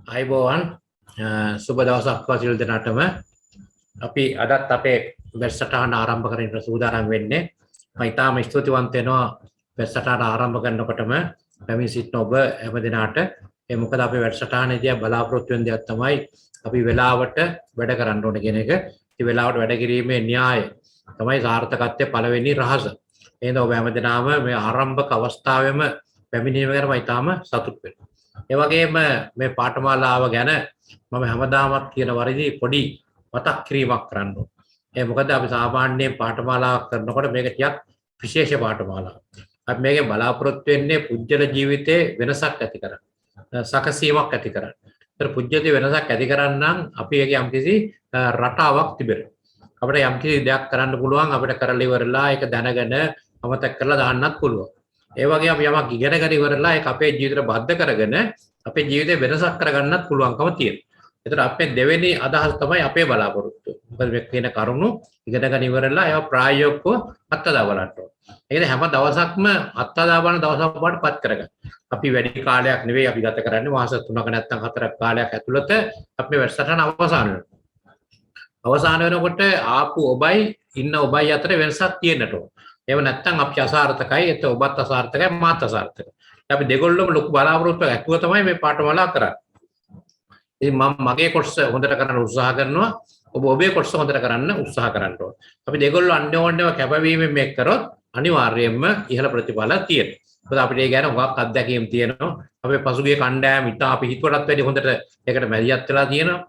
අයිබෝවන් සුබ දවසක් සියලු දෙනාටම අපි අදත් අපේ වැඩසටහන ආරම්භ කරන්න සූදානම් වෙන්නේ. මම ඉතාම ස්තුතිවන්ත වෙනවා වැඩසටහන ආරම්භ කරනකොටම පැමිණ සිටින ඔබ හැම දිනාට. ඒ මොකද අපේ වැඩසටහනේදී බලාපොරොත්තු වෙන දේක් තමයි අපි වෙලාවට වැඩ කරන්න ඕනේ කියන එක. ඉතින් වෙලාවට වැඩ කිරීමේ න්‍යාය තමයි සාර්ථකත්වයේ පළවෙනි රහස. එහෙනම් ඔබ හැම දිනාම මේ ආරම්භක අවස්ථාවේම පැමිණීම ගැන මම ඉතාම සතුටු වෙනවා. ඒ වගේම මේ පාඨමාලාව ගැන මම හැමදාමත් කියන වරිදි පොඩි මතක් කිරීමක් කරන්න ඕනේ. ඒ මොකද අපි සාමාන්‍යයෙන් පාඨමාලාවක් කරනකොට මේක ටිකක් විශේෂ පාඨමාලාවක්. අපි මේකෙන් බලාපොරොත්තු වෙන්නේ පුජ්‍යල ජීවිතේ වෙනසක් ඇති කරන්න. සකසීමක් ඇති කරන්න. ඒතර පුජ්‍යලේ වෙනසක් ඇති කරන්නම් අපි ඒකේ යම්කිසි රටාවක් තිබෙනවා. අපිට යම්කිසි දෙයක් කරන්න පුළුවන් අපිට කරලා ඉවරලා ඒක දැනගෙන අමතක කරලා දාන්නත් පුළුවන්. ඒ වගේ අපි යමක් ඉගෙනගෙන ඉවරලා ඒක අපේ ජීවිතේට බද්ධ කරගෙන අපේ ජීවිතේ වෙනසක් කරගන්නත් පුළුවන්කම තියෙනවා. ඒතර අපේ දෙවෙනි අදහස තමයි අපේ බලාපොරොත්තු. මොකද මේ කියන කරුණු ඉගෙනගෙන ඉවරලා ඒවා ප්‍රායෝගිකව අත්දැක බලන්න ඕනේ. ඒකද හැම දවසක්ම අත්දැක බලන දවසක් වඩපත් කරගන්න. අපි වැඩි කාලයක් නෙවෙයි අපි ගත කරන්නේ මාස 3ක නැත්නම් 4ක කාලයක් ඇතුළත අපි වැඩසටහන අවසන් වෙනවා. අවසන් වෙනකොට ආපු ඔබයි ඉන්න ඔබයි අතර වෙනසක් තියෙන්නට ඕන. ඒව නැත්තම් අපි අසාර්ථකයි. ඒත් ඔබත් අසාර්ථකයි මාත් අසාර්ථකයි. අපි දෙගොල්ලම ලොකු බලාපොරොත්තුවක් ඇතුව තමයි මේ පාඨමාලා කරන්නේ. ඉතින් මම මගේ කොටස හොඳට කරන්න උත්සාහ කරනවා. ඔබ ඔබේ කොටස හොඳට කරන්න උත්සාහ කරන්න ඕන. අපි දෙගොල්ලෝ අන්‍යෝන්‍යව කැපවීමෙන් මේක කරොත් අනිවාර්යයෙන්ම ඉහළ ප්‍රතිඵල තියෙනවා. මොකද අපිට ඒ ගැන හුඟක් අත්දැකීම් තියෙනවා. අපේ පසුගිය කණ්ඩායම ඉතා අපි හිතුවටත් වැඩි හොඳට ඒකට මැදිහත් වෙලා තියෙනවා.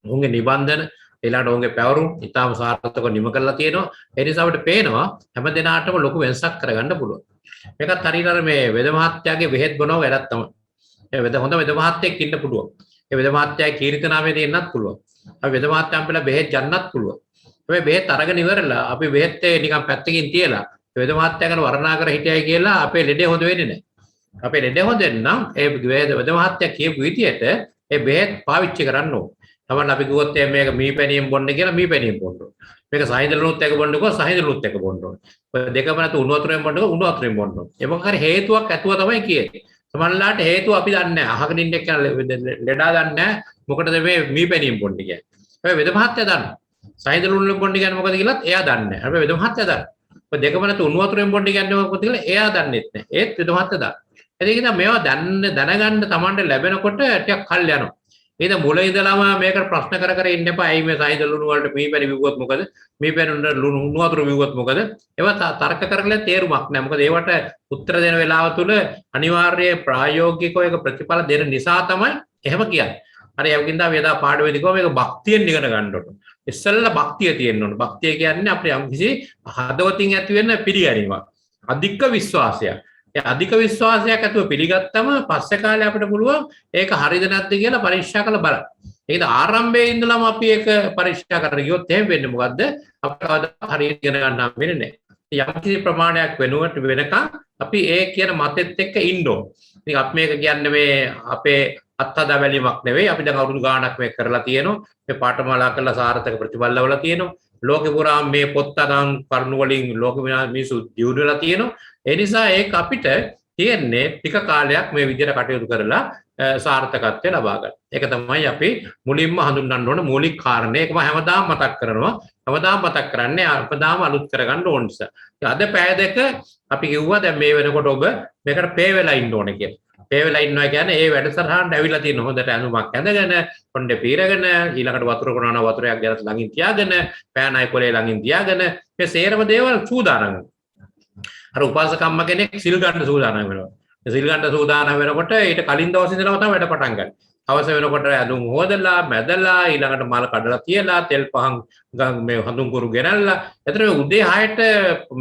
උන්ගේ නිබන්ධන ඊළඟට ඔවුන්ගේ පැවරුම් ඉතාම සාර්ථකව නිම කරලා තියෙනවා. ඒ නිසා අපිට පේනවා හැම දිනාටම ලොකු වෙනසක් කරගන්න පුළුවන්. මේකත් හරියට මේ වෙද මහත්තයාගේ වෙහෙත් බොනව වැඩක් තමයි. ඒ හොඳ වෙද මහත්තයෙක් ඉන්න පුළුවන්. ඒ වෙද මහත්තයාගේ කීර්ති නාමය දෙන්නත් පුළුවන්. අපි වෙද මහත්තයන් පිළ බෙහෙත් ගන්නත් පුළුවන්. හැබැයි බෙහෙත් අරගෙන ඉවරලා අපි බෙහෙත් නිකන් පැත්තකින් තියලා වෙද මහත්තයා ගැන වර්ණනා කර හිටියයි කියලා අපේ ලෙඩේ හොඳ වෙන්නේ නැහැ. අපේ ලෙඩේ හොඳ වෙන්නම් ඒ වෙද මහත්තයා කියපු විදියට ඒ බෙහෙත් පාවිච්චි කරන්න ඕනේ. තමන් අපි කිව්වොත් මේක මීපැණියෙන් බොන්න කියලා මීපැණියෙන් බොන්න ඕනේ. මේක සහිඳලුත් එක බොන්නකො සහිඳලුත් එක බොන්න ඕනේ. ඔය දෙකම නැතු උණු වතුරෙන් බොන්නකො උණු වතුරෙන් බොන්න ඕනේ. ඒ මොකක් හරි හේතුවක් ඇතුව තමයි කියන්නේ. සමහරලාට හේතුව අපි දන්නේ නැහැ. අහගෙන ඉන්න එක්ක ලෙඩා දන්නේ නැහැ. මොකටද මේ මීපැණියෙන් බොන්නේ කියන්නේ. හැබැයි වෙද මහත්තයා දන්නවා. සහිඳලුන් බොන්න කියන්නේ මොකද කියලාත් එයා දන්නේ නැහැ. හැබැයි වෙද මහත්තයා දන්නවා. ඔය දෙකම නැතු උණු වතුරෙන් බොන්න කියන්නේ මොකද කියලා එයා දන්නේත් නැහැ. ඒත් වෙද මහත්තයා දන්නවා. ඒක නිසා මේවා දැනගන්න Tamanට ලැබෙනකොට ටිකක් කල් යනවා. ඒද මුල ඉඳලාම මේකට ප්‍රශ්න කර ඉන්න එපා. ඇයි මේ සයිද ලුණු වලට මීපැණි විවුවොත් මොකද? මීපැණි වලට ලුණු වතුර විවුවොත් මොකද? ඒවා තර්ක කරලා තේරුමක් නැහැ. මොකද ඒවට උත්තර දෙන වෙලාව තුල අනිවාර්ය ප්‍රායෝගිකව එක ප්‍රතිඵල දෙන නිසා තමයි එහෙම කියන්නේ. හරි යකින්දා වේදා පාඩුවේදී කොහොම මේක භක්තියෙන් ඉගෙන ගන්න ඕන. ඉස්සෙල්ලා භක්තිය තියෙන්න ඕන. භක්තිය කියන්නේ අපේ යම්කිසි හදවතින් ඇති වෙන පිළිගැනීමක්. අධික විශ්වාසයක්. ඒ අධික විශ්වාසයක් ඇතුව පිළිගත්තම පස්සේ කාලේ අපිට පුළුවන් ඒක හරිද නැද්ද කියලා පරීක්ෂා කරලා බලන්න. ඒකද ආරම්භයේ ඉඳලම අපි ඒක පරීක්ෂා කරගෙන ගියොත් එහෙම වෙන්නේ මොකද්ද? අපිට කවදාවත් හරියට ඉගෙන ගන්න හම් වෙන්නේ නැහැ. යම් කිසි ප්‍රමාණයක් වෙනුවට වෙනකන් අපි ඒ කියන මතෙත් එක්ක ඉන්න ඕන. ඉතින් අපි මේක කියන්නේ මේ අපේ අත්හදා බැලීමක් නෙවෙයි. අපි දැන් අවුරුදු ගාණක් මේක කරලා තියෙනවා. මේ පාඨමාලා කරලා සාර්ථක ප්‍රතිඵල ලැබලා තියෙනවා. ලෝකෙ පුරා මේ පොත් අරන් කරුණු වලින් ලෝකෙ මිනිස්සු දියුණු වෙලා තියෙනවා. ඒ නිසා ඒක අපිට තියෙන්නේ ටික කාලයක් මේ විදිහට කටයුතු කරලා සාර්ථකත්වය ලබා ගන්න. ඒක තමයි අපි මුලින්ම හඳුන්වන්න ඕන මූලික කාරණේ. ඒකම හැමදාම මතක් කරනවා. හැමදාම මතක් කරන්නේ අපදාම අලුත් කරගන්න ඕන නිසා. අද පැය දෙක අපි කිව්වා දැන් මේ වෙනකොට ඔබ මේකට පේ වෙලා ඉන්න ඕනේ කියලා. පේ වෙලා ඉන්නවා කියන්නේ ඒ වැඩසටහනට ඇවිල්ලා තියෙන හොඳට ඇඳුමක් ඇඳගෙන කොණ්ඩේ පීරගෙන ඊළඟට වතුර කොනන වතුරයක් ගැලත් ළඟින් තියාගෙන පෑනයි කොලේ ළඟින් තියාගෙන මේ සේරම දේවල් සූදානම්. අර උපාසකම්ම කෙනෙක් සිල් ගන්න සූදානම් වෙනවා. සිල් ගන්න සූදානම් වෙනකොට ඊට කලින් දවසේ ඉඳලම තමයි වැඩ පටන් ගන්න. හවස වෙනකොට ඇඳුම් හොදලා මැදලා ඊළඟට මල කඩලා තියලා තෙල් පහන් මේ හඳුන් කුරු ගෙනල්ලා එතන උදේ 6ට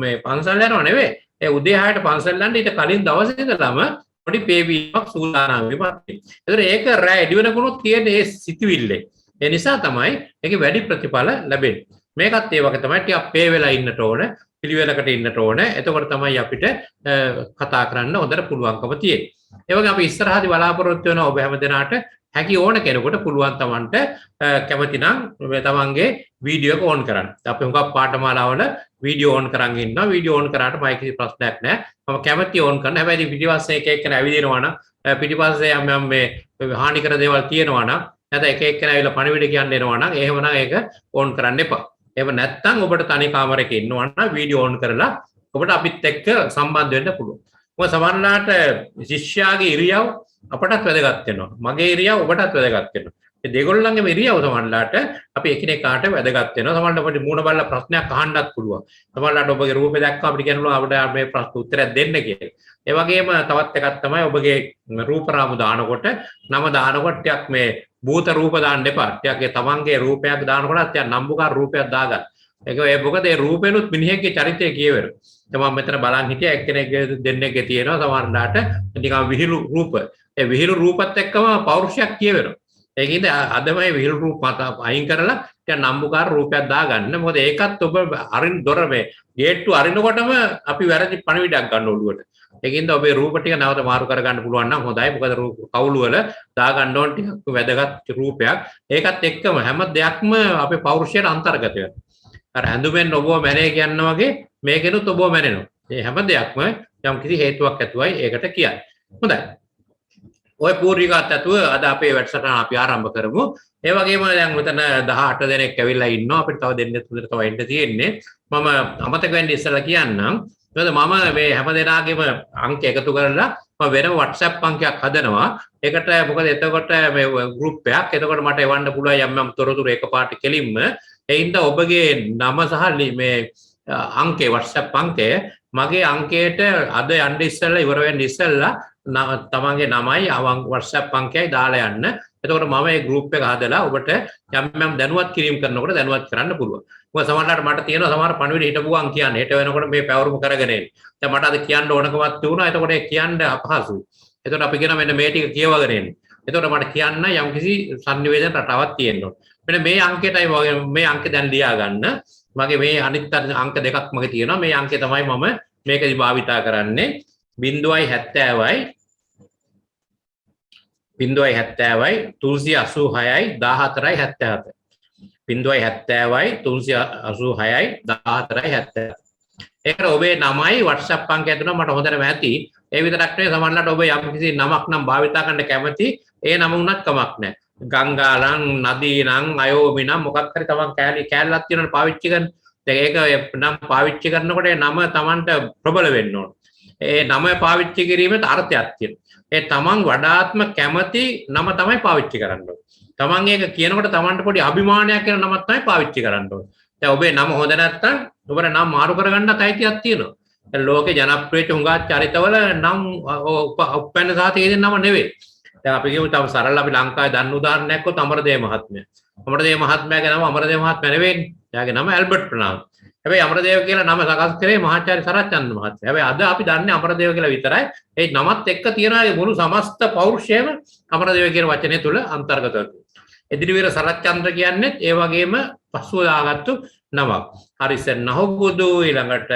මේ පන්සල් යනව නෙවෙයි. ඒ උදේ 6ට පන්සල් යන්න ඊට කලින් දවසේ ඉඳලම පොඩි පේවීමක් සූදානම් වෙපත්. ඒතර ඒක රැ එළි වෙනකොනුත් තියෙන ඒ සිතුවිල්ලේ. ඒ නිසා තමයි ඒකේ වැඩි ප්‍රතිඵල ලැබෙන්නේ. මේකත් ඒ වගේ තමයි ටිකක් පේ වෙලා ඉන්නට ඕන. පිළිවෙලකට ඉන්නට ඕන. එතකොට තමයි අපිට කතා කරන්න හොඳට පුළුවන්කම තියෙන්නේ. ඒ වගේ අපි ඉස්සරහදී බලාපොරොත්තු වෙන ඔබ හැම දෙනාට හැකි ඕන කෙනෙකුට පුළුවන් තමන්ට කැමති නම් තමන්ගේ වීඩියෝ එක ඕන් කරන්න. අපි හුඟක් පාඨමාලාවල වීඩියෝ ඕන් කරන් ඉන්නවා. වීඩියෝ ඕන් කරාට මයික් එකේ ප්‍රශ්නයක් නැහැ. මම කැමති ඕන් කරන්න. හැබැයි පිටිපස්සේ එක එක්කෙනා ඇවිදිනවා නම් පිටිපස්සේ යම් මේ හානිකර දේවල් තියෙනවා නම් නැත්නම් එක එක්කෙනා ඇවිල්ලා පණිවිඩ කියන්න එනවා නම් එහෙමනම් ඒක ඕන් කරන්න එපා. එහෙම නැත්නම් ඔබට තනි කාමරයක ඉන්නවා නම් වීඩියෝ ඕන් කරලා ඔබට අපිත් එක්ක සම්බන්ධ වෙන්න පුළුවන්. මොකද සමහරවිට ශිෂ්‍යයාගේ ඉරියව් අපටත් වැදගත් වෙනවා. මගේ ඉරියව් ඔබටත් වැදගත් වෙනවා. මේ දෙගොල්ලන්ගේම ඉරියව් සමහරවිට අපි එකිනෙකාට වැදගත් වෙනවා. සමහරවිට අපිට මූණ බලලා ප්‍රශ්නයක් අහන්නත් පුළුවන්. සමහරවිට ඔබගේ රූපේ දැක්කම අපිට කියනවා අපිට මේ ප්‍රශ්න උත්තරයක් දෙන්න කියලා. ඒ වගේම තවත් එකක් තමයි ඔබගේ රූප රාමු දානකොට නම දානකොට ටිකක් මේ භූත රූප දාන්න එපා. ටිකක් තමන්ගේ රූපයක් දානකොට ටිකක් නම්බුකාර රූපයක් දාගන්න. ඒක මොකද ඒ රූපේනුත් මිනිහෙක්ගේ චරිතය කියවෙනවා. තමන් මෙතන බලන් හිටියා එක්කෙනෙක් දෙන්නෙක්ගේ තියෙනවා සමහරවිට නිකන් විහිළු රූප. ඒ විහිළු රූපත් එක්කම පෞරුෂයක් කියවෙනවා. ඒකින්ද අද මේ විහිළු රූප මත අයින් කරලා ටිකක් නම්බුකාර රූපයක් දාගන්න. මොකද ඒකත් ඔබ අරින් දොර මේ ගේට්ටු අරිනකොටම අපි වැරදි පණිවිඩයක් ගන්න ඔළුවට. ඒකින්ද ඔබේ රූප ටික නැවත මාරු කරගන්න පුළුවන් නම් හොඳයි. මොකද කවුළු වල දාගන්න ඕන ටිකක් වැදගත් රූපයක්. ඒකත් එක්කම හැම දෙයක්ම අපේ පෞරුෂයට අන්තර්ගත වෙනවා. අර ඇඳුමෙන් ඔබව මැරේ කියනවා වගේ මේකෙනුත් ඔබව මැරෙනවා. මේ හැම දෙයක්ම යම් කිසි හේතුවක් ඇතුවයි ඒකට කියන්නේ. හොඳයි. ඔය පූර්විකත් ඇතුව අද අපේ වැඩසටහන අපි ආරම්භ කරමු. ඒ වගේම දැන් මෙතන 18 දෙනෙක් ඇවිල්ලා ඉන්නවා. අපිට තව දෙන්නෙක් තුනට තව එන්න තියෙන්නේ. මම අමතක වෙන්නේ ඉස්සෙල්ලා කියන්නම්. මොකද මම මේ හැම දෙනාගේම අංක එකතු කරලා මම වෙනම WhatsApp අංකයක් හදනවා. ඒකට මොකද එතකොට මේ ගෲප් එකක්. එතකොට මට එවන්න පුළුවන් යම් තොරතුරු එකපාරට කෙලින්ම. ඒ හින්දා ඔබගේ නම සහ මේ අංකේ WhatsApp අංකය මගේ අංකයට අද යන්න ඉස්සෙල්ලා ඉවර වෙන්න ඉස්සෙල්ලා තමන්ගේ නමයි WhatsApp අංකයයි දාලා යන්න. එතකොට මම මේ ගෲප් එක හදලා ඔබට යම් දැනුවත් කිරීම කරනකොට දැනුවත් කරන්න පුළුවන්. මොකද සමහරවිට මට තියෙනවා සමහර පණිවිඩ හිටපු ගමන් කියන්නේ හෙට වෙනකොට මේ පැවරුම කරගෙන එන්නේ. දැන් මට අද කියන්න ඕනකමක් තිබුණා. එතකොට ඒ කියන්න අපහසුයි. එතකොට අපි කියන මෙන්න මේ ටික කියවගෙන එන්නේ. එතකොට මට කියන්න යම්කිසි සංනිවේදන රටාවක් තියෙනවා. මෙන්න මේ අංකයටයි මේ අංකේ දැන් ලියා ගන්න. මගේ මේ අනිත් අංක දෙකක් මගේ තියෙනවා. මේ අංකේ තමයි මම මේකදි භාවිතා කරන්නේ 0.70යි 0.70යි 386යි 14යි 77. 0.70යි 386යි 14යි 77. ඒකට ඔබේ නමයි WhatsApp අංකය දුන්නා මට හොඳටම ඇති. ඒ විතරක් නෙවෙයි සමහරවිට ඔබ යම් කිසි නමක් නම් භාවිතා කරන්න කැමති ඒ නම උනත් කමක් නැහැ. ගංගානම් නදීනම් අයෝමිනම් මොකක් හරි තමන් කෑල්ලක් තියෙනවනේ පාවිච්චි කරන. දැන් ඒක නම් පාවිච්චි කරනකොට ඒ නම තමන්ට ප්‍රබල වෙන්න ඕන. ඒ නම පාවිච්චි කිරීමේ අර්ථයක් තියෙනවා. ඒ තමන් වඩාත්ම කැමති නම තමයි පාවිච්චි කරන්න ඕන. තමන් ඒක කියනකොට තමන්ට පොඩි අභිමානයක් වෙන නමක් තමයි පාවිච්චි කරන්න ඕන. දැන් ඔබේ නම හොඳ නැත්නම් ඔබට නම මාරු කරගන්නත් අයිතියක් තියෙනවා. දැන් ලෝකේ ජනප්‍රිය හුඟා චරිතවල නම් උපැන්න සහ තේරෙන නම නෙවෙයි. දැන් අපි කියමු තව සරල අපි ලංකාවේ දන්න උදාහරණයක් කොත් අමරදේව මහත්මයා. අමරදේව මහත්මයාගේ නම අමරදේව මහත්මයා නෙවෙයි. එයාගේ නම ඇල්බර්ට් ප්‍රනාන්දු. හැබැයි අමරදේව කියලා නම සකස් කරේ මහාචාර්ය සරච්චන්ද්‍ර මහත්මයා. හැබැයි අද අපි දන්නේ අමරදේව කියලා විතරයි. ඒ නමත් එක්ක තියෙන මුළු සමස්ත පෞරුෂයම අමරදේව කියන වචනේ තුල අන්තර්ගත වෙනවා. එදිරිවීර සරච්චන්ද්‍ර කියන්නේ ඒ වගේම පසුව දාගත්තු නමක්. හරිසන් නහොගුදු ඊළඟට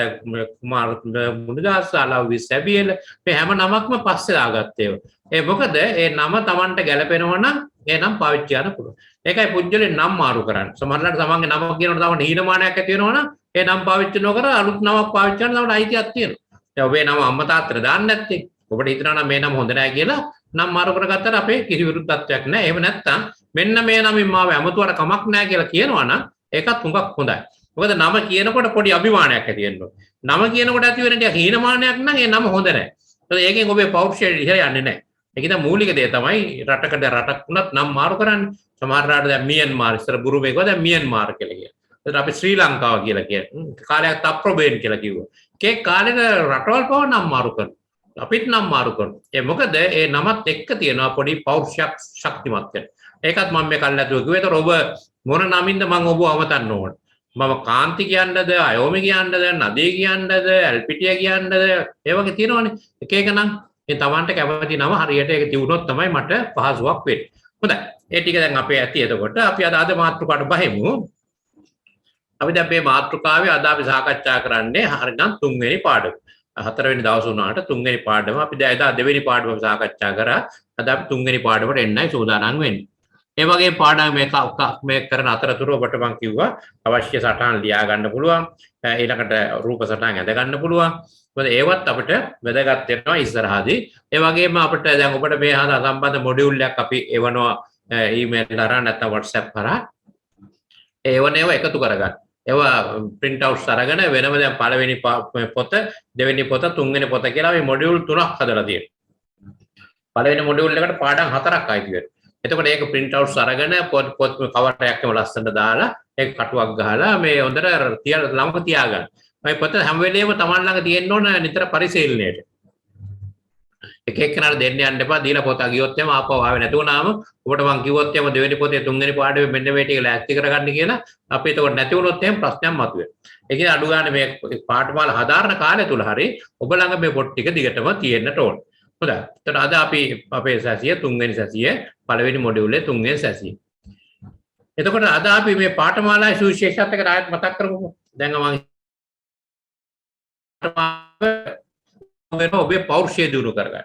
කුමාර මුනිදාස අලව්වි සැබියල මේ හැම නමක්ම පස්සේ දාගත්තේ. ඒ මොකද ඒ නම Tamanට ගැලපෙනවා නම් ඒ නම පාවිච්චි කරන්න පුළුවන්. ඒකයි පුජ්‍යලේ නම මාරු කරන්නේ. සමහරවිට තමන්ගේ නම කියනකොට තව හීනමානයක් ඇති වෙනවා නම් ඒ නම පාවිච්චි නොකර අලුත් නමක් පාවිච්චි කරන්න තවට අයිතියක් තියෙනවා. දැන් ඔබේ නම අම්මා තාත්තට දාන්න නැත්තේ. ඔබට හිතනවා නම් මේ නම හොඳ නැහැ කියලා නම් මාරු කරගත්තාට අපේ කිසි විරුද්ධත්වයක් නැහැ. එහෙම නැත්තම් මෙන්න මේ නමින් මාව ඇමතුවට කමක් නැහැ කියලා කියනවා නම් ඒකත් හුඟක් හොඳයි. මොකද නම කියනකොට පොඩි අභිමානයක් ඇති වෙනවා. නම කියනකොට ඇති වෙන ටික හීනමානයක් නම් ඒ නම හොඳ නැහැ. ඒකෙන් ඔබේ පෞරුෂය ඉහළ යන්නේ නැහැ. ඒකද මූලික දේ තමයි රටකට රටක් වුණත් නම් මාරු කරන්නේ. සමහර රට දැන් මියන්මාර් ඉස්සර බුරුමේ ගියා දැන් මියන්මාර් කියලා කියනවා. ඒත් අපි ශ්‍රී ලංකාව කියලා කියනවා. කාලයක් තප්ප්‍රබේන් කියලා කිව්වා. ඒ කාලෙක රටවල් පව නම් මාරු කරනවා. අපිත් නම් මාරු කරනවා. ඒ මොකද ඒ නමත් එක්ක තියෙනවා පොඩි පෞරුෂයක් ශක්තිමත් වෙන. ඒකත් මම මේ කල්ලාතුව කිව්වේ. ඒතර ඔබ මොන නමින්ද මම ඔබව අමතන්න ඕන. මම කාන්ති කියන්නද අයෝමි කියන්නද නදී කියන්නද ඇල්පිටිය කියන්නද ඒ වගේ තියෙනවනේ. එක එක නම් ඒ Tamanට කැමති නම හරියට ඒක තියුණොත් තමයි මට පහසුවක් වෙන්නේ. හොඳයි. ඒ ටික දැන් අපේ ඇති. එතකොට අපි අද මාතෘකාවට බහිමු. අපි දැන් මේ මාතෘකාවේ අද අපි සාකච්ඡා කරන්නේ හරිනම් 3 වෙනි පාඩම. හතරවෙනි දවස් වුණාට තුන්වෙනි පාඩම අපි දැන් එදා දෙවෙනි පාඩම සාකච්ඡා කරා. අද අපි තුන්වෙනි පාඩමට එන්නයි සූදානම් වෙන්නේ. ඒ වගේ පාඩම් මේක කරන අතරතුර ඔබට මම කිව්වා අවශ්‍ය සටහන් ලියා ගන්න පුළුවන්. ඊළඟට රූප සටහන් ඇඳ ගන්න පුළුවන්. මොකද ඒවත් අපිට වැදගත් වෙනවා ඉස්සරහදී. ඒ වගේම අපිට දැන් ඔබට මේ හා සම්බන්ධ මොඩියුල් එකක් අපි එවනවා ඊමේල් කරා නැත්නම් WhatsApp කරා. ඒව එකතු කරගන්න. ඒවා print outs අරගෙන වෙනම දැන් පළවෙනි පොත, දෙවෙනි පොත, තුන්වෙනි පොත කියලා මේ මොඩියුල් 3ක් හදලා තියෙනවා. පළවෙනි මොඩියුල් එකට පාඩම් 4ක් අයිති වෙනවා. එතකොට ඒක print outs අරගෙන පොත් කවර් එකක් එම ලස්සනට දාලා ඒක කටුවක් ගහලා මේ හොඳට ළඟ තියාගන්න. මේ පොත හැම වෙලේම Taman ළඟ තියෙන්න ඕන නිතර පරිශීලනයේට. එක එක්කෙනාට දෙන්න යන්න එපා. දීලා පොත ගියොත් එම ආපහු ආවේ නැති වුණාම ඔබට මං කිව්වොත් එම දෙවෙනි පොතේ තුන්වෙනි පාඩමේ මෙන්න මේ ටික ලෑස්ති කරගන්න කියලා අපි එතකොට නැති වුණොත් එහෙම ප්‍රශ්නයක් මතුවේ. ඒ කියන්නේ අඩු ගන්න මේ පාඨමාල හදාරන කාලය තුල හරි ඔබ ළඟ මේ පොත් ටික දිගටම තියෙන්නට ඕන. හොඳයි. එතකොට අද අපි අපේ සැසිය තුන්වෙනි සැසිය පළවෙනි මොඩියුලේ තුන්වෙනි සැසිය. එතකොට අද අපි මේ පාඨමාලාවේ සුවිශේෂත්වයක ආයත් මතක් කරමුකෝ. දැන් මම ඔබේ පෞරුෂය දිනු කරගන්න.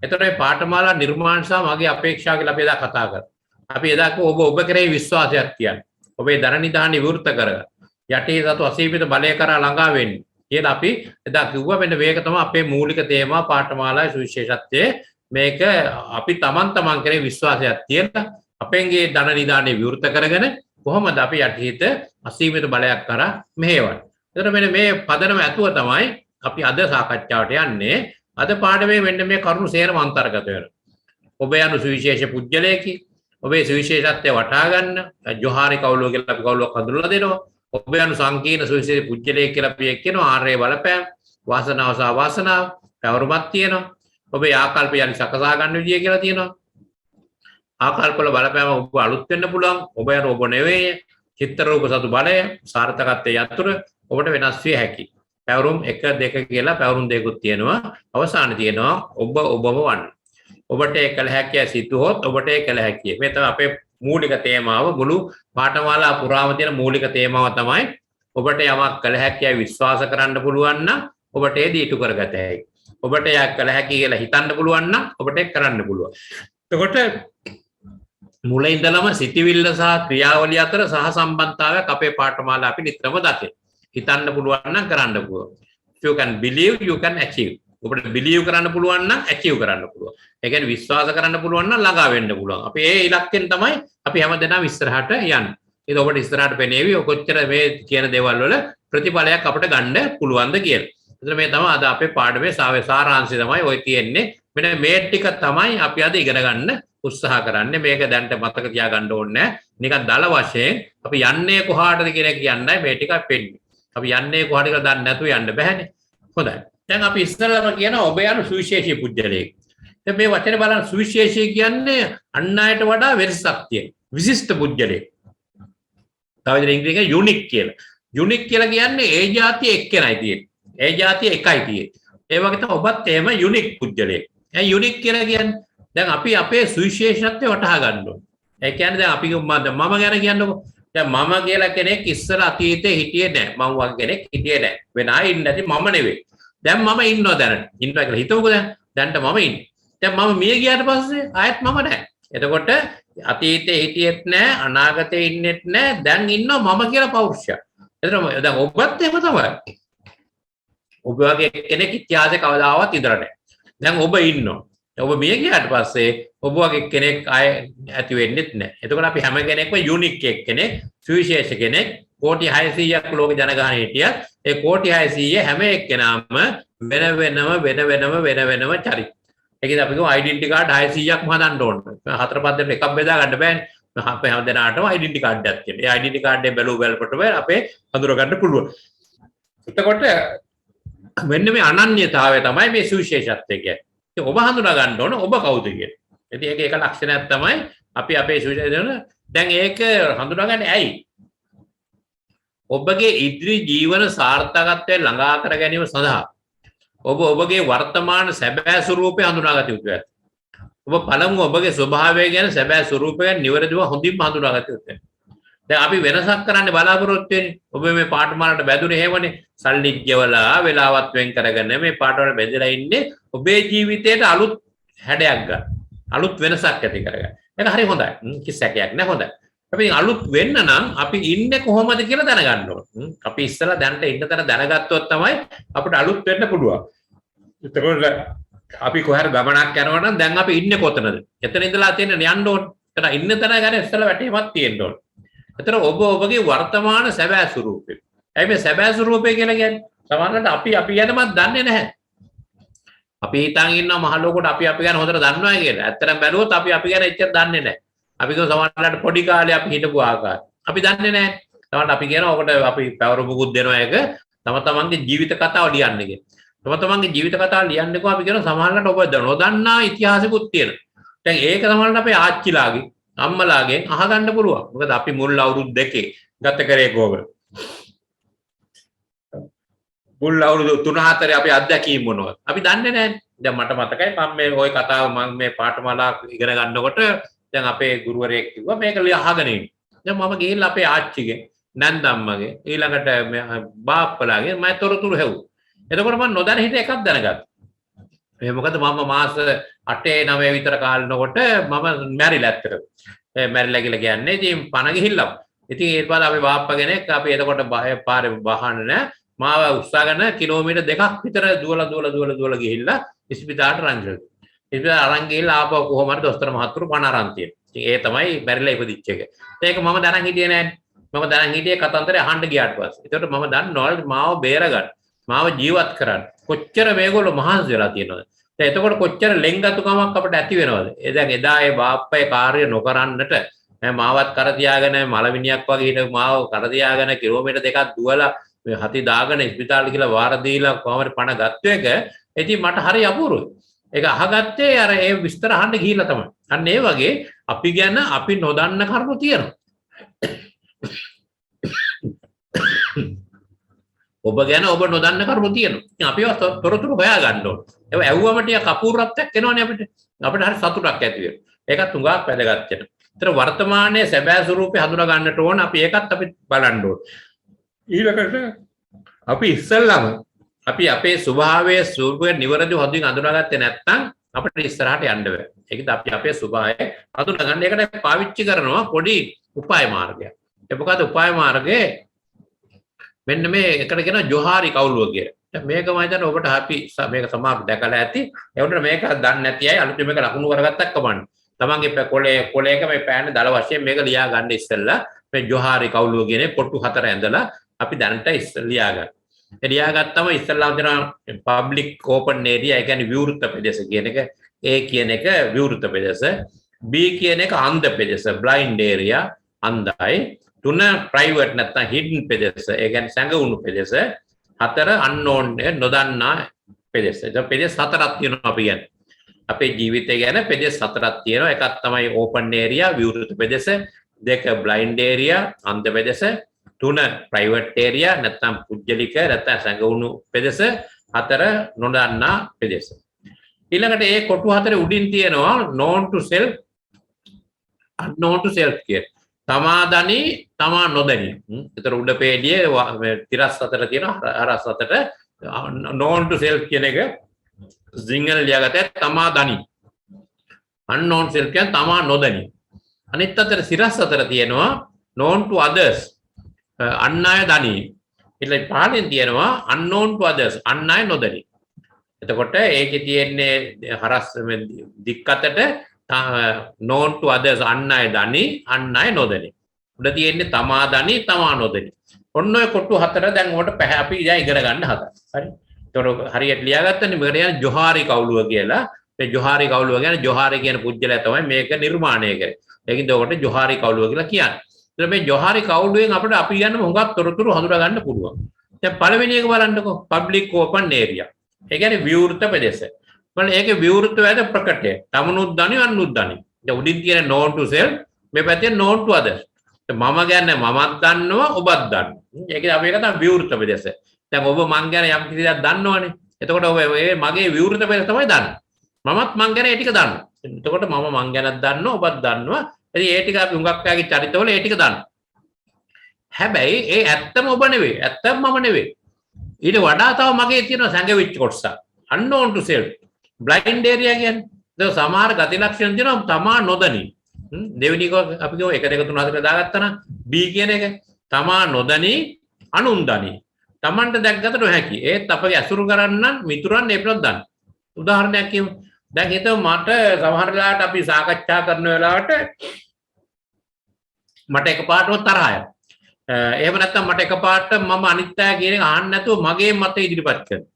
එතකොට මේ පාඨමාලා නිර්මාණ සහ මගේ අපේක්ෂා කියලා අපි එදා කතා කරා. අපි එදා ඔබ කෙරෙහි විශ්වාසයක් තියන්න. ඔබේ ධන නිධානය විවෘත කරගන්න. යටි සතු අසීමිත බලය කරා ළඟා වෙන්න. කියලා අපි එදා කිව්වා මෙන්න මේක තමයි අපේ මූලික තේමා පාඨමාලාවේ සුවිශේෂත්වයේ. මේක අපි තමන් කෙරෙහි විශ්වාසයක් තියලා අපෙන්ගේ ධන නිධානය විවෘත කරගෙන කොහොමද අපි යටිහිත අසීමිත බලයක් කරා මෙහෙවන්නේ. එතකොට මෙන්න මේ පදනම ඇතුව තමයි අපි අද සාකච්ඡාවට යන්නේ. අද පාඩමේ මෙන්න මේ කරුණු සේරම අන්තර්ගත වෙනවා. ඔබ යනු සුවිශේෂ පුජ්‍යලයකි. ඔබේ සුවිශේෂත්වය වටහා ගන්න ජොහාරි කවුලුව කියලා අපි කවුලුවක් හඳුන්වලා දෙනවා. ඔබ යනු සංකීර්ණ සුවිශේෂ පුජ්‍යලයක කියලා අපි කියනවා. ආර්ය බලපෑම්, වාසනාව සහ වාසනාව, පැවරුමක් තියෙනවා. ඔබේ ආකල්ප යනි සකසා ගන්න විදිය කියලා තියෙනවා. ආකල්පවල බලපෑම ඔබ අලුත් වෙන්න පුළුවන්. ඔබ යන ඔබ නෙවෙයි. චිත්ත රූප සතු බලය සාර්ථකත්වයේ යතුරු ඔබට වෙනස් විය හැකියි. පැවරුම් 1 2 කියලා පැවරුම් දෙකකුත් තියෙනවා. අවසානයේ තියෙනවා ඔබම වන්න. ඔබට ඒකල හැකිය සිතුවොත් ඔබට ඒකල හැකිය. මේ තමයි අපේ මූලික තේමාව. මුළු පාඨමාලා පුරාම තියෙන මූලික තේමාව තමයි ඔබට යමක් කළ හැකියි විශ්වාස කරන්න පුළුවන් නම් ඔබට ඒ දීටු කරගත හැකියි. ඔබට යක් කළ හැකියි කියලා හිතන්න පුළුවන් නම් ඔබට ඒක කරන්න පුළුවන්. එතකොට මුලින් ඉඳලම සිතිවිල්ල සහ ක්‍රියාවලිය අතර සහ සම්බන්ධතාවයක් අපේ පාඨමාලා අපි නිතරම දකිනවා. හිතන්න පුළුවන් නම් කරන්න පුළුවන්. If you can believe, you can achieve. ඔබට believe කරන්න පුළුවන් නම් achieve කරන්න පුළුවන්. ඒ කියන්නේ විශ්වාස කරන්න පුළුවන් නම් ළඟා වෙන්න පුළුවන්. අපි ඒ ඉලක්කෙන් තමයි අපි හැමදෙනාම ඉස්සරහට යන්නේ. ඒක ඔබට ඉස්සරහට පෙනේවි කොච්චර මේ කියන දේවල් වල ප්‍රතිඵලයක් අපිට ගන්න පුළුවන්ද කියලා. එතන මේ තමයි අද අපේ පාඩමේ සාරාංශය තමයි ඔය තියෙන්නේ. මෙන්න මේ ටික තමයි අපි අද ඉගෙන ගන්න උත්සාහ කරන්නේ. මේක දැන්ට මතක තියාගන්න ඕනේ නැහැ. නිකන් දල වශයෙන් අපි යන්නේ කොහාටද කියන එක කියන්නයි මේ ටික පෙන්නේ. අපි යන්නේ කොහාටද කියලා දන්නේ නැතුව යන්න බෑනේ. හොඳයි. දැන් අපි ඉස්සෙල්ලාම කියනවා ඔබ යන සුවිශේෂී පුජ්‍යලයක්. දැන් මේ වචනේ බලන්න සුවිශේෂී කියන්නේ අන් අයට වඩා වෙනසක් තියෙන විශිෂ්ට පුජ්‍යලයක්. තව ඉතින් ඉංග්‍රීසියෙන් යුනික් කියලා. යුනික් කියලා කියන්නේ ඒ જાතිය එක්කෙනයි තියෙන්නේ. ඒ જાතිය එකයි තියෙන්නේ. ඒ වගේ තමයි ඔබත් එහෙම යුනික් පුජ්‍යලයක්. ඒ යුනික් කියලා කියන්නේ දැන් අපි අපේ සුවිශේෂත්වය වටහා ගන්න ඕනේ. ඒ කියන්නේ දැන් අපි මම ගැන කියන්නකො. දැන් මම කියලා කෙනෙක් ඉස්සර අතීතේ හිටියේ නැහැ. මම වගේ කෙනෙක් හිටියේ නැහැ. වෙන අය ඉන්නේ නැති මම නෙවෙයි. දැන් මම ඉන්නවා දැනට. ඉන්නවා කියලා හිතමුකෝ දැන්. දැන්ට මම ඉන්නේ. දැන් මම මිය ගියාට පස්සේ ආයෙත් මම නැහැ. එතකොට අතීතේ හිටියෙත් නැහැ, අනාගතේ ඉන්නෙත් නැහැ. දැන් ඉන්නවා මම කියලා පෞරුෂය. එතන දැන් ඔබත් එහෙම තමයි. ඔබ වගේ කෙනෙක් ඉතිහාසයේ කවදාවත් ඉඳලා නැහැ. දැන් ඔබ ඉන්නවා. ඔබ මිය ගියාට පස්සේ ඔබ වගේ කෙනෙක් ආයෙ ඇති වෙන්නෙත් නැහැ. එතකොට අපි හැම කෙනෙක්ම යුනික් කෙනෙක්, සුවිශේෂ කෙනෙක්. කෝටි 600ක් ලෝක ජනගහනය හිටියත් ඒ කෝටි 600 හැම එක්කෙනාම වෙන චරිත. ඒකද අපි කියමු ඩෙන්ටිටි කාඩ් 600ක්ම හදන්න ඕන. 4 5 දෙනෙක් එකක් බෙදා ගන්න බෑනේ. අපේ හැම දෙනාටම ඩෙන්ටිටි කාඩ් එකක් තියෙනවා. ඒ ඩෙන්ටිටි කාඩ් එක බැලුවකොට අපේ හඳුර ගන්න පුළුවන්. එතකොට මෙන්න මේ අනන්‍යතාවය තමයි මේ සුවිශේෂත්වය කියන්නේ. ඉතින් ඔබ හඳුනා ගන්න ඕන ඔබ කවුද කියලා. ඉතින් ඒක ලක්ෂණයක් තමයි අපි අපේ සුවිශේෂය දැන් ඒක හඳුනාගන්නේ ඇයි? ඔබගේ ඉදිරි ජීවන සාර්ථකත්වය ළඟා කර ගැනීම සඳහා ඔබගේ වර්තමාන සැබෑ ස්වරූපය හඳුනාගත යුතුයි. ඔබ පළමුව ඔබගේ ස්වභාවය ගැන සැබෑ ස්වරූපය ගැන නිවැරදිව හොඳින් හඳුනාගත යුතුයි. දැන් අපි වෙනසක් කරන්න බලාපොරොත්තු වෙන්නේ. ඔබ මේ පාඨමාලට බැඳුනේ හේවනේ. සල්ලි ගෙවලා වෙලාවත් වෙන් කරගෙන මේ පාඨවල බැඳලා ඉන්නේ ඔබේ ජීවිතයට අලුත් හැඩයක් ගන්න. අලුත් වෙනසක් ඇති කරගන්න. ඒක හරි හොඳයි. කිසිසකයක් නෑ හොඳයි. අපි අලුත් වෙන්න නම් අපි ඉන්නේ කොහොමද කියලා දැනගන්න ඕන. අපි ඉස්සලා දැනට ඉන්න තැන දැනගත්තොත් තමයි අපිට අලුත් වෙන්න පුළුවන්. එතකොට අපි කොහේ හරි ගමනක් යනවා නම් දැන් අපි ඉන්නේ කොතනද? එතන ඉඳලා තියෙන යන්න ඕන. එතන ඉන්න තැන ගැන ඉස්සලා වැටීමක් තියෙන්න ඕන. එතන ඔබගේ වර්තමාන සැබෑ ස්වරූපය. ඇයි මේ සැබෑ ස්වරූපය කියලා කියන්නේ? සමහරවිට අපි ගැනවත් දන්නේ නැහැ. අපි හිතන් ඉන්නවා මහ ලෝකෙට අපි ගැන හොඳට දන්නවා කියලා. ඇත්තටම බැලුවොත් අපි ගැන එච්චර දන්නේ නැහැ. අපි කියනවා සමහරවිට පොඩි කාලේ අපි හිටපු ආකාරය. අපි දන්නේ නැහැ. සමහරවිට අපි කියනවා ඔකට අපි පැවර මුකුත් දෙනවා එක තමන්ගේ ජීවිත කතාව ලියන්න කියලා. තමන්ගේ ජීවිත කතාව ලියන්නකෝ අපි කියනවා සමහරවිට ඔබ නොදන්නා ඉතිහාසෙකුත් තියෙනවා. දැන් ඒක සමහරවිට අපේ ආච්චිලාගේ අම්මලාගෙන් අහගන්න පුළුවන්. මොකද අපි මුල් අවුරුදු දෙකේ ගත කරේ කොහොමද? මුල් අවුරුදු 3-4 අපි අත්දැකීම් මොනවද? අපි දන්නේ නැහැ. දැන් මට මතකයි මම මේ ওই කතාව මම මේ පාඨමාලා ඉගෙන ගන්නකොට දැන් අපේ ගුරුවරයෙක් කිව්වා මේක ලියහගෙන ඉන්න. දැන් මම ගිහිල්ලා අපේ ආච්චිගේ නැන්දම්මගේ ඊළඟට බාප්පලාගේ මම තොරතුරු හෙව්වා. එතකොට මම නොදැන හිට එකක් දැනගත්තා. මේ මොකද මම මාස 8-9 විතර කාලනකොට මම මැරිලා ඇත්තට. මැරිලා කියලා කියන්නේ ඉතින් පණ ගිහිල්ලා. ඉතින් ඊට පස්සේ අපේ බාප්පා කෙනෙක් අපි එතකොට පාරේ බහන්න නෑ. මාව උස්සගෙන කිලෝමීටර් 2ක් විතර දුවලා ගිහිල්ලා ඉස්පිතාලට රංගිලා. ඉස්පිතාලට අරන් ගිහිල්ලා ආපහු කොහොම හරි දොස්තර මහතුරු පණ අරන් තියෙනවා. ඉතින් ඒ තමයි මැරිලා ඉපදිච්ච එක. ඒක මම දැනන් හිටියේ නෑනේ. මම දැනන් හිටියේ කතන්දරේ අහන්න ගියාට පස්සේ. ඒකට මම දන්නවලු මාව බේරගන්න. මාව ජීවත් කරන්න. කොච්චර මේගොල්ලෝ මහන්සි වෙලා තියෙනවද? දැන් එතකොට කොච්චර ලෙන්ගතුකමක් අපිට ඇති වෙනවද? ඒ දැන් එදා ඒ බාප්පේ කාර්ය නොකරන්නට මාවත් කර තියාගෙන මලවිනියක් වගේ හිටපු මාව කර තියාගෙන කිලෝමීටර් 2ක් දුවලා හති දාගෙන ඉස්පිතාලෙට ගිහලා වාර දීලා කොහමද පණ ගත්ත එක ඉතින් මට හරි අපූර්වයි. ඒක අහගත්තේ අර ඒ විස්තර අහන්න ගිහිල්ලා තමයි. අන්න ඒ වගේ අපි ගැන අපි නොදන්න කරුණු තියෙනවා. ඔබ ගැන ඔබ නොදන්න කරුණු තියෙනවා. ඉතින් අපි තොරතුරු හොයා ගන්න ඕන. ඒක ඇව්වම ටික අපූර්වත්වයක් එනවනේ අපිට. අපිට හරි සතුටක් ඇති වෙනවා. ඒකත් උඟාක් වැදගත් වෙනවා. ඒතර වර්තමානයේ සැබෑ ස්වරූපය හඳුනා ගන්නට ඕන. අපි ඒකත් අපි බලන්න ඕන. ඊළඟට අපි ඉස්සල්ලාම අපි අපේ ස්වභාවයේ ස්වරූපය නිවැරදිව හොඳින් හඳුනාගත්තේ නැත්නම් අපිට ඉස්සරහට යන්න බෑ. ඒකද අපි අපේ ස්වභාවය හඳුනා ගන්න එකට පාවිච්චි කරනවා පොඩි උපාය මාර්ගයක්. ඒ මොකද උපාය මාර්ගයේ මෙන්න මේ එකට කියන ජොහාරි කවුලුව කියලා. දැන් මේක මම හිතන්නේ ඔබට අපි මේක සමාප දැකලා ඇති. ඒ වුණාට මේක දන්නේ නැති අය අලුතෙන් මේක ලකුණු කරගත්තක් කමන්නේ. තමන්ගේ කොලේක මේ පෑන්නේ දල වශයෙන් මේක ලියා ගන්න ඉස්සෙල්ලා මේ ජොහාරි කවුලුව කියන කොටු 4 ඇඳලා අපි දැනට ලියා ගන්න. ඒ ලියා ගත්තම ඉස්සෙල්ලාම දෙනවා පබ්ලික් ඕපන් ඒරියා ඒ කියන්නේ විවෘත ප්‍රදේශ කියන එක. A කියන එක විවෘත ප්‍රදේශ. B කියන එක අන්ධ ප්‍රදේශ බ්ලයින්ඩ් ඒරියා අන්ධයි. 3 ප්‍රයිවට් නැත්නම් හිඩන් ප්‍රදේශ ඒ කියන්නේ සැඟවුණු ප්‍රදේශ. 4 අන්නෝන් නොදන්නා ප්‍රදේශ. ඒක ප්‍රදේශ 4ක් තියෙනවා අපි කියන්නේ. අපේ ජීවිතය ගැන ප්‍රදේශ 4ක් තියෙනවා. එකක් තමයි ඕපන් ඒරියා විවෘත ප්‍රදේශ. 2 බ්ලයින්ඩ් ඒරියා අන්ධ ප්‍රදේශ. 3 ප්‍රයිවට් ඒරියා නැත්නම් පුජ්‍යලික නැත්නම් සංගුණු ප්‍රදේශ. 4 නොදන්නා ප්‍රදේශ. ඊළඟට ඒ කොටු 4 උඩින් තියෙනවා known to self unknown to self කිය. තමා දනි තමා නොදනි. ඒතර උඩ පේඩියේ තිරස් 4 තියෙනවා හරස් 4ට known to self කියන එක සිංහල ලියාගත්තේ තමා දනි. unknown self කියන්නේ තමා නොදනි. අනිත් අතට සිරස් 4 තියෙනවා known to others අන් අය දනි. ඊළඟ පහලින් තියෙනවා unknown to others අන් අය නොදනි. එතකොට ඒකේ තියෙන්නේ හරස් දික් අතට known to others අන් අය දනි අන් අය නොදනි. උඩ තියෙන්නේ තමා දනි තමා නොදනි. ඔන්න ඔය කොටු 4 දැන් උඩට අපි දැන් ඉගෙන ගන්න හදා. හරි. එතකොට හරියට ලියාගත්තනේ මේකට කියන්නේ ජොහාරි කවුලුව කියලා. මේ ජොහාරි කවුලුව කියන්නේ ජොහාරි කියන පුජ්‍යලයා තමයි මේක නිර්මාණය කරේ. ඒකින්ද ඔකට ජොහාරි කවුලුව කියලා කියන්නේ. මේ ජොහාරි කවුලුවෙන් අපිට අපි යන්න හුඟක් තොරතුරු හඳුනා ගන්න පුළුවන්. දැන් පළවෙනි එක බලන්නකෝ පබ්ලික් ඕපන් ඒරියා. ඒ කියන්නේ විවෘත ප්‍රදේශ. බලන්න ඒකේ විවෘත වැඩ ප්‍රකටය. තමනුත් දනි අනුත් දනි. දැන් උඩින් තියෙන known to self මේ පැත්තේ known to others. මම කියන්නේ මමත් දන්නවා ඔබත් දන්නවා. ඒකේ අපි එක තමයි විවෘත ප්‍රදේශ. දැන් ඔබ මං ගැන යම් කිසි දෙයක් දන්නවනේ. එතකොට ඔබ මේ මගේ විවෘත ප්‍රදේශ තමයි දන්නේ. මමත් මං ගැන ඒ ටික දන්නවා. එතකොට මම මං ගැනත් දන්නවා ඔබත් දන්නවා. ඉතින් ඒ ටික අපි හුඟක් අයගේ චරිතවල ඒ ටික දන්නවා. හැබැයි ඒ ඇත්තම ඔබ නෙවෙයි. ඇත්තම මම නෙවෙයි. ඊට වඩා තව මගේ තියෙන සංගවිච්ච කොටස. unknown to self. blind area කියන්නේ. ඒක සමහර ගති ලක්ෂණ තියෙනවා තමා නොදනි. දෙවෙනි එක අපි කියමු 1 2 3 4 දාගත්තා නම් B කියන එක තමා නොදනි අනුන් දනි. තමන්ට දැක්ගත නොහැකි. ඒත් අපගේ අසුරු කරන්න මිතුරන් ඒ පිළිබඳව දන්න. උදාහරණයක් කියමු. දැන් හිතමු මට සමහර වෙලාවට අපි සාකච්ඡා කරන වෙලාවට මට එකපාරටම තරහා යනවා. එහෙම නැත්නම් මට එකපාරට මම අනිත් අය කියන එක අහන්න නැතුව මගේ මතය ඉදිරිපත් කරනවා.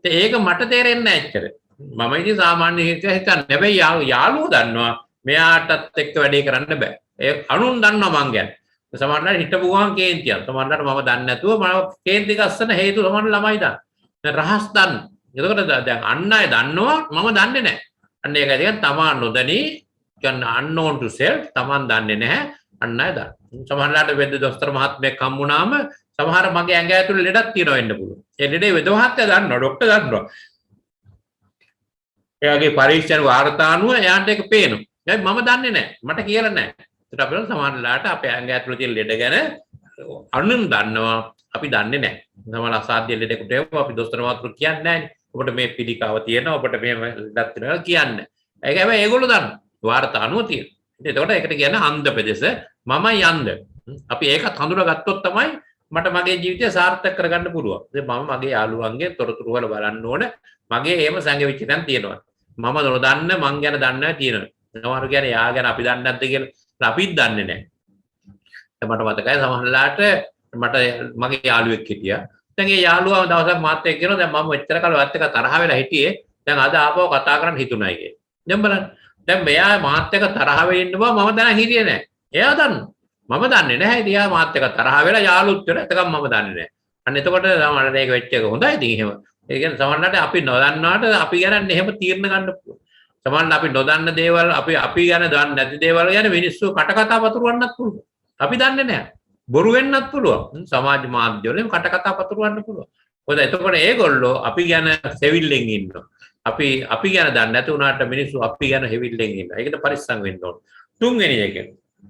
ඒක මට තේරෙන්නේ නැහැ ඇත්තට. මම ඉතින් සාමාන්‍ය හිතන්නේ. හැබැයි යාළුවෝ දන්නවා මෙයාටත් එක්ක වැඩේ කරන්න බෑ. ඒ අනුන් දන්නවා මං ගැන. සමහරවිට හිටපු ගමන් කේන්තියක්. සමහරවිට මම දන්නේ නැතුව මම කේන්ති ගස්සන හේතු සමහර ළමයි දන්න. දැන් රහස් දන්න. එතකොට දැන් අන් අය දන්නවා මම දන්නේ නැහැ. අන්න ඒකයි කියන්නේ තමා නොදනි කියන්නේ unknown to self තමන් දන්නේ නැහැ අන්න අය දන්න. සමහරවිට වෙද්ද දොස්තර මහත්මයෙක් හම්බුනාම සමහර මගේ ඇඟ ඇතුලේ ලෙඩක් තියෙනවා වෙන්න පුළුවන්. ඒ ලෙඩේ වෙද මහත්තයා දන්නවා ડોක්ටර් දන්නවා. එයාගේ පරීක්ෂණ වාර්තා අනුව එයාට ඒක පේනවා. මම දන්නේ නැහැ. මට කියලා නැහැ. ඒකට අපිට සමහරලාට අපේ ඇඟ ඇතුළේ තියෙන ලෙඩ ගැන අනුන් දන්නවා අපි දන්නේ නැහැ. සමහර අසාධ්‍ය ලෙඩෙකුට අපි දොස්තර මාත්‍ර කියන්නේ නැහැ. ඔබට මේ පිළිකාව තියෙනවා ඔබට මේ ලෙඩක් තියෙනවා කියන්නේ. ඒක හැබැයි ඒගොල්ලෝ දන්නවා. වාර්තා අනුව තියෙනවා. එතකොට ඒකට කියන්නේ අන්ධ ප්‍රදේශ මමයි අන්ධ. අපි ඒකත් හඳුනාගත්තොත් තමයි මට මගේ ජීවිතය සාර්ථක කරගන්න පුළුවන්. ඉතින් මම මගේ යාළුවන්ගේ තොරතුරු වල බලන්න ඕන. මගේ එහෙම සංගවිච්ච තැන් තියෙනවා. මම නොදන්න මං ගැන දන්නේ තියෙනවා. සමහර කියන්නේ යා ගැන අපි දන්නේ නැද්ද කියලා අපිත් දන්නේ නැහැ. මට මතකයි සමහරලාට මට මගේ යාළුවෙක් හිටියා. දැන් ඒ යාළුවා දවසක් මාත් එක්ක කියනවා දැන් මම මෙච්චර කාල ඔයත් එක්ක තරහ වෙලා හිටියේ. දැන් අද ආපහු කතා කරන්න හිතුණයි කියලා. දැන් බලන්න. දැන් මෙයා මාත් එක්ක තරහ වෙ ඉන්න බව මම දැන හිටියේ නැහැ. එයා දන්නවා. මම දන්නේ නැහැ. ඉතින් එයා මාත් එක්ක තරහ වෙලා යාළුවොත් වෙලා එතකම් මම දන්නේ නැහැ. අන්න එතකොට තමයි මේක වෙච්ච එක හොඳයි ඉතින් එහෙම. ඒ කියන්නේ සමහරවිට අපි නොදන්නාට අපි ගැන එහෙම තීරණ ගන්න පුළුවන්. සමහරවිට අපි නොදන්න දේවල් අපි ගැන දන්නේ නැති දේවල් ගැන මිනිස්සු කට කතා පතුරවන්නත් පුළුවන්. අපි දන්නේ නැහැ. බොරු වෙන්නත් පුළුවන්. සමාජ මාධ්‍ය වලින් කට කතා පතුරවන්න පුළුවන්. මොකද එතකොට ඒගොල්ලෝ අපි ගැන සෙවිල්ලෙන් ඉන්නවා. අපි ගැන දන්නේ නැති වුණාට මිනිස්සු අපි ගැන හෙවිල්ලෙන් ඉන්නවා. ඒකට පරිස්සම් වෙන්න ඕන. තුන්වෙනි එක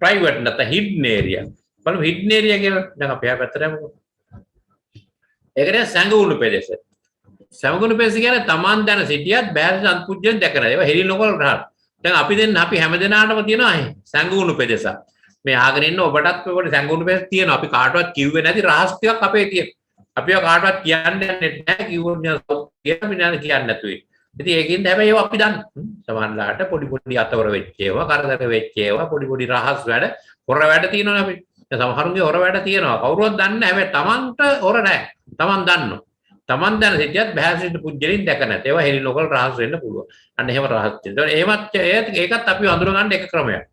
ප්‍රයිවට් නැත්නම් හිඩ්න් ඒරියා. බලමු හිඩ්න් ඒරියා කියලා දැන් අපි ආ පැත්තට යමු. ඒකට සංගුණු ප්‍රදේශ. සංගුණු ප්‍රදේශ කියන්නේ Taman දැන සිටියත් බෑර සම්පූර්ණයෙන් දැකලා. ඒවා හෙලි නොකල් රහල්. දැන් අපි හැමදෙනාටම තියෙනවා සංගුණු ප්‍රදේශ. මේ ආගෙන ඉන්න ඔබටත් පොඩි සංගුණු ප්‍රදේශ තියෙනවා. අපි කාටවත් කිව්වේ නැති රහස් ටිකක් අපේ තියෙනවා. අපිව කාටවත් කියන්නේ නැහැ කිව්වොත් කියන්නේ නැතුයි. ඉතින් ඒකින්ද හැබැයි ඒවා අපි දන්න. සමහරලාට පොඩි අතවර වෙච්ච ඒවා, කරදර වෙච්ච ඒවා, පොඩි රහස් වැඩ, හොර වැඩ තියෙනවනේ අපි. සමහරුන්ගේ හොර වැඩ තියෙනවා. කවුරුවත් දන්නේ නැහැ. හැබැයි Tamanට හොර නැහැ. Taman දන්නවා. Taman දැන සිටියත් බහැසිට පුජ්‍යලින් දැක නැත. ඒවා හෙලි ලෝකල් රහස් වෙන්න පුළුවන්. අන්න එහෙම රහස් තියෙනවා. ඒකත් අපි අඳුර ගන්න එක ක්‍රමයක්.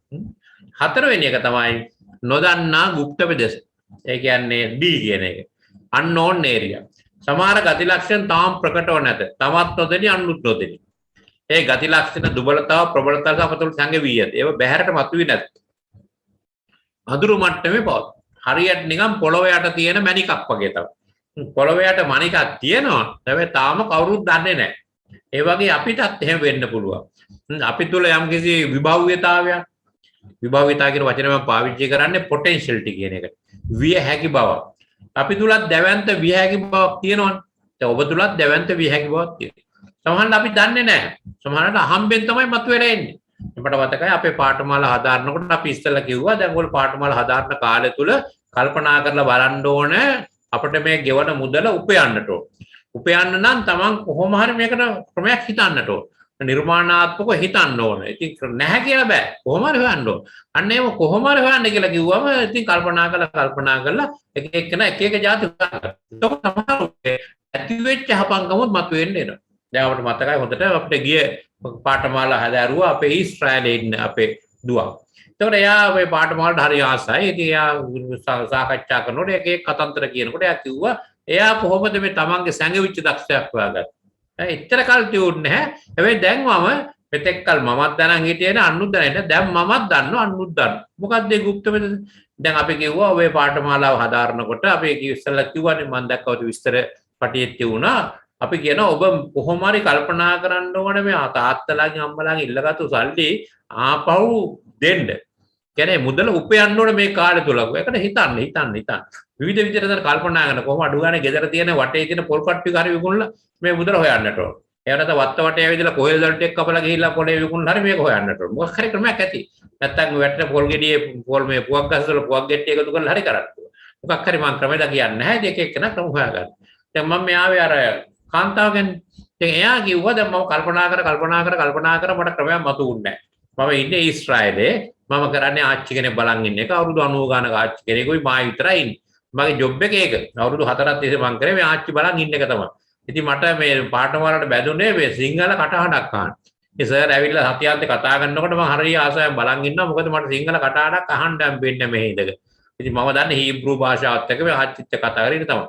හතරවෙනි එක තමයි නොදන්නා গুপ্ত ප්‍රදේශ. ඒ කියන්නේ D කියන එක. unknown area. සමහර ගති ලක්ෂණ තාම ප්‍රකටව නැත. තවත් නොදෙනි අනුත් නොදෙනි. ඒ ගති ලක්ෂණ දුබලතාව ප්‍රබලතාව අපතුල සංගවී ඇත. ඒව බහැරට මතුවේ නැත. අඳුරු මට්ටමේ පවත. හරියට නිකන් පොළොව යට තියෙන මණිකක් වගේ තමයි. පොළොව යට මණිකක් තියෙනවා. හැබැයි තාම කවුරුත් දන්නේ නැහැ. ඒ වගේ අපිටත් එහෙම වෙන්න පුළුවන්. අපි තුල යම්කිසි විභව්‍යතාවයක් විභව්‍යතාව කියන වචනේ මම පාවිච්චි කරන්නේ පොටෙන්ෂියලිටි කියන එකට. විය හැකි බව. අපි තුලත් දැවැන්ත විය හැකි බවක් තියෙනවනේ. දැන් ඔබ තුලත් දැවැන්ත විය හැකි බවක් තියෙනවා. සමහරවිට අපි දන්නේ නැහැ. සමහරවිට අහම්බෙන් තමයි මතුවෙලා එන්නේ. අපට මතකයි අපේ පාඨමාලා හදාරනකොට අපි ඉස්සෙල්ලා කිව්වා දැන් ඔයගොල්ලෝ පාඨමාලා හදාරන කාලය තුල කල්පනා කරලා බලන්න ඕන අපිට මේ ගෙවන මුදල උපයන්නට ඕන. උපයන්න නම් Taman කොහොම හරි මේකට ක්‍රමයක් හිතන්නට ඕන. නිර්මාණාත්මකව හිතන්න ඕන. ඉතින් නැහැ කියලා බෑ. කොහොම හරි හොයන්න ඕන. අන්න ඒව කොහොම හරි හොයන්න කියලා කිව්වම ඉතින් කල්පනා කරලා එක එක જાති හොයන්න. ඒක තමයි ඇති වෙච්ච හපංකමුත් මතුවෙන්න එනවා. දැන් අපිට මතකයි හොඳට අපිට ගිය පාඨමාලා හදාරුවා අපේ ඊශ්‍රායලයේ ඉන්න අපේ දුවක්. ඒතකොට එයා මේ පාඨමාලාට හරි ආසයි. ඉතින් එයා සාකච්ඡා කරනකොට එක කතන්දර කියනකොට එයා කිව්වා එයා කොහොමද මේ තමන්ගේ සංගවිච්ච දක්ෂයක් හොයාගත්තේ. එච්චර කල් තියුන්නේ නැහැ. හැබැයි දැන් මම මෙතෙක් කල් මමත් දැනන් හිටියේ නේ අනුත් දැනන්නේ. දැන් මමත් දන්නවා අනුත් දන්නවා. මොකක්ද මේ গুপ্ত වෙද? දැන් අපි කිව්වා ඔය පාඨමාලාව හදාරනකොට අපි ඉස්සෙල්ලා කිව්වනේ මම දැක්කවද විස්තර පටියේ තියුණා. අපි කියනවා ඔබ කොහොම හරි කල්පනා කරන්න ඕනේ මේ තාත්තලාගෙන් අම්මලාගෙන් ඉල්ලගත්තු සල්ලි ආපහු දෙන්න. කියන්නේ මුදල උපයන්න ඕනේ මේ කාලය තුල. ඒකට හිතන්න. විවිධ විදිහට කල්පනා කරන කොහොම අඩු ගානේ ගෙදර තියෙන වටේ තියෙන පොල් කට්ටි හරි විකුණලා මේ මුදල හොයන්නට ඕන. ඒ නැත්නම් වත්ත වටේ ඇවිදලා කොහෙල් දල්ට එක්ක කපලා ගිහිල්ලා පොලේ විකුණලා හරි මේක හොයන්නට ඕන. මොකක් හරි ක්‍රමයක් ඇති. නැත්නම් වැටෙන පොල් ගෙඩියේ පොල් මේ පුවක් ගස්වල පුවක් ගෙට්ටි එකතු කරලා හරි කරන්න. මොකක් හරි මම ක්‍රමෙද කියන්නේ නැහැ. දෙක එක්කන ක්‍රම හොයාගන්න. දැන් මම මේ ආවේ අර කාන්තාවගෙන් දැන් එයා කිව්වා දැන් මම කල්පනා කර මට ක්‍රමයක් මතුවුන්නේ නැහැ. මම ඉන්නේ ඊශ්‍රායලේ. මම කරන්නේ ආච්චි කෙනෙක් බලන් ඉන්න එක. අවුරුදු 90 ගානක ආච්චි කෙනෙකුයි මා විතරයි ඉන්නේ. මගේ ජොබ් එක ඒක. අවුරුදු 4ක් තිස්සේ මම කරේ මේ ආච්චි බලන් ඉන්න එක තමයි. ඉතින් මට මේ පාඩම වලට බැඳුනේ මේ සිංහල කටහඬක් අහන්න. ඒ සර් ඇවිල්ලා සතියාන්තේ කතා කරනකොට මම හරිය ආසාවෙන් බලන් ඉන්නවා. මොකද මට සිංහල කටහඬක් අහන්න හම්බෙන්නේ මේ ඉඳගෙන. ඉතින් මම දන්නේ හීබ්‍රු භාෂාවත් එක්ක මේ ආච්චිත් කතා කරගෙන තමයි.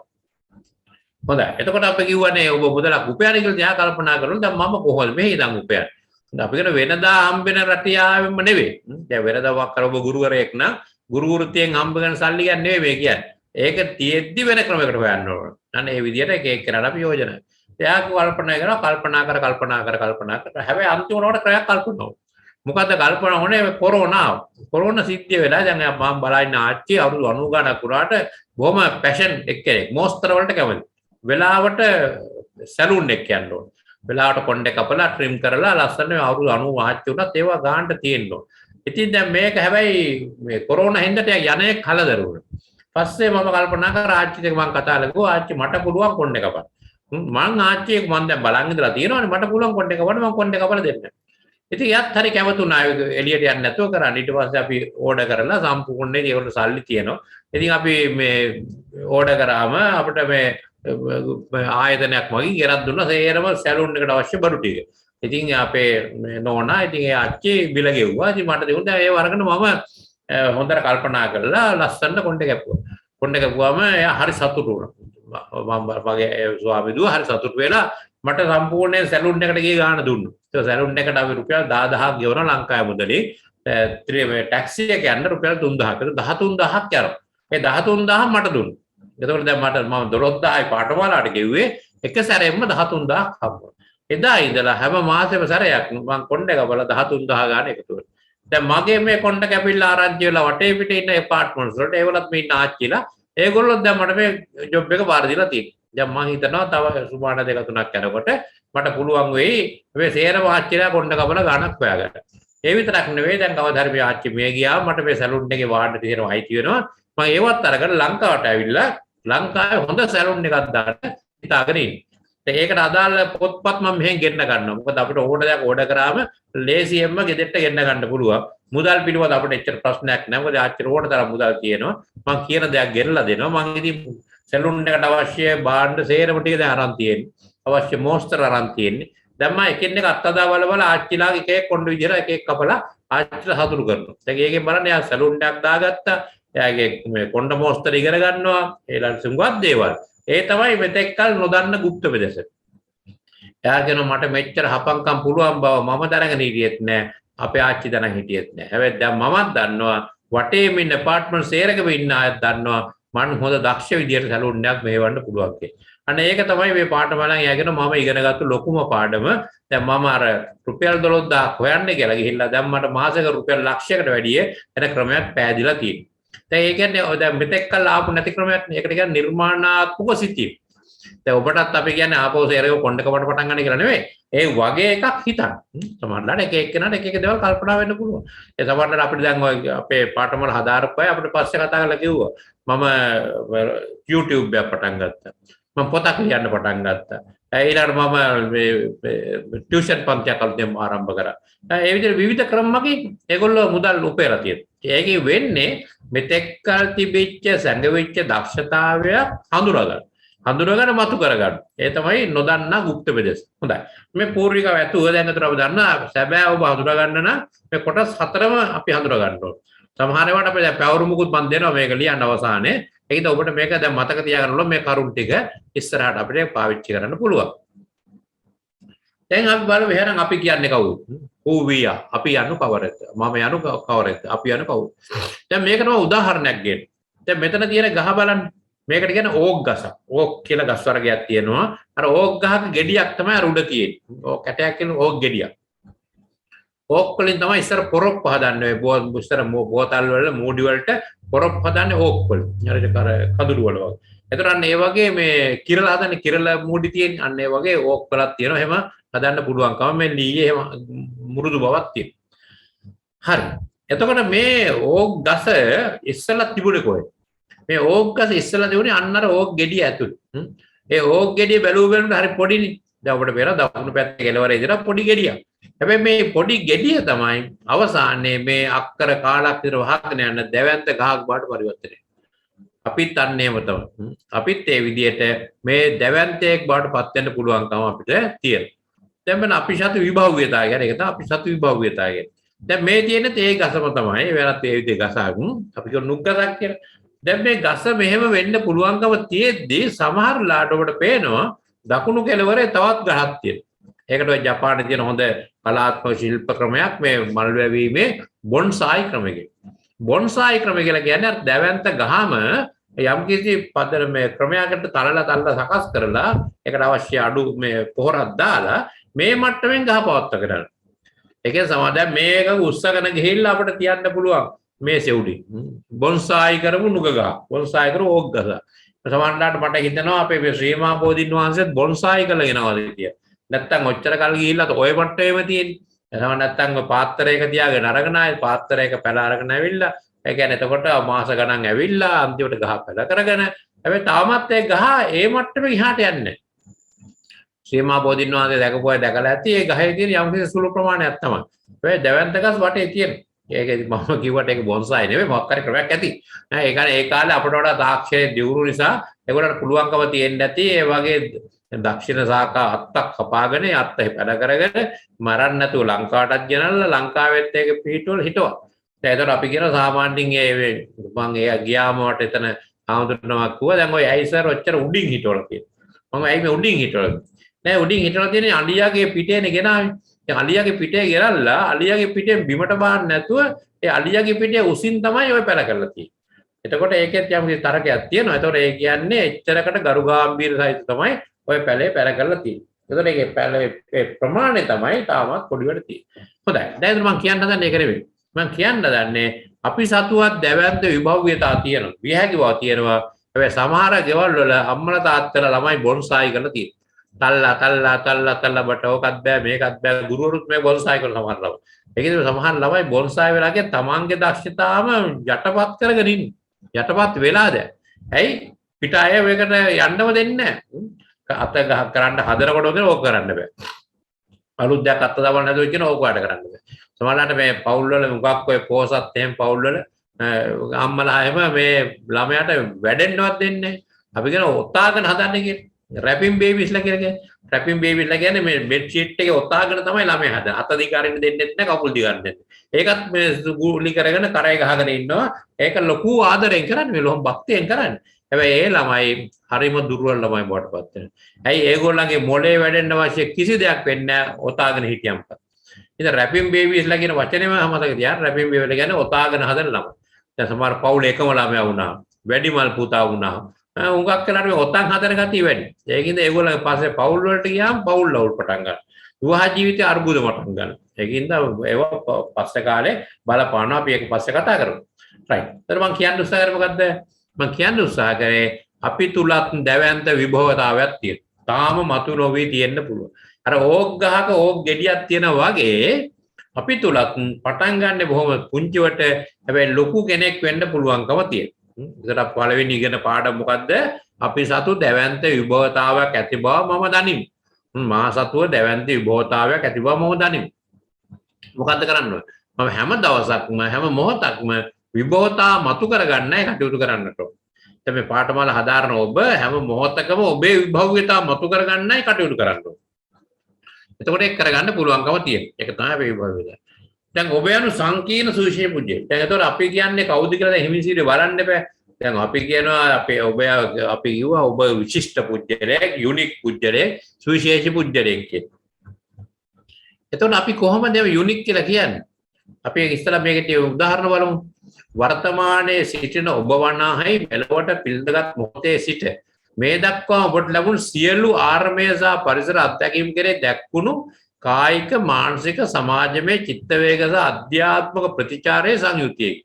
හොඳයි. එතකොට අපි කිව්වනේ ඔබ මුදලක් උපයන කියලා තියා කල්පනා කරනවා. දැන් මම කොහොමද මේ ඉඳන් උපයන්නේ? අපි කියන වෙනදා හම්බෙන රටියාවෙම නෙවෙයි. දැන් වෙනදා වක්කර ඔබ ගුරුවරයෙක් නම් ගුරු වෘත්තියෙන් හම්බ කරන සල්ලි ගන්න නෙවෙයි මේ කියන්නේ. ඒක තියෙද්දි වෙන ක්‍රමයකට හොයන්න ඕන. අන්න ඒ විදිහට එක එක්කෙනාට අපි යෝජනා. එයා කල්පනා කර හැබැයි අන්තිමට ක්‍රමයක් කල්පනා. මොකද්ද කල්පනා වුණේ කොරෝනා සිද්ධිය වෙලා දැන් මම බලන්න ආච්චි අවුරුදු 90 ගණක් පුරාට බොහොම පැෂන් එක්කෙනෙක් මොස්තර වලට කැමති. වෙලාවට සැලූන් එක යන්න ඕන. වෙලාවට කොණ්ඩේ කපලා ට්‍රිම් කරලා ලස්සන අවුරුදු 90 ආච්චි උනත් ඒවා ගාන්න තියෙන්න ඕන. ඉතින් දැන් මේක හැබැයි මේ කොරෝනා හින්දට යන්නේ කලදරුවනේ. පස්සේ මම කල්පනා කරා ආච්චිට මම කතා කළා ආච්චි මට පුළුවන් කොණ්ඩේ කපන්න. මං ආච්චියෙක් මම දැන් බලන් ඉඳලා තියෙනවානේ මට පුළුවන් කොණ්ඩේ කපන්න මම කොණ්ඩේ කපලා දෙන්න. ඉතින් එයාත් හරි කැමතුණා එළියට යන්න නැතුව කරන්න. ඊට පස්සේ අපි ඕඩර් කරලා සම්පූර්ණයෙන් ඒකට සල්ලි තියෙනවා. ඉතින් අපි මේ ඕඩර් කරාම අපිට මේ ආයතනයක් මගින් ගෙරක් දුන්නා සේරම සැලූන් එකට අවශ්‍ය බඩු ටික. ඉතින් අපේ නෝනා ඉතින් ඒ ආච්චි බිල ගෙව්වා. ඉතින් මට දෙවුණා ඒ වරගෙන මම හොඳට කල්පනා කරලා ලස්සන කොණ්ඩේ කැපුවා. කොණ්ඩේ කැපුවාම එයා හරි සතුටු වුණා. මම මගේ ස්වාමී දුව හරි සතුටු වෙලා මට සම්පූර්ණයෙන් සැලූන් එකට ගිහ ගාන දුන්නා. ඒක සැලූන් එකට අපි රුපියල් 10000ක් ගෙවන ලංකාවේ මුදලේ ටැක්සි එක යන්න රුපියල් 3000ක්. ඒක 13000ක් යනවා. ඒ 13000 මට දුන්නා. එතකොට දැන් මට මම 12000යි පාඨමාලාට ගෙව්වේ එක සැරෙන්ම 13000ක් හම්බුණා. එදා ඉඳලා හැම මාසෙම සැරයක් මම කොණ්ඩේ කපලා 13000 ගාන එකතු කරා. දැන් මගේ මේ කොණ්ඩ කැපිල්ල ආරංචි වෙලා වටේ පිටේ ඉන්න ඇපාර්ට්මන්ට්ස් වලට ඒවලත් මේ ඉන්න ආච්චිලා ඒගොල්ලෝ දැන් මට මේ ජොබ් එක බාර දීලා තියෙනවා. දැන් මම හිතනවා තව සුමාන දෙක තුනක් යනකොට මට පුළුවන් වෙයි මේ සේරම ආච්චිලා කොණ්ඩ කපලා ගාණක් හොයාගන්න. ඒ විතරක් නෙවෙයි දැන් කවදා හරි මේ ආච්චි මේ ගියාම මට මේ සැලූන් එකේ වාඩි තියෙනවා අයිති වෙනවා. මම ඒවත් අරගෙන ලංකාවට ඇවිල්ලා ලංකාවේ හොඳ සැලූන් එකක් දාන්න හිතාගෙන ඉන්නේ. ඒකට අදාළ පොත්පත් මම මෙහෙන් ගෙන්න ගන්නවා. මොකද අපිට ඕන දෙයක් ඕඩර් කරාම ලේසියෙන්ම ගෙදරට ගෙන්න ගන්න පුළුවන්. මුදල් පිළිබඳ අපිට එච්චර ප්‍රශ්නයක් නැහැ. මොකද ආච්චි ඕන තරම් මුදල් තියෙනවා. මම කියන දෙයක් ගෙනලා දෙනවා. මම ඉතින් සැලූන් එකට අවශ්‍ය භාණ්ඩ සේරම ටික දැන් අරන් තියෙන්නේ. අවශ්‍ය මොස්තර අරන් තියෙන්නේ. දැන් මම එකින් එක අත්අදා බල ආච්චිලාගේ එක එක කොණ්ඩ විදිහට එක එක කපලා ආච්චිලා සතුටු කරනවා. දැන් ඒකෙන් බලන්න එයා සැලූන් එකක් දාගත්තා. එයාගේ මේ කොණ්ඩ මොස්තර ඉගෙන ගන්නවා. ඒලට සුඟවත් දේවල්. ඒ තමයි මෙතෙක් කල නොදන්න গুপ্ত ප්‍රදේශ. එයා කියනවා මට මෙච්චර හපංකම් පුළුවන් බව මම දැනගෙන හිටියෙත් නෑ. අපේ ආච්චි දැනගෙන හිටියෙත් නෑ. හැබැයි දැන් මමත් දන්නවා වටේම ඉන්න ඇපාර්ට්මන්ට් සේරකම ඉන්න අයත් දන්නවා මම හොඳ දක්ෂ විදියට සැලූන් එකක් මෙහෙවන්න පුළුවන් කියලා. අන්න ඒක තමයි මේ පාඩමලන් යගෙන මම ඉගෙනගත්තු ලොකුම පාඩම. දැන් මම අර රුපියල් 12000ක් හොයන්නේ කියලා ගිහිල්ලා දැන් මට මාසෙක රුපියල් ලක්ෂයකට වැඩිය එන ක්‍රමයක් පෑදිලා තියෙනවා. දැන් ඒ කියන්නේ දැන් මෙතෙක් කල් ආපු නැති ක්‍රමයක් නේ. ඒකට කියන්නේ නිර්මාණාත්මක සිතිය. දැන් ඔබටත් අපි කියන්නේ ආපහු සේරේ කොණ්ඩ කපට පටන් ගන්න කියලා නෙවෙයි. ඒ වගේ එකක් හිතන්න. සමහරවිට එක එක්කෙනාට එක එක දේවල් කල්පනා වෙන්න පුළුවන්. ඒ සමහරවිට අපිට දැන් ඔය අපේ පාඨමවල හදාරපු අය අපිට පස්සේ කතා කරලා කිව්වා. මම YouTube එකක් පටන් ගත්තා. මම පොතක් ලියන්න පටන් ගත්තා. ඊළඟට මම මේ ටියුෂන් පන්තියක් අලුතෙන් ආරම්භ කරා. ඒ විදිහට විවිධ ක්‍රම මගින් ඒගොල්ලෝ මුදල් උපයලා තියෙනවා. ඒකේ වෙන්නේ මෙතෙක් කල් තිබිච්ච සංගවිච්ච දක්ෂතාවය හඳුනගන්න මතු කරගන්න. ඒ තමයි නොදන්නා গুপ্ত ප්‍රදේශ. හොඳයි. මේ පූර්විකව ඇතුව දැන් අතර අපි දන්නා සැබෑ ඔබ හඳුනගන්න නම් මේ කොටස් හතරම අපි හඳුනගන්න ඕනේ. සමහර ඒවාට අපි දැන් පැවරු මුකුත් මන් දෙනවා මේක ලියන්න අවසානයේ. ඒකද ඔබට මේක දැන් මතක තියාගන්න ඕන මේ කරුණු ටික ඉස්සරහට අපිට පාවිච්චි කරන්න පුළුවන්. දැන් අපි බලමු එහෙනම් අපි කියන්නේ කවුද? who we are. අපි යනු කවරද? මම යනු කවරද? අපි යනු කවුද? දැන් මේකට මම උදාහරණයක් ගන්න. දැන් මෙතන තියෙන ගහ බලන්න. මේකට කියන්නේ ඕක් ගස. ඕක් කියලා ගස් වර්ගයක් තියෙනවා. අර ඕක් ගහක ගෙඩියක් තමයි අර උඩ තියෙන්නේ. ඕක් කැටයක් කියන ඕක් ගෙඩියක්. ඕක් වලින් තමයි ඉස්සර පොරොප්ප හදන්නේ. ඉස්සර බෝතල් වල මූඩි වලට පොරොප්ප හදන්නේ ඕක් වලින්. හරිද? කඳුළු වල වගේ. එතකොට අන්න ඒ වගේ මේ කිරලා හදන්නේ කිරලා මූඩි තියෙන අන්න ඒ වගේ ඕක් වලක් තියෙනවා. එහෙම හදන්න පුළුවන්කම මේ ලීයේ එහෙම මුරුදු බවක් තියෙනවා. හරි. එතකොට මේ ඕක් ගස ඉස්සලා තිබුණේ කොහෙද? මේ ඕක් ගස ඉස්සලා තිබුණේ අන්න අර ඕක් ගෙඩිය ඇතුළේ. ඒ ඕක් ගෙඩිය බැලුවට හරි පොඩිනේ. දැන් අපිට පේනවා දකුණු පැත්තේ කෙළවර ඉඳලා පොඩි ගෙඩියක්. හැබැයි මේ පොඩි ගෙඩිය තමයි අවසානයේ මේ අක්කර කාලක් විතර වහගෙන යන දැවැන්ත ගහක් බවට පරිවර්තනය වෙනවා. අපිත් අන්නේම තමයි. අපිත් ඒ විදිහට මේ දැවැන්තයෙක් බවට පත් වෙන්න පුළුවන්කම අපිට තියෙනවා. දැන් මම අපි සතු විභව්‍යතාවය ගැන ඒක තමයි අපි සතු විභව්‍යතාවය ගැන. දැන් මේ තියෙන තේ ගසම තමයි වෙනත් ඒ විදිහේ ගසක් අපි කියන නුග් ගසක් කියලා. දැන් මේ ගස මෙහෙම වෙන්න පුළුවන්කම තියෙද්දී සමහර ලාට ඔබට පේනවා දකුණු කෙළවරේ තවත් ගහක් තියෙනවා. ඒකට ඔය ජපානයේ තියෙන හොඳ කලාත්මක ශිල්ප ක්‍රමයක් මේ මල් වැවීමේ බොන්සායි ක්‍රමය. බොන්සායි ක්‍රමය කියලා කියන්නේ දැවැන්ත ගහම යම්කිසි පදර මේ ක්‍රමයකට තලලා සකස් කරලා ඒකට අවශ්‍ය අඩු මේ පොහොරක් දාලා මේ මට්ටමින් ගහ පවත්වා ගන්න. ඒකෙන් සමාදම් මේක උස්සගෙන ගිහිල්ලා අපිට තියන්න පුළුවන් මේ සෙවුඩි. බොන්සායි කරමු නුග ගහ. බොන්සායි කරු ඕක් ගස. සමහරවිට මට හිතෙනවා අපේ මේ ශ්‍රීමා බෝධින් වහන්සේත් බොන්සායි කරලා ගෙනවාද කියලා. නැත්තම් ඔච්චර කල් ගිහිල්ලා ඔය මට්ටමේම තියෙන්නේ. එහෙනම් නැත්තම් පාත්‍රයක තියාගෙන අරගෙන ආයේ පාත්‍රයක පැල අරගෙන ඇවිල්ලා ඒ කියන්නේ එතකොට මාස ගණන් ඇවිල්ලා අන්තිමට ගහ පැල කරගෙන හැබැයි තාමත් ඒ ගහ ඒ මට්ටමේ ඉහාට යන්නේ. ශ්‍රීමා බෝධින් වහන්සේ දැකපුවා දැකලා ඇති ඒ ගහේ තියෙන යම්කිසි සුළු ප්‍රමාණයක් තමයි. ඒ දැවැන්ත ගස් වටේ තියෙන. ඒකෙදි මම කිව්වට ඒක බොන්සායි නෙවෙයි මොකක් හරි ක්‍රමයක් ඇති. නෑ ඒ කියන්නේ ඒ කාලේ අපට වඩා තාක්ෂණයේ දියුණු නිසා ඒගොල්ලන්ට පුළුවන්කම තියෙන්නේ නැති ඒ වගේ දක්ෂිණ ශාඛා අත්තක් කපාගෙන අත්ත පැල කරගෙන මරන්න නැතුව ලංකාවටත් ගෙනල්ලා ලංකාවෙත් ඒක පිටවල හිටවා. දැන් ඒතර අපි කියන සාමාන්‍යයෙන් මම ඒ ගියාම වට එතන ආමුදුනමක් කිව්වා දැන් ඔය ඇයිසර් ඔච්චර උඩින් හිටවල කියලා. මම ඇයි මේ උඩින් හිටවල? නෑ උඩින් හිටවල තියෙන්නේ අලියාගේ පිටේනේ ගෙනාවේ. දැන් අලියාගේ පිටේ ගෙනල්ලා අලියාගේ පිටෙන් බිමට බාන්න නැතුව ඒ අලියාගේ පිටේ උසින් තමයි ඔය පැල කරලා තියෙන්නේ. එතකොට ඒකෙත් යම් කිසි තරකයක් තියෙනවා. එතකොට ඒ කියන්නේ එච්චරකට ගරු ගාම්භීර සහිත තමයි ඔය පැලේ පැල කරලා තියෙන්නේ. එතකොට ඒකේ පැලේ ප්‍රමාණය තමයි තාමත් පොඩි වෙට තියෙන්නේ. හොඳයි. දැන් මම කියන්න හදන්නේ ඒක නෙවෙයි. මම කියන්න හදන්නේ අපි සතුවත් දැවැන්ත විභව්‍යතාව තියෙනවා. විහැකිව තියෙනවා. හැබැයි සමහර ගෙවල් වල අම්මලා තාත්තලා ළමයි බොන්සායි කරලා තියෙනවා. තල්ලා බට ඕකත් බෑ මේකත් බෑ ගුරුවරුත් මේ බොන්සායි කරලා සමහර ළමයි. ඒකේදී සමහර ළමයි බොන්සායි වෙලා කිය තමන්ගේ දක්ෂතාවම යටපත් කරගෙන ඉන්නේ. යටපත් වෙලා දැන්. ඇයි? පිට අය මේකට යන්නම දෙන්නේ නැහැ. අත ගහ කරන්න හදනකොට උදේ ඕක කරන්න බෑ. අලුත් දෙයක් අත දාවන්න හදුවා කියන ඕක වැඩ කරන්න බෑ. සමහරවිට මේ පවුල් වල මුගක් ඔය පෝසත් එහෙම පවුල් වල අම්මලා එහෙම මේ ළමයාට වැඩෙන්නවත් දෙන්නේ නැහැ. අපි කියන ඔතාගෙන හදන්නේ කියලා. රැපින් බේබිස්ලා කියලා කියන්නේ. රැපින් බේබිස්ලා කියන්නේ මේ බෙඩ් ෂීට් එකේ ඔතාගෙන තමයි ළමයා හදන්නේ. අත දිගාරින්න දෙන්නෙත් නැහැ කකුල් දිගාරින්න දෙන්නේ. ඒකත් මේ ගුලි කරගෙන කරේ ගහගෙන ඉන්නවා. ඒක ලොකු ආදරෙන් කරන්නේ මේ ලොහොම භක්තියෙන් කරන්නේ. හැබැයි ඒ ළමයි හරිම දුර්වල ළමයි බවට පත් වෙනවා. ඇයි ඒගොල්ලන්ගේ මොලේ වැඩෙන්න අවශ්‍ය කිසි දෙයක් වෙන්නේ නැහැ ඔතාගෙන හිටියම. ඉතින් රැපින් බේබිස්ලා කියන වචනේම මතක තියාගන්න. රැපින් බේබිලා කියන්නේ ඔතාගෙන හදන ළමයි. දැන් සමහර පවුල එකම ළමයා වුණා. වැඩිමල් පුතා වුණා. උඟක් කරලා මේ ඔතන් හදන ගතිය වැඩි. ඒකින්ද ඒගොල්ලෝ පස්සේ පවුල් වලට ගියාම පවුල් ලවුල් පටන් ගන්නවා. විවාහ ජීවිතේ අර්බුද පටන් ගන්නවා. ඒකින්ද ඒව පස්සේ කාලේ බලපානවා. අපි ඒක පස්සේ කතා කරමු. රයිට්. ඊට මම කියන්න උත්සාහ කරේ මොකද්ද? මම කියන්න උත්සාහ කරේ අපි තුලත් දැවැන්ත විභවතාවයක් තියෙනවා. තාම මතු නොවී තියෙන්න පුළුවන්. අර ඕක් ගහක ඕක් ගෙඩියක් තියෙනා වගේ අපි තුලත් පටන් ගන්න බොහොම පුංචිවට හැබැයි ලොකු කෙනෙක් වෙන්න පුළුවන්කම තියෙනවා. ඒකට පළවෙනි ඉගෙන පාඩම මොකද්ද? අපි සතු දැවැන්ත විභවතාවයක් ඇති බව මම දනිමි. මා සතුව දැවැන්ත විභවතාවයක් ඇති බව මම දනිමි. මොකද්ද කරන්න ඕනේ? මම හැම දවසක්ම හැම මොහොතක්ම විභවතා මතු කරගන්නයි කටයුතු කරන්නට ඕනේ. දැන් මේ පාඨමාල හදාරන ඔබ හැම මොහොතකම ඔබේ විභව්‍යතාව මතු කරගන්නයි කටයුතු කරන්න ඕනේ. එතකොට ඒක කරගන්න පුළුවන්කම තියෙනවා. ඒක තමයි අපේ විභව්‍යතාව. දැන් ඔබ යනු සංකීර්ණ සුවිශේෂ පුජ්‍යය. දැන් එතකොට අපි කියන්නේ කවුද කියලා දැන් හිමිසිරේ බලන්න බෑ. දැන් අපි කියනවා අපි කිව්වා ඔබ විශිෂ්ට පුජ්‍යලයක්, යුනික් පුජ්‍යලයක්, සුවිශේෂී පුජ්‍යලයක් කියලා. එතකොට අපි කොහොමද යුනික් කියලා කියන්නේ? අපි ඉස්සලා මේකට උදාහරණ බලමු. වර්තමානයේ සිටින ඔබ වනාහි මෙලොවට පිළිදගත් මොහොතේ සිට මේ දක්වා ඔබට ලැබුණු සියලු ආර්මය සහ පරිසර අත්දැකීම් කෙරේ දැක්වුණු කායික මානසික සමාජමය චිත්ත වේග සහ අධ්‍යාත්මක ප්‍රතිචාරයේ සංයුතියයි.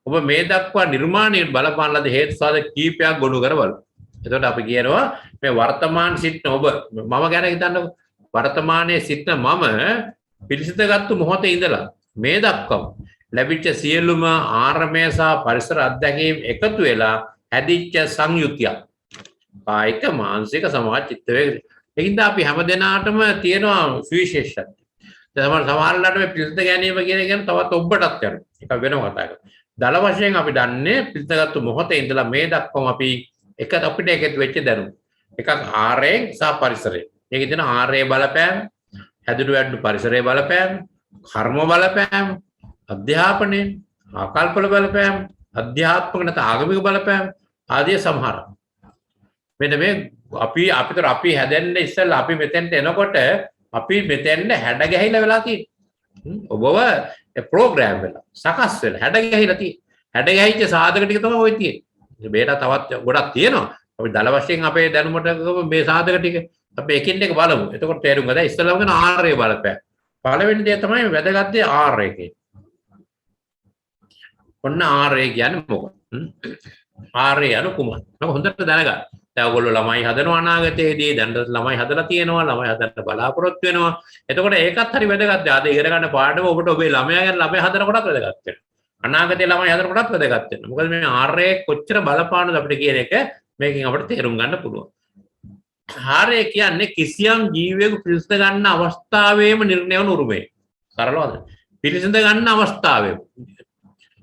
ඔබ මේ දක්වා නිර්මාණයට බලපාන ලද හේතු සාධක කීපයක් ගොනු කර බලමු. එතකොට අපි කියනවා මේ වර්තමාන සිටින ඔබ මම ගැන හිතන්නකො. වර්තමානයේ සිටින මම පිළිසිතගත්තු මොහොතේ ඉඳලා මේ දක්වාම ලැබිච්ච සියලුම ආරම්භය සහ පරිසර අත්දැකීම් එකතු වෙලා හැදිච්ච සංයුතියක්. කායික මානසික සමාජ චිත්ත වේග. ඒකින්ද අපි හැමදෙනාටම තියෙනවා සුවිශේෂත්වය. දැන් සමහරලාට මේ පිළිසිත ගැනීම කියන එක තවත් ඔබටත් යනවා. ඒක වෙනම කතා කරමු. දල වශයෙන් අපි දන්නේ පිළිසිතගත්තු මොහොතේ ඉඳලා මේ දක්වාම අපි එක අපිට එකතු වෙච්ච දැනුම. එකක් ආරයෙන් සහ පරිසරයෙන්. මේකේ තියෙන ආරයේ බලපෑම, හැදුණු වැඩු පරිසරයේ බලපෑම, කර්ම බලපෑම, අධ්‍යාපනයේ ආකල්පවල බලපෑම, අධ්‍යාත්මික නැත්නම් ආගමික බලපෑම ආදී සමහර. මෙන්න මේ අපි හැදෙන්න ඉස්සෙල්ලා අපි මෙතෙන්ට එනකොට අපි මෙතෙන්ට හැඩ ගැහිලා වෙලා තියෙන්නේ. ඔබව ප්‍රෝග්‍රෑම් වෙලා සකස් වෙලා හැඩ ගැහිලා තියෙන්නේ. හැඩ ගැහිච්ච සාධක ටික තමයි ඔය තියෙන්නේ. මේකට තවත් ගොඩක් තියෙනවා. අපි දල වශයෙන් අපේ දැනුමට මේ සාධක ටික අපි එකින් එක බලමු. එතකොට තේරුම් ගන්න ඉස්සෙල්ලාම කියන ආර්ය බලපෑම. පළවෙනි දේ තමයි වැදගත් දේ ආර්ය කියන්නේ. ඔන්න ආර්ය කියන්නේ මොකක්ද? ආර්ය යනු කුමක්ද? මම හොඳට දැනගන්න. දැන් ඔයගොල්ලෝ ළමයි හදනවා අනාගතයේදී දැන් ළමයි හදලා තියෙනවා ළමයි හදන්න බලාපොරොත්තු වෙනවා. එතකොට ඒකත් හරි වැදගත්. ආද ඉගෙන ගන්න පාඩම ඔබට ඔබේ ළමයා ගැන ළමයා හදනකොටත් වැදගත් වෙනවා. අනාගතයේ ළමයි හදනකොටත් වැදගත් වෙනවා. මොකද මේ ආර්ය කොච්චර බලපානද අපිට කියන එක මේකෙන් අපිට තේරුම් ගන්න පුළුවන්. ආර්ය කියන්නේ කිසියම් ජීවියෙකු පිළිසිඳ ගන්න අවස්ථාවේම නිර්ණය වන උරුමය. සරලවද? පිළිසිඳ ගන්න අවස්ථාවේම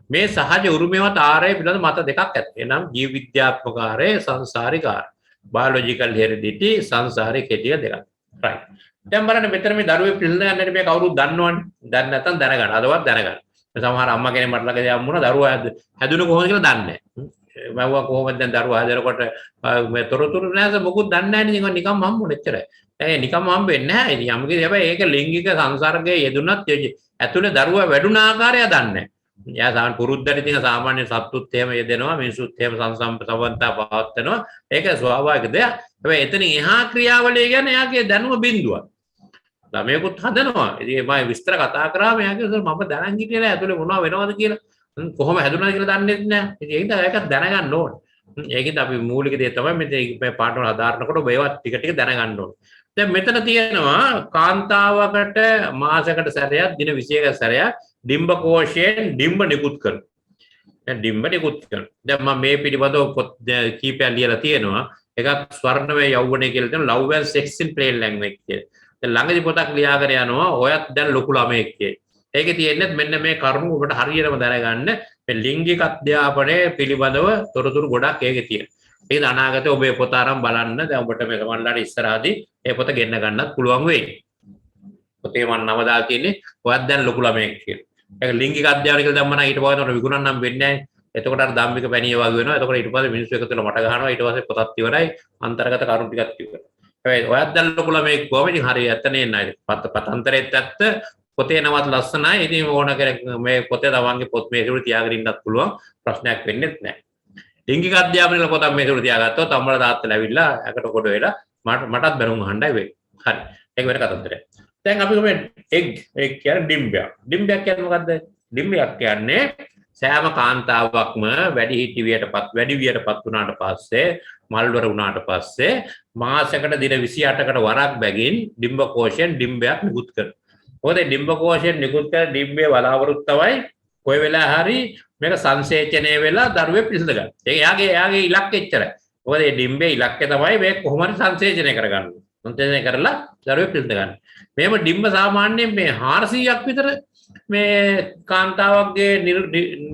මේ සහජ උරුමයවත් ආර්ය පිළිබඳ මත දෙකක් ඇත. එනම් ජීව විද්‍යාත්මක ආර්ය, සංසාරික ආර්ය. බයොලොජිකල් හෙරිඩිටි, සංසාරික හෙරිඩිටි දෙකක්. රයිට්. දැන් බලන්න මෙතන මේ දරුවේ පිළිසිඳ ගන්නට මේ කවුරුත් දන්නවනේ. දැන් නැත්තම් දැනගන්න. අදවත් දැනගන්න. සමහර අම්මා කෙනෙක් මට ළඟදී හම්බුණා දරුවා හැදුණු කොහොමද කියලා දන්නේ නැහැ. මම කොහොමද දැන් දරුවා හැදෙනකොට මේ තොරතුරු නැස මොකුත් දන්නේ නැහැ නේ නිකම් හම්බුනේ එච්චරයි. ඒ නිකම් හම්බෙන්නේ නැහැ. ඉතින් යම්කිසි හැබැයි ඒක ලිංගික සංසර්ගයේ යෙදුනත් ඇතුලේ දරුවා වැඩුණ ආකාරය දන්නේ නැහැ. එයා සාමාන්‍ය පුරුද්දට ඉතින් සාමාන්‍ය සත්තුත් එහෙම යෙදෙනවා මිනිසුත් එහෙම සම්බන්ධතා පවත්වනවා. ඒක ස්වාභාවික දෙයක්. හැබැයි එතන එහා ක්‍රියාවලිය ගැන එයාගේ දැනුම බිඳුවක්. ළමයෙකුත් හදනවා. ඉතින් මම විස්තර කතා කරාම එයාගේ මම දැනන් හිටියේ නෑ ඇතුලේ මොනවද වෙනවද කියලා. කොහොම හැදුණාද කියලා දන්නේ නැහැ. ඉතින් ඒක දැනගන්න ඕනේ. ඒකෙන් අපි මූලික දේ තමයි මේ පාඩම හදාරනකොට මේවත් ටික ටික දැනගන්න ඕනේ. දැන් මෙතන තියෙනවා කාන්තාවකට මාසයකට සැරයක් දින 21ක සැරයක් ඩිම්බ කෝෂයෙන් ඩිම්බ නිකුත් කරනවා. දැන් ඩිම්බ නිකුත් කරනවා. දැන් මම මේ පිළිබඳව පොත් කීපයක් ලියලා තියෙනවා. එකක් ස්වර්ණමය යෞවනය කියලා තියෙනවා love and sex in plain language කියලා. දැන් ළඟදී පොතක් ලියාගෙන යනවා ඔයත් දැන් ලොකු ළමයෙක් කියලා. ඒකේ තියෙන්නේ මෙන්න මේ කරුණු ඔබට හරියටම දැනගන්න මේ ලිංගික අධ්‍යාපනයේ පිළිබඳව තොරතුරු ගොඩක් ඒකේ තියෙනවා. ඒක අනාගතේ ඔබේ පොත අරන් බලන්න දැන් ඔබට මේ සමහරවිට ඉස්සරහදී මේ පොත ගෙන්න ගන්නත් පුළුවන් වෙයි. පොතේ මම නම දාලා තියෙන්නේ ඔයත් දැන් ලොකු ළමයෙක් කියලා. ඒක ලිංගික අධ්‍යාපනය කියලා දැම්ම නම් ඊට පස්සේ විකුණන්නම් වෙන්නේ නැහැ. එතකොට අර ධම්මික පැණිය වගේ වෙනවා. එතකොට ඊට පස්සේ මිනිස්සු එකතු වෙලා මට ගහනවා. ඊට පස්සේ පොතත් ඉවරයි. අන්තර්ගත කරුණු ටිකක් ඉවරයි. හැබැයි ඔයත් දැන් ලොකු ළමයෙක් කොහොමද ඉතින් හරිය ඇත්ත නේ නේද? පතන්තරෙත් ඇත්ත පොතේ නමත් ලස්සනයි. ඉතින් ඕන කෙනෙක් මේ පොතේ තමන්ගේ පොත් මේසෙට තියාගෙන ඉන්නත් පුළුවන්. ප්‍රශ්නයක් වෙන්නේ නැහැ. ලිංගික අධ්‍යාපනය වල පොතක් මේසෙට තියාගත්තොත් අම්මලා තාත්තලා ඇවිල්ලා ඇකට කොට වෙලා මටත් බැනුම් අහන්නයි වෙයි. හරි. ඒක වෙන කතන්දරයක්. දැන් අපි මේ එග් කියන්නේ ඩිම්බයක්. ඩිම්බයක් කියන්නේ මොකද්ද? ඩිම්බයක් කියන්නේ සෑම කාන්තාවක්ම වැඩි වියටපත් වුණාට පස්සේ මල්වර වුණාට පස්සේ මාසයකට දින 28කට වරක් බැගින් ඩිම්බ කෝෂයෙන් ඩිම්බයක් නිකුත් කරනවා. මොකද ඩිම්බ කෝෂයෙන් නිකුත් කරන ඩිම්බේ බලාවරුත් තමයි කොයි වෙලාව හරි මේක සංසේචනය වෙලා දරුවේ පිළිසඳ ගන්න. ඒක එයාගේ ඉලක්කය එච්චරයි. මොකද මේ ඩිම්බේ ඉලක්කය තමයි මේ කොහොම හරි සංසේචනය කරගන්න. සංසේචනය කරලා දරුවේ පිළිසඳ ගන්න. මේව ඩිම්බ සාමාන්‍යයෙන් මේ 400ක් විතර මේ කාන්තාවක්ගේ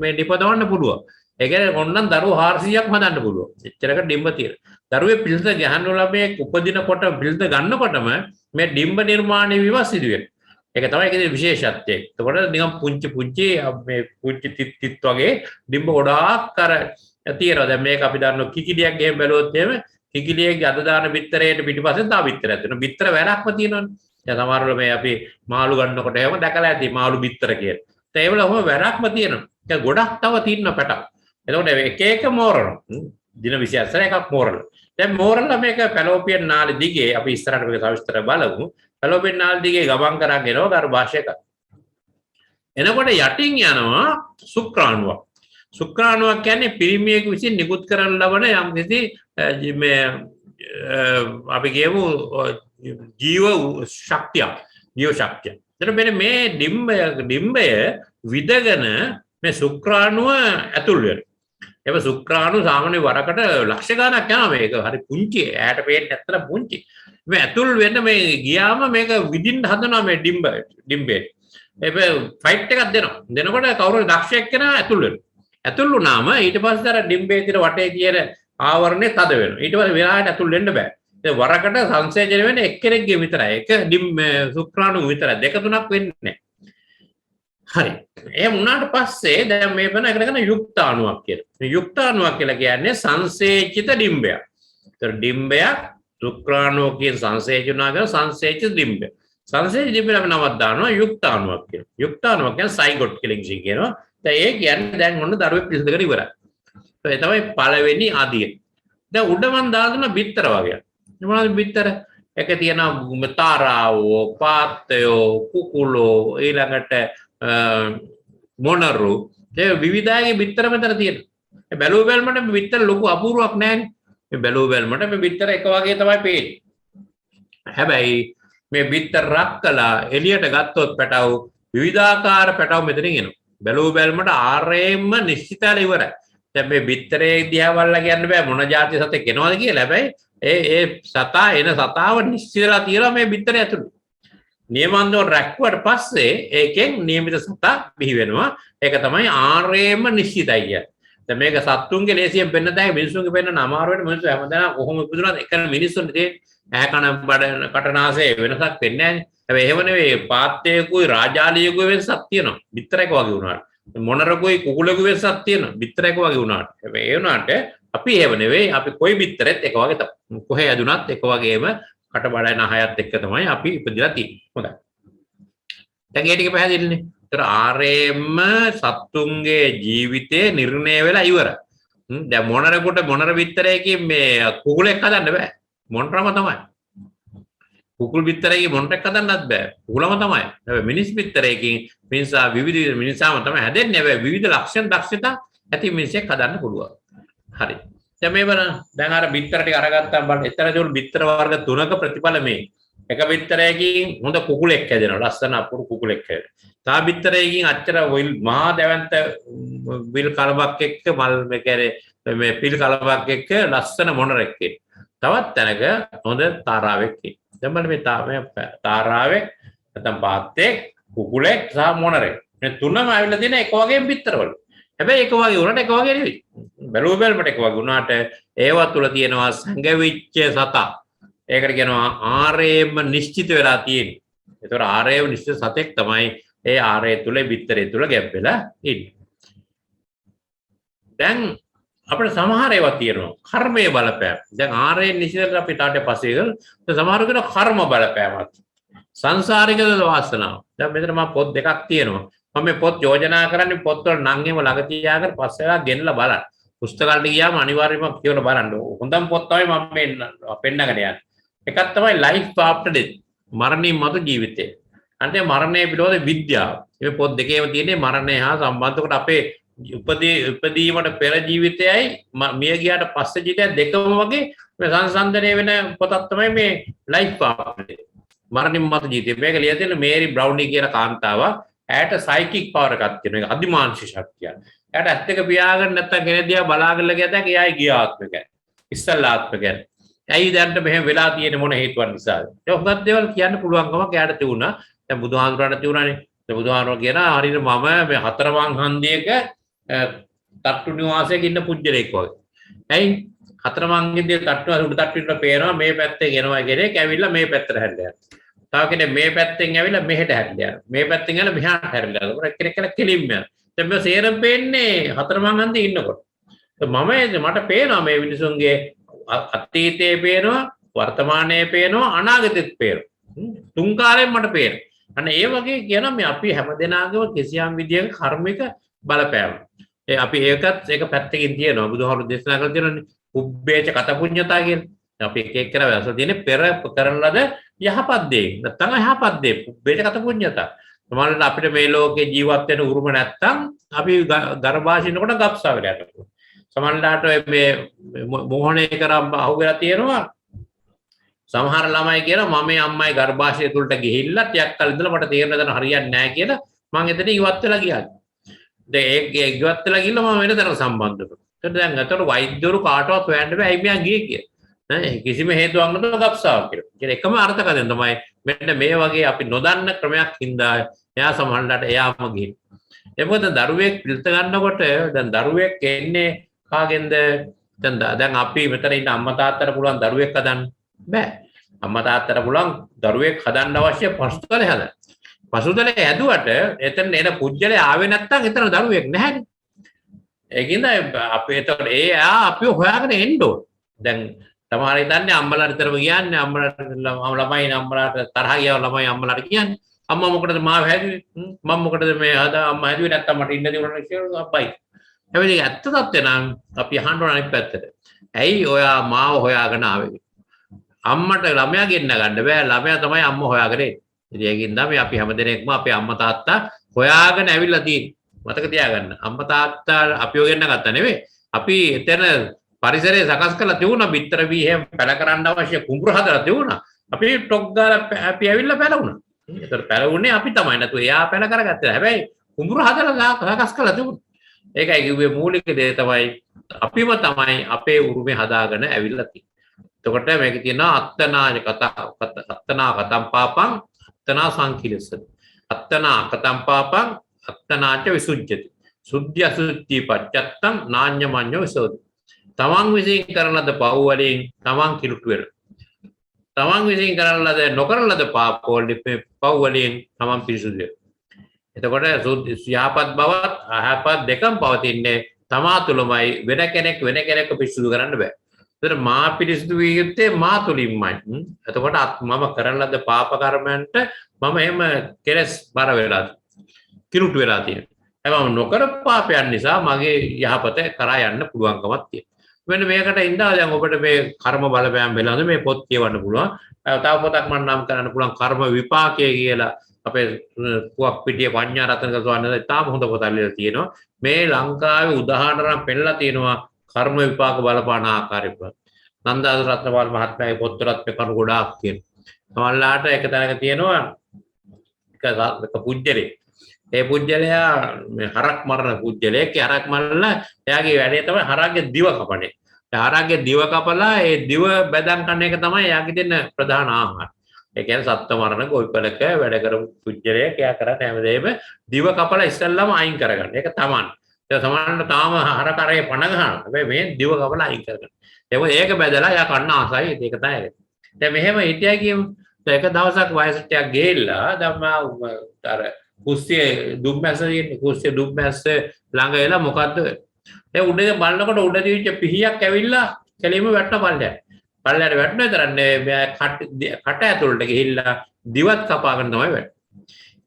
මේ නිපදවන්න පුළුවන්. ඒ කියන්නේ ඕනනම් දරුවෝ 400ක් හදන්න පුළුවන්. එච්චරක ඩිම්බ තියෙන. දරුවේ පිළිසඳ ගහන්න ළමයේ උපදිනකොට පිළිසඳ ගන්නකොටම මේ ඩිම්බ නිර්මාණය වීම සිදු වෙනවා. ඒක තමයි ඒකේ විශේෂත්වය. ඒකට නිකන් පුංචි මේ පුංචි තිත් වගේ ඩිම්බ ගොඩාක් අර තියෙනවා. දැන් මේක අපි දන්නවා කිකිලියක් ගෙහෙන් බැලුවොත් එහෙම කිකිලියගේ අද දාන බිත්තරයට පිටිපස්සෙන් තව බිත්තරයක් තියෙනවා. බිත්තර වැරක්ම තියෙනවනේ. දැන් සමහරවල මේ අපි මාළු ගන්නකොට එහෙම දැකලා ඇති මාළු බිත්තර කියලා. ඒ වල ඔහොම වැරක්ම තියෙනවා. ඒක ගොඩක් තව තියෙන පැටක්. එතකොට එක එක මෝරනවා. දින 28 එකක් මෝරනවා. දැන් මෝරලා මේක පැලෝපියන් නාලේ දිගේ අපි ඉස්සරහට මේක සවිස්තර බලමු. පැලොපෙන්නාල් දිගේ ගමන් කරගෙන යනවා ගර්භාෂයක. එනකොට යටින් යනවා ශුක්‍රාණුවක්. ශුක්‍රාණුවක් කියන්නේ පිරිමියෙකු විසින් නිකුත් කරන්න ලබන යම්කිසි මේ අපි කියමු ජීව ශක්තියක්. ජීව ශක්තිය. එතන මේ ඩිම්බය විදගෙන මේ ශුක්‍රාණුව ඇතුල් වෙනවා. ඒක ශුක්‍රාණු සාමාන්‍ය වරකට ලක්ෂ ගණනක් යනවා මේක. හරි පුංචි. ඈට පේන්නේ නැත්තම් පුංචි. මේ ඇතුල් වෙන්න මේ ගියාම මේක විදින්න හදනවා මේ ඩිම්බේ. ඒක ෆයිට් එකක් දෙනවා. දෙනකොට කවුරු දක්ෂයෙක් කෙනා ඇතුල් වෙනවා. ඇතුල් වුණාම ඊට පස්සේ අර ඩිම්බේ තියෙන වටේ තියෙන ආවරණය තද වෙනවා. ඊට පස්සේ වෙලාවට ඇතුල් වෙන්න බෑ. ඒ වරකට සංසේචනය වෙන්නේ එක්කෙනෙක්ගේ විතරයි. එක ශුක්‍රාණු විතරයි. දෙක තුනක් වෙන්නේ නැහැ. හරි. ඒ වුණාට පස්සේ දැන් මේ වෙන එකට කියන යුක්තාණුවක් කියලා. මේ යුක්තාණුවක් කියලා කියන්නේ සංසේචිත ඩිම්බයක්. ඒතර ඩිම්බයක් ශුක්‍රාණුවකින් සංසේචුණා කියන සංසේචිත ඩිම්බය. සංසේචිත ඩිම්බය අපි නමක් දානවා යුක්තාණුවක් කියලා. යුක්තාණුවක් කියන්නේ සයිගොට් කියලා ඉංග්‍රීසි කියනවා. දැන් ඒ කියන්නේ දැන් ඔන්න දරුවෙක් පිළිසඳ කර ඉවරයි. ඒ තමයි පළවෙනි ආදිය. දැන් උඩ මන් දාන බිත්තර වගේ. මොනවද බිත්තර? එක තියෙනවා තාරාවෝ, පාත්තයෝ, කුකුලෝ, ඊළඟට මොනරු. ඒ විවිධාගේ බිත්තර මෙතන තියෙනවා. ඒ බැලුව බැලමට මේ බිත්තර ලොකු අපූර්වක් නැහැනේ. මේ බැලුව බැලමට මේ බිත්තර එක වගේ තමයි පේන්නේ. හැබැයි මේ බිත්තර රක් කළා එළියට ගත්තොත් පැටව විවිධාකාර පැටව මෙතනින් එනවා. බැලුව බැලමට ආරේම නිශ්චිතල ඉවරයි. දැන් මේ බිත්තරේ දිහා බලලා කියන්න බෑ මොන જાති සතෙක් එනවද කියලා. හැබැයි ඒ සතා එන සතාව නිශ්චිතලා තියලා මේ බිත්තරේ ඇතුළේ. නියමන්තව රැක්කුවට පස්සේ ඒකෙන් නියමිත සතා බිහි වෙනවා. ඒක තමයි ආරේම නිශ්චිතයි කියන්නේ. දැන් මේක සත්තුන්ගේ ලේසියෙන් වෙන්න දැයි මිනිස්සුන්ගේ වෙන්න අමාරුවට මිනිස්සු හැමදාම කොහොම ඉපදුනත් එක මිනිස්සුන්ට තියෙන ඇහැ කන බඩ කටනාසය වෙනසක් වෙන්නේ නැහැ. හැබැයි එහෙම නෙවෙයි පාත්තේකුයි රාජාලියෙකුයි වෙනසක් තියෙනවා. බිත්තරයක වගේ වුණාට. මොනරකුයි කුකුලකුයි වෙනසක් තියෙනවා. බිත්තරයක වගේ වුණාට. හැබැයි ඒ වුණාට අපි එහෙම නෙවෙයි. අපි කොයි බිත්තරෙත් එක වගේ තමයි. කොහේ ඇදුනත් එක වගේම කට බඩ නහයත් එක්ක තමයි අපි ඉපදිලා තියෙන්නේ. හොඳයි. දැන් ඒ ටික පැහැදිලිනේ. ඒතර ආරේම සත්තුන්ගේ ජීවිතේ නිර්ණය වෙලා ඉවරයි. දැන් මොනරකට මොනර බිත්තරයකින් මේ කුකුලෙක් හදන්න බෑ. මොනරම තමයි. කුකුල් බිත්තරයකින් මොනරෙක් හදන්නත් බෑ. කුකුලම තමයි. හැබැයි මිනිස් බිත්තරයකින් මිනිසා විවිධ මිනිසාම තමයි හැදෙන්නේ. හැබැයි විවිධ ලක්ෂණ දක්ෂතා ඇති මිනිසෙක් හදන්න පුළුවන්. හරි. දැන් මේ බලන්න. දැන් අර බිත්තර ටික අරගත්තාම බලන්න. එතන තිබුණු බිත්තර වර්ග තුනක ප්‍රතිඵල මේ. එක බිත්තරයකින් හොඳ කුකුලෙක් හැදෙනවා. ලස්සන අපුරු කුකුලෙක් හැදෙනවා. තා බිත්තරයකින් අච්චර මහා දැවැන්ත විල් කලබක් එක්ක මල් මේ කියන්නේ මේ පිල් කලබක් එක්ක ලස්සන මොනරෙක් ඉන්නේ. තවත් තැනක හොඳ තාරාවෙක් ඉන්නේ. දැන් බලන්න මේ තාරාවෙක් නැත්නම් පාත්තෙක් කුකුලෙක් සහ මොනරෙක්. මේ තුනම ආවිල්ලා තියෙන එක වගේ බිත්තරවල. හැබැයි එක වගේ උනට එක වගේ නෙවෙයි. බැලුව බැලමට එක වගේ උනාට ඒවා තුල තියෙනවා සංගවිච්ච සතා. ඒකට කියනවා ආරේම නිශ්චිත වෙලා තියෙන්නේ. ඒතර ආරේම නිශ්චිත සතෙක් තමයි ඒ ආරේ තුල බිත්තරේ තුල ගැප් වෙලා ඉන්නේ. දැන් අපිට සමහර ඒවා තියෙනවා කර්මයේ බලපෑම. දැන් ආරේ නිශ්චිතව අපි තාට පස්සේ ගල සමහර කෙනා කර්ම බලපෑමක්. සංසාරික වාසනාව. දැන් මෙතන මම පොත් දෙකක් තියෙනවා. මම මේ පොත් යෝජනා කරන්නේ පොත්වල නම් එහෙම ළඟ තියාගෙන පස්සෙලා ගෙනලා බලන්න. පුස්තකාලට ගියාම අනිවාර්යයෙන්ම කියවලා බලන්න. හොඳම පොත් තමයි මම මේ පෙන්නගෙන යන්නේ. එකක් තමයි life after death. මරණින් මතු ජීවිතය. අන්තිම මරණය පිළිබඳ විද්‍යාව. මේ පොත් දෙකේම තියෙන්නේ මරණය හා සම්බන්ධ කොට අපේ උපදීමට පෙර ජීවිතයයි මිය ගියාට පස්සේ ජීවිතය දෙකම වගේ මේ සංසන්දනය වෙන පොතක් තමයි මේ life after death. මරණින් මතු ජීවිතය. මේක ලියලා තියෙන මේරි බ්‍රවුනි කියන කාන්තාව. ඇයට සයිකික් පවර් එකක් තියෙනවා. ඒක අධිමානසික ශක්තිය. ඇයට ඇත්ත එක පියාගෙන නැත්තම් කෙනෙක් දිහා බලාගෙන ගියද එයායි ගිය ආත්මක. ඉස්සල්ලා ආත්මක. ඇයි දැන්ට මෙහෙම වෙලා තියෙන්නේ මොන හේතුවක් නිසාද? ඒ හොඟක් දේවල් කියන්න පුළුවන්කමක් එයාට තිබුණා. දැන් බුදුහාමුදුරන්ට තිබුණානේ. දැන් බුදුහාමුදුරුවෝ කියනවා හරියට මම මේ හතරවන් හන්දියක තට්ටු නිවාසයක ඉන්න පුජ්‍යලෙක් වගේ. ඇයි? හතරවන්ගෙදී තට්ටුව උඩ තට්ටුවට පේනවා මේ පැත්තේ ගෙනවා කෙනෙක් ඇවිල්ලා මේ පැත්තට හැරිලා යනවා. තව කෙනෙක් මේ පැත්තෙන් ඇවිල්ලා මෙහෙට හැරිලා යනවා. මේ පැත්තෙන් ඇවිල්ලා මෙහාට හැරිලා යනවා. කෙනෙක් කියලා කෙලින්ම යනවා. දැන් මේ සේරම පේන්නේ හතරමං හන්දියේ ඉන්නකොට. මට පේනවා මේ මිනිසුන්ගේ අතීතයේ පේනවා, වර්තමානයේ පේනවා, අනාගතෙත් පේනවා. තුන් කාලෙම මට පේනවා. අන්න ඒ වගේ කියනවා මේ අපි හැමදෙනාගේම කිසියම් විදියක කර්මික බලපෑම. ඒ අපි ඒක පැත්තකින් තියෙනවා. බුදුහාමුදුරු දේශනා කරලා තියෙනවානේ. උබ්බේච කත පුඤ්ඤතා කියලා. අපි එක එක කරලා වැසලා තියෙන්නේ පෙර කරන ලද යහපත් දේ. නැත්නම් යහපත් දේ. බේතගත පුඤ්ඤත. සමහරවිට අපිට මේ ලෝකේ ජීවත් වෙන්න උරුම නැත්නම් අපි ගර්භාෂිනකොට ගබ්සා වෙලා යනවා. සමහරවිට මේ මොහොනේ කරම් අහු වෙලා තියෙනවා. සමහර ළමයි කියනවා මම මේ අම්මයි ගර්භාෂය තුලට ගිහිල්ලා ටිකක් කල ඉඳලා මට තේරෙන දන හරියන්නේ නැහැ කියලා මම එතන ඉවත් වෙලා ගියා. දැන් ඒ ඉවත් වෙලා ගිහලා මම වෙන තැනකට සම්බන්ධ වෙනවා. ඒත් දැන් අතට වෛද්‍යවරු කාටවත් හොයන්න බෑ ඇයි මෙයා ගියේ කියලා. නේ කිසිම හේතුවක් නැතුව ගබ්සාවක් කියලා. කියන එකම අර්ථකථනය තමයි මෙන්න මේ වගේ අපි නොදන්න ක්‍රමයක් හින්දා එයා සමහරවිට එයාම ගිහින්. ඒ මොකද දරුවෙක් පිළිත ගන්නකොට දැන් දරුවෙක් එන්නේ කාගෙන්ද? දැන් අපි මෙතන ඉන්න අම්මා තාත්තට පුළුවන් දරුවෙක් හදන්න බෑ. අම්මා තාත්තට පුළුවන් දරුවෙක් හදන්න අවශ්‍ය පසුතලය හදන්න. පසුතලය හැදුවට එතන එන පුජ්‍යලේ ආවේ නැත්තම් එතන දරුවෙක් නැහැනේ. ඒකින්ද අපි එතකොට අපි හොයාගෙන එන්න ඕන. දැන් සමහර ඉතින් අම්මලාට විතරම කියන්නේ අම්මලාට ළමයි අම්මලාට තරහ ගියව ළමයි අම්මලාට කියන්නේ අම්මා මොකටද මාව හැදුවේ? මම මොකටද මේ අම්මා හැදුවේ නැත්තම් මට ඉන්න දෙවුණා කියලා අප්පයි. හැබැයි ඇත්ත තත්ත්වය නම් අපි අහන්න ඕන අනිත් පැත්තට. ඇයි ඔයා මාව හොයාගෙන ආවේ? අම්මට ළමයා ගෙන්න ගන්න බෑ ළමයා තමයි අම්මා හොයාගෙන එන්නේ. ඉතින් ඒකින්ද අපි හැමදෙනෙක්ම අපේ අම්මා තාත්තා හොයාගෙන ඇවිල්ලා තියෙන්නේ. මතක තියාගන්න. අම්මා තාත්තා අපිව ගෙන්න ගත්තා නෙවෙයි. අපි එතන පරිසරය සකස් කරලා තියුණා බිත්තර වී එහෙම පැල කරන්න අවශ්‍ය කුඹුර හදලා තියුණා. අපි ටොක් ගාලා අපි ඇවිල්ලා පැලුණා. ඒතර පැලුනේ අපි තමයි නැතු එයා පැල කරගත්තා. හැබැයි කුඹුර හදලා සකස් කරලා තියුණා. ඒකයි කිව්වේ මූලික දේ තමයි අපිම තමයි අපේ උරුමේ හදාගෙන ඇවිල්ලා තියෙන්නේ. එතකොට මේක තියෙනවා අත්තනාජ අත්තනා කතම් පාපං අත්තනා සංකිලසති. අත්තනා කතම් පාපං අත්තනාච විසුජ්ජති. සුද්ධි අසුද්ධි පච්චත්තං නාඤ්ඤමඤ්ඤෝ විසෝධි. තමන් විසින් කරන ලද පව් වලින් තමන් කිලුට වෙනවා. තමන් විසින් කරන ලද නොකරන ලද පාප වලින් පව් වලින් තමන් පිරිසුදු වෙනවා. එතකොට යහපත් බවත් අයහපත් දෙකම පවතින්නේ තමා තුළමයි වෙන කෙනෙක් පිරිසුදු කරන්න බෑ. ඒතර මා පිරිසුදු විය යුත්තේ මා තුලින්මයි. එතකොට මම කරන ලද පාප කර්මයන්ට මම එහෙම කෙලස් බර වෙලා කිලුට වෙලා තියෙනවා. හැබැයි නොකර පාපයන් නිසා මගේ යහපත කරා යන්න පුළුවන්කමක් තියෙනවා. මෙන්න මේකට ඉඳලා දැන් ඔබට මේ කර්ම බලපෑම් වෙලාද මේ පොත් කියවන්න පුළුවන්. තව පොතක් මම නම් කරන්න පුළුවන් කර්ම විපාකය කියලා අපේ පුවක් පිටියේ පඤ්ඤා රතනක සෝවන්නේ තාම හොඳ පොතක් ලියලා තියෙනවා. මේ ලංකාවේ උදාහරණ පෙන්නලා තියෙනවා කර්ම විපාක බලපාන ආකාරය. නන්දාස රත්නපාල මහත්මයාගේ පොත්වලත් මේ කරුණු ගොඩාක් තියෙනවා. සමහරලාට එක තැනක තියෙනවා එක පුජ්‍යලේ. ඒ පුජ්‍යලයා මේ හරක් මරන පුජ්‍යලේ. ඒ හරක් මරලා එයාගේ වැඩේ තමයි හරක්ගේ දිව කපන්නේ. ඒ හරක්ගේ දිව කපලා ඒ දිව බෙදන් කන එක තමයි එයාගේ දෙන ප්‍රධාන ආහාර. ඒ කියන්නේ සත්ත්ව මරණ ගොවිපලක වැඩ කරපු පුජ්‍යලේ කෑ කරන්නේ හැමදේම දිව කපලා ඉස්සල්ලාම අයින් කරගන්න. ඒක තමයි. ඒ සමහරවිට තාම හරකරේ පණ ගන්නවා. හැබැයි මේ දිව කපලා අයින් කරගන්න. ඒක බෙදලා යා කන්න ආසයි ඒක තමයි. දැන් මෙහෙම හිටියා කියමු. එක දවසක් වයසට ගිහිල්ලා දැන් අර කුස්සිය දුම්මැස්ස තියෙන්නේ කුස්සිය දුම්මැස්ස ළඟ එලා මොකද්ද? ඒ උඩේ බලනකොට උඩ දිවිච්ච පිහියක් ඇවිල්ලා කෙලින්ම වැටෙන පල්ලයට. පල්ලයට වැටෙන තරන්නේ කට ඇතුළට ගිහිල්ලා දිවත් කපාගෙන තමයි වැටෙන්නේ.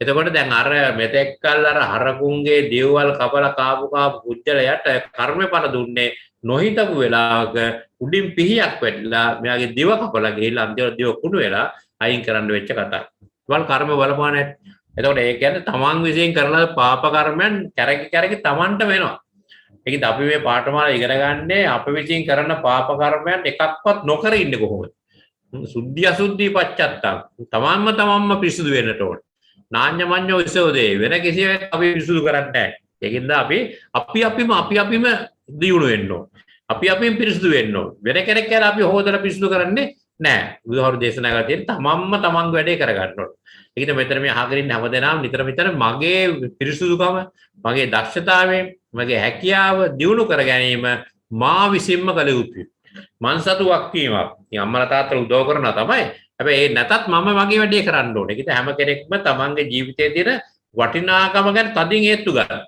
එතකොට දැන් අර මෙතෙක් කල් අර හරකුන්ගේ දේවල් කපලා කාපු පුජ්‍යලයට කර්මඵල දුන්නේ නොහිතපු වෙලාවක උඩින් පිහියක් වැටිලා මෙයාගේ දිව කපලා ගිහිල්ලා අන්තිමට දිව කුණු වෙලා අයින් කරන්න වෙච්ච කතාවක්. වල් කර්ම බලපාන. එතකොට ඒ කියන්නේ තමන් විසින් කරන පාප කර්මයන් කැරකි තමන්ට වෙනවා. ඒකද අපි මේ පාඨමාලා ඉගෙන ගන්නේ අප විසින් කරන පාප කර්මයන් එකක්වත් නොකර ඉන්නේ කොහොමද? සුද්ධි අසුද්ධි පච්චත්තං. තමන්ම පිරිසුදු වෙන්නට ඕන. නාඤ්ඤමඤ්ඤෝ විසෝදේ වෙන කිසිවෙක් අපි පිරිසුදු කරන්නේ නැහැ. ඒකින්ද අපිම දියුණු වෙන්න ඕන. අපිම පිරිසුදු වෙන්න ඕන. වෙන කෙනෙක් කියලා අපි හොදලා පිරිසුදු කරන්නේ නැහැ. බුදුහාරු දේශනා කරලා තියෙන තමන්ගේ වැඩේ කරගන්න ඕන. ඒකින්ද මෙතන මේ අහගෙන ඉන්න හැමදෙනාම නිතර මගේ පිරිසුදුකම, මගේ දක්ෂතාවය, මගේ හැකියාව දියුණු කර ගැනීම මා විසින්ම කළ යුතුයි. මං සතු වක්කීමක්. ඉතින් අම්මලා තාත්තලා උදව් කරනවා තමයි. හැබැයි ඒ නැතත් මම මගේ වැඩේ කරන්න ඕනේ. ඒකිට හැම කෙනෙක්ම තමන්ගේ ජීවිතයේ තියෙන වටිනාකම ගැන තදින් හේතු ගන්න.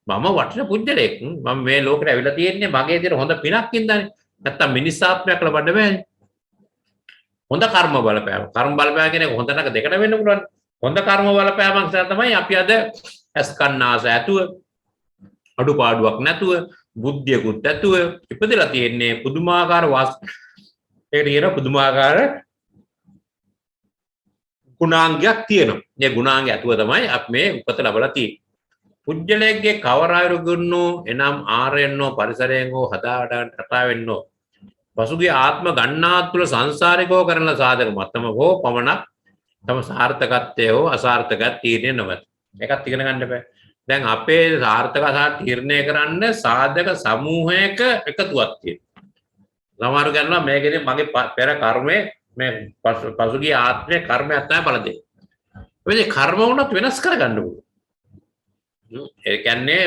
මම වටින පුජ්‍යලෙක්. මම මේ ලෝකෙට ඇවිල්ලා තියෙන්නේ මගේ තියෙන හොඳ පිනක් ඉඳලානේ. නැත්තම් මිනිස්සාත්මයක් ලබන්න බෑනේ. හොඳ කර්ම බලපෑම. කර්ම බලපෑම කියන්නේ හොඳ නරක දෙකට වෙන්න පුළුවන්. හොඳ කර්ම බලපෑමක් නිසා තමයි අපි අද ඇස් කන්නාස ඇතුව අඩුපාඩුවක් නැතුව බුද්ධියකුත් ඇතුව ඉපදලා තියෙන්නේ පුදුමාකාර ඒකට කියන පුදුමාකාර ගුණාංගයක් තියෙනවා. මේ ගුණාංගය ඇතුව තමයි අපි මේ උපත ලැබලා තියෙන්නේ. පුජ්‍යලයේ කවර ආයුර්ගුණෝ එනම් ආරයන්ෝ පරිසරයෙන් හෝ හදාවඩන රටාවෙන්නෝ පසුගිය ආත්ම ගණනාත් තුළ සංසාරිකව කරන සාධක මතම හෝ පමණක් තම සාර්ථකත්වය හෝ අසාර්ථකත්වය තීරණය නොමැත. ඒකත් ඉගෙන ගන්න බෑ. දැන් අපේ සාර්ථක සහ තීරණය කරන්න සාධක සමූහයක එකතුවක් තියෙනවා. සමහර ගන්නවා මේකෙදි මගේ පෙර කර්මයේ මේ පසුගිය ආත්මයේ කර්මයක් තමයි බල දෙන්නේ. මේ කර්ම වුණත් වෙනස් කරගන්න ඕනේ. ඒ කියන්නේ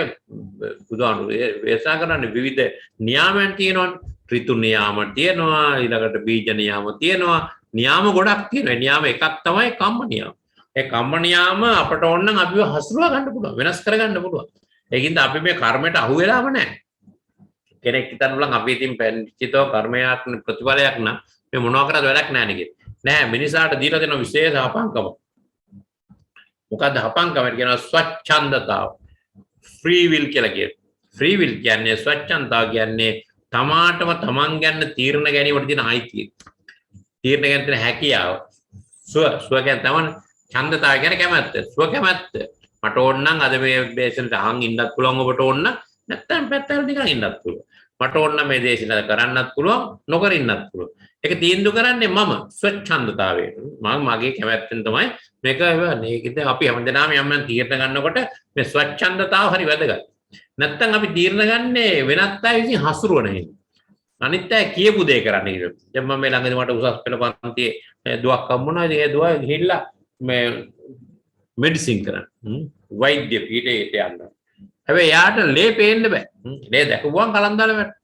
බුදුහාමුදුරේ වේසා කරන්නේ විවිධ නියාමයන් තියෙනවනේ. ඍතු නියාම තියෙනවා, ඊළඟට බීජ නියාම තියෙනවා. නියාම ගොඩක් තියෙනවා. නියාම එකක් තමයි කම්ම නියාම. ඒ කම්ම නියාම අපට ඕන නම් අපිව හසුරුවා ගන්න පුළුවන්, වෙනස් කරගන්න පුළුවන්. ඒකින්ද අපි මේ කර්මයට අහු වෙලාම නැහැ. කෙනෙක් හිතන්න පුළුවන් අපි ඉතින් පැන්චිතෝ කර්මයක් ප්‍රතිඵලයක් නම් මේ මොනවා කරත් වැඩක් නැහැ නේ. නෑ මිනිසාට දීලා දෙන විශේෂ අපංකම. මොකද්ද අපංකම කියනවා ස්වච්ඡන්දතාව. ෆ්‍රී විල් කියලා කියනවා. ෆ්‍රී විල් කියන්නේ ස්වච්ඡන්දතාව කියන්නේ තමාටම තමන් ගන්න තීරණ ගැනීමට තියෙන අයිතිය. තීරණ ගන්න තියෙන හැකියාව. ස්ව කියන්නේ තමයි ඡන්දතාවය කියන්නේ කැමැත්ත. ස්ව කැමැත්ත. මට ඕන නම් අද මේ බේසෙන්ට අහන් ඉන්නත් පුළුවන් ඔබට ඕන නැත්නම් පැත්තට නිකන් ඉන්නත් පුළුවන්. මට ඕන නම් මේ දේශන කරන්නත් පුළුවන් නොකර ඉන්නත් පුළුවන්. ඒක තීන්දුව කරන්නේ මම ස්වච්ඡන්දතාවයෙන්. මම මගේ කැමැත්තෙන් තමයි මේක වෙන්නේ. ඒකද අපි හැමදෙනාම යම් තීරණ ගන්නකොට මේ ස්වච්ඡන්දතාව හරි වැදගත්. නැත්තම් අපි තීරණ ගන්නේ වෙනත් අය විසින් හසුරුවන හින්දා. අනිත් අය කියපු දේ කරන්න ඉතින්. දැන් මම මේ ළඟදී මට උසස් පෙළ පන්තියේ දුවක් හම්බුණා. ඉතින් ඒ දුව ගිහිල්ලා මේ මෙඩිසින් කරන්න. වෛද්‍ය පීඨයට යන්න. හැබැයි යාට ලේ පේන්න බෑ. ලේ දැකුවම කලන් දාලා වැටෙනවා.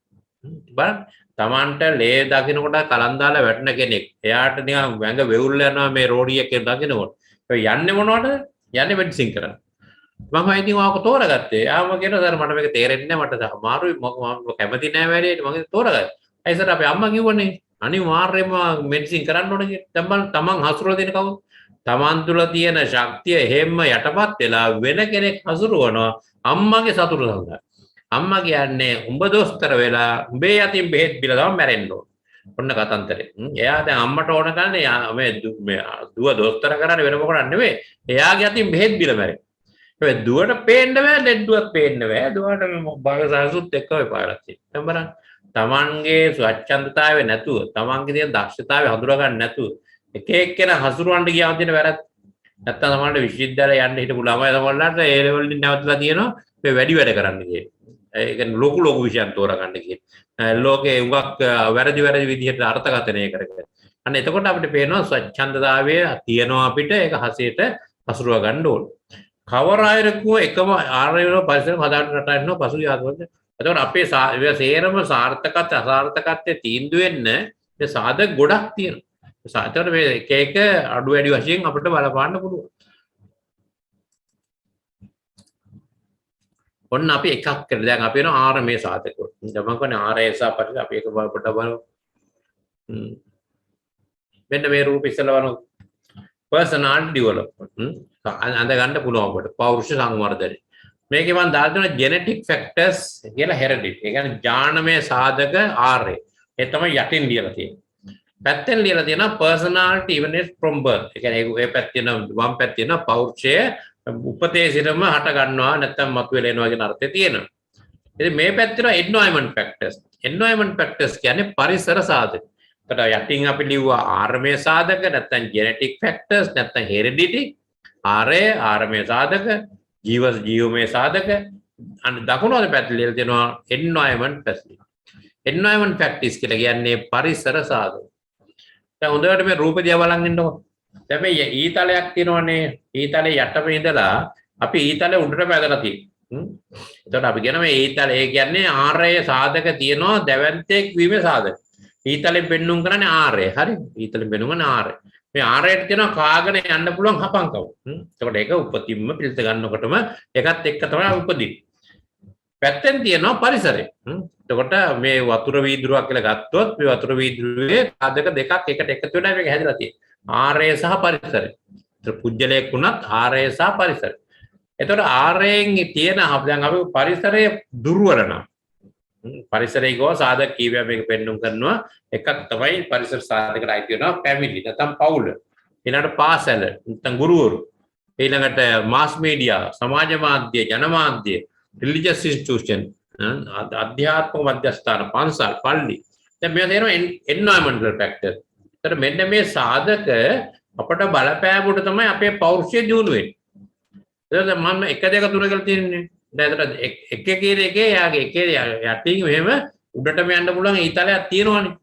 බලන්න. Tamanට ලේ දකින්නකොට කලන් දාලා වැටෙන කෙනෙක්. එයාට නිකන් වැඟ වෙවුල් යනවා මේ රෝඩියෙක් දකින්නකොට. ඒ යන්නේ මොනවටද? යන්නේ මෙඩිසින් කරන්න. මම ඉතින් ආවක තෝරගත්තේ. ආම කියනවා සර් මට මේක තේරෙන්නේ නැහැ මට අමාරුයි මම කැමති නැහැ වැඩේට මම තෝරගත්තා. ඒ සර් අපේ අම්මා කිව්වනේ අනිවාර්යයෙන්ම මෙඩිසින් කරන්න ඕනේ කියලා. දැන් බලන්න තමන් හසුරුවලා දෙන කවුද? තමන් තුළ තියෙන ශක්තිය හැම යටපත් වෙලා වෙන කෙනෙක් හසුරුවනවා අම්මගේ සතුට සඳහා. අම්මා කියන්නේ උඹ දොස්තර වෙලා උඹේ යතින් බෙහෙත් බිල තමයි මැරෙන්න ඕන. ඔන්න කතන්දරේ. එයා දැන් අම්මට ඕන කරන්නේ මේ දුව දොස්තර කරන්නේ වෙන මොකක්ද නෙවෙයි. එයාගේ යතින් බෙහෙත් බිල මැරෙන්න. ඒ දුවට පේන්න බෑ ලෙඩ්ඩුවක් පේන්න බෑ. දුවට භාගසහසුත් එක්ක ඔය පාරක් තියෙනවා. බලන්න. තමන්ගේ ස්වච්ඡන්දතාවය නැතුව, තමන්ගේ තියෙන දක්ෂතාවය හඳුනා ගන්න නැතුව එක එක්කෙනා හසුරවන්න ගියාම තියෙන වැරද්ද. නැත්තම් සමහරවිට විශ්වවිද්‍යාලේ යන්න හිටපු ළමයි සමහරවිට ඒ ලෙවල් වලින් නැවතලා තියෙනවා මේ වැඩි වැඩ කරන්න කියලා. ඒ කියන්නේ ලොකු විෂයන් තෝරගන්න කියලා. ලෝකේ උගක් වැරදි විදිහට අර්ථකථනය කරගෙන. අන්න එතකොට අපිට පේනවා ස්වච්ඡන්දතාවය තියෙනවා අපිට ඒක හසියට හසුරව ගන්න ඕන. කවර අයරකුව එකම ආරයන පරිසරම හදාගන්න රටාවෙන්න පසුගිය ආත්මවල. එතකොට අපේ සේරම සාර්ථකත්ව අසාර්ථකත්වයේ තීන්දුව වෙන්න මේ සාධක ගොඩක් තියෙනවා. එතකොට මේ එක එක අඩු වැඩි වශයෙන් අපිට බලපාන්න පුළුවන්. ඔන්න අපි එකක් කරලා දැන් අපි වෙන ආරමේ සාධක. දැන් මම කියන්නේ ආරයස අපිට අපි එක පොඩ්ඩක් බලමු. මෙන්න මේ රූප ඉස්සලා බලමු. personality development. අඳ ගන්න පුළුවන් කොට පෞරුෂ සංවර්ධනය. මේකේ මම දාලා දෙනවා genetic factors කියලා heredity. ඒ කියන්නේ ජානමය සාධක ආරේ. ඒ තමයි යටින් ලියලා තියෙන්නේ. පැත්තෙන් ලියලා තියෙනවා personality events from birth. ඒ කියන්නේ ඒ පැත්තේ වම් පැත්තේ තියෙනවා පෞරුෂය උපතේ සිටම හට ගන්නවා නැත්නම් මතුවෙලා එනවා කියන අර්ථය තියෙනවා. ඉතින් මේ පැත්තේ environment factors. environment factors කියන්නේ පරිසර සාධක. එතකොට යටින් අපි ලිව්වා ආර්මේ සාධක නැත්නම් genetic factors නැත්නම් heredity ආර්මේ සාධක ජීවමය සාධක අන්න දකුණු පැත්තේ ලියලා තියෙනවා environment factors. environment factors කියලා කියන්නේ පරිසර සාධක. දැන් හොඳට මේ රූප දිහා බලන් ඉන්නකො. දැන් මේ ඊතලයක් තියෙනවනේ. ඊතලේ යටම ඉඳලා අපි ඊතලේ උඩට පැදලා තියෙනවා. එතකොට අපි කියන මේ ඊතලේ ඒ කියන්නේ ආර්ය සාධක තියෙනවා දැවැන්තෙක් වීමේ සාධක. ඊතලෙන් බෙන්නුම් කරන්නේ ආර්ය. හරි. ඊතලෙන් බෙන්නුම් කරන ආර්ය. මේ ආර්යයට තියෙනවා කාගෙන යන්න පුළුවන් හපංකව. එතකොට ඒක උපතින්ම පිළිත ගන්නකොටම ඒකත් එක්ක තමයි උපදින්නේ. පැත්තෙන් තියෙනවා පරිසරය. එතකොට මේ වතුර වීදුරුවක් කියලා ගත්තොත් මේ වතුර වීදුරුවේ සාධක දෙකක් එකට එකතු වෙලා මේක හැදලා තියෙනවා. ආර්ය සහ පරිසරය. ඒතර පුජ්‍යලයක් වුණත් ආර්ය සහ පරිසරය. එතකොට ආර්යෙන් තියෙන දැන් අපි පරිසරය දුර්වල නම් පරිසරයේ ගෝ සාධක කීපයක් මේක පෙන්වුම් කරනවා. එකක් තමයි පරිසර සාධකකට අයිති වෙනවා ෆැමිලි නැත්නම් පවුල. ඊළඟට පාසල නැත්නම් ගුරුවරු. ඊළඟට මාස් මීඩියා, සමාජ මාධ්‍ය, ජනමාධ්‍ය, රිලිජියස් ඉන්ස්ටිටියුෂන්, අධ්‍යාත්මික මධ්‍යස්ථාන, පන්සල්, පල්ලි. දැන් මේවා තියෙනවා එන්වයරන්මන්ටල් ෆැක්ටර්. ඒතර මෙන්න මේ සාධක අපට බලපෑමකට තමයි අපේ පෞරුෂය දියුණු වෙන්නේ. ඒක මම 1 2 3 කියලා තියෙන්නේ. දැන් එක කියන එකේ යාගේ එකේ යටින් මෙහෙම උඩටම යන්න පුළුවන් ඊතලයක් තියෙනවනේ.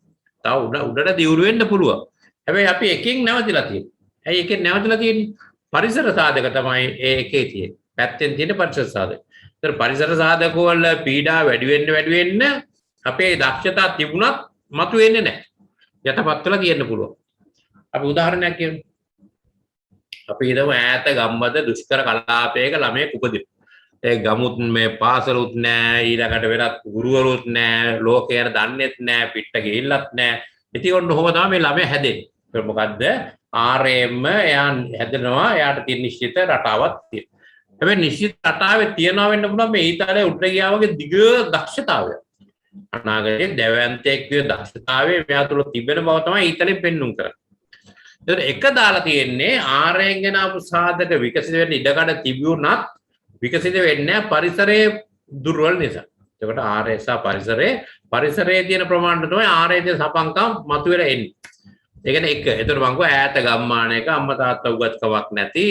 තව උඩට දියුණු වෙන්න පුළුවන්. හැබැයි අපි එකෙන් නැවතිලා තියෙන්නේ. ඇයි එකෙන් නැවතිලා තියෙන්නේ? පරිසර සාධක තමයි ඒ එකේ තියෙන්නේ. පැත්තෙන් තියෙන පරිසර සාධක. ඒතර පරිසර සාධක වල පීඩා වැඩි වෙන්න අපේ දක්ෂතා තිබුණත් මතුවෙන්නේ නැහැ. යටපත් වෙලා තියෙන්න පුළුවන්. අපි උදාහරණයක් කියමු. අපි හිතමු ඈත ගම්බද දුෂ්කර කලාපයක ළමයෙක් උපදින. ඒ ගමුත් මේ පාසලුත් නැහැ, ඊළඟට වෙනත් ගුරුවරුත් නැහැ, ලෝකයට දන්නේත් නැහැ, පිට ගිහිල්ලත් නැහැ. ඉතින් ඔන්න ඔහොම තමයි මේ ළමයා හැදෙන්නේ. ඒක මොකද්ද? ආරෙම්ම එයා හැදෙනවා, එයාට තියෙන නිශ්චිත රටාවක් තියෙනවා. හැබැයි නිශ්චිත රටාවේ තියනවා වෙන්න පුළුවන් මේ ඊතාලේ උඩ ගියා වගේ දිග දක්ෂතාවය. අනාගතයේ දැවැන්තයෙක් විය දක්ෂතාවයේ මෙයා තුළ තිබෙන බව තමයි ඊතාලෙන් පෙන්වුම් කරන්නේ. ඒක දාලා තියෙන්නේ ආරයෙන් ගෙන ආපු සාධක විකසිත වෙන්න ඉඩකඩ තිබුණත් විකසිත වෙන්නේ පරිසරයේ දුර්වල නිසා. එතකොට ආරය සහ පරිසරයේ තියෙන ප්‍රමාණය තමයි ආරයේ තියෙන සපංකම් මතුවෙලා එන්නේ. ඒ කියන්නේ එක. එතකොට මං කිව්වා ඈත ගම්මානයක අම්මා තාත්තා උගත්කමක් නැති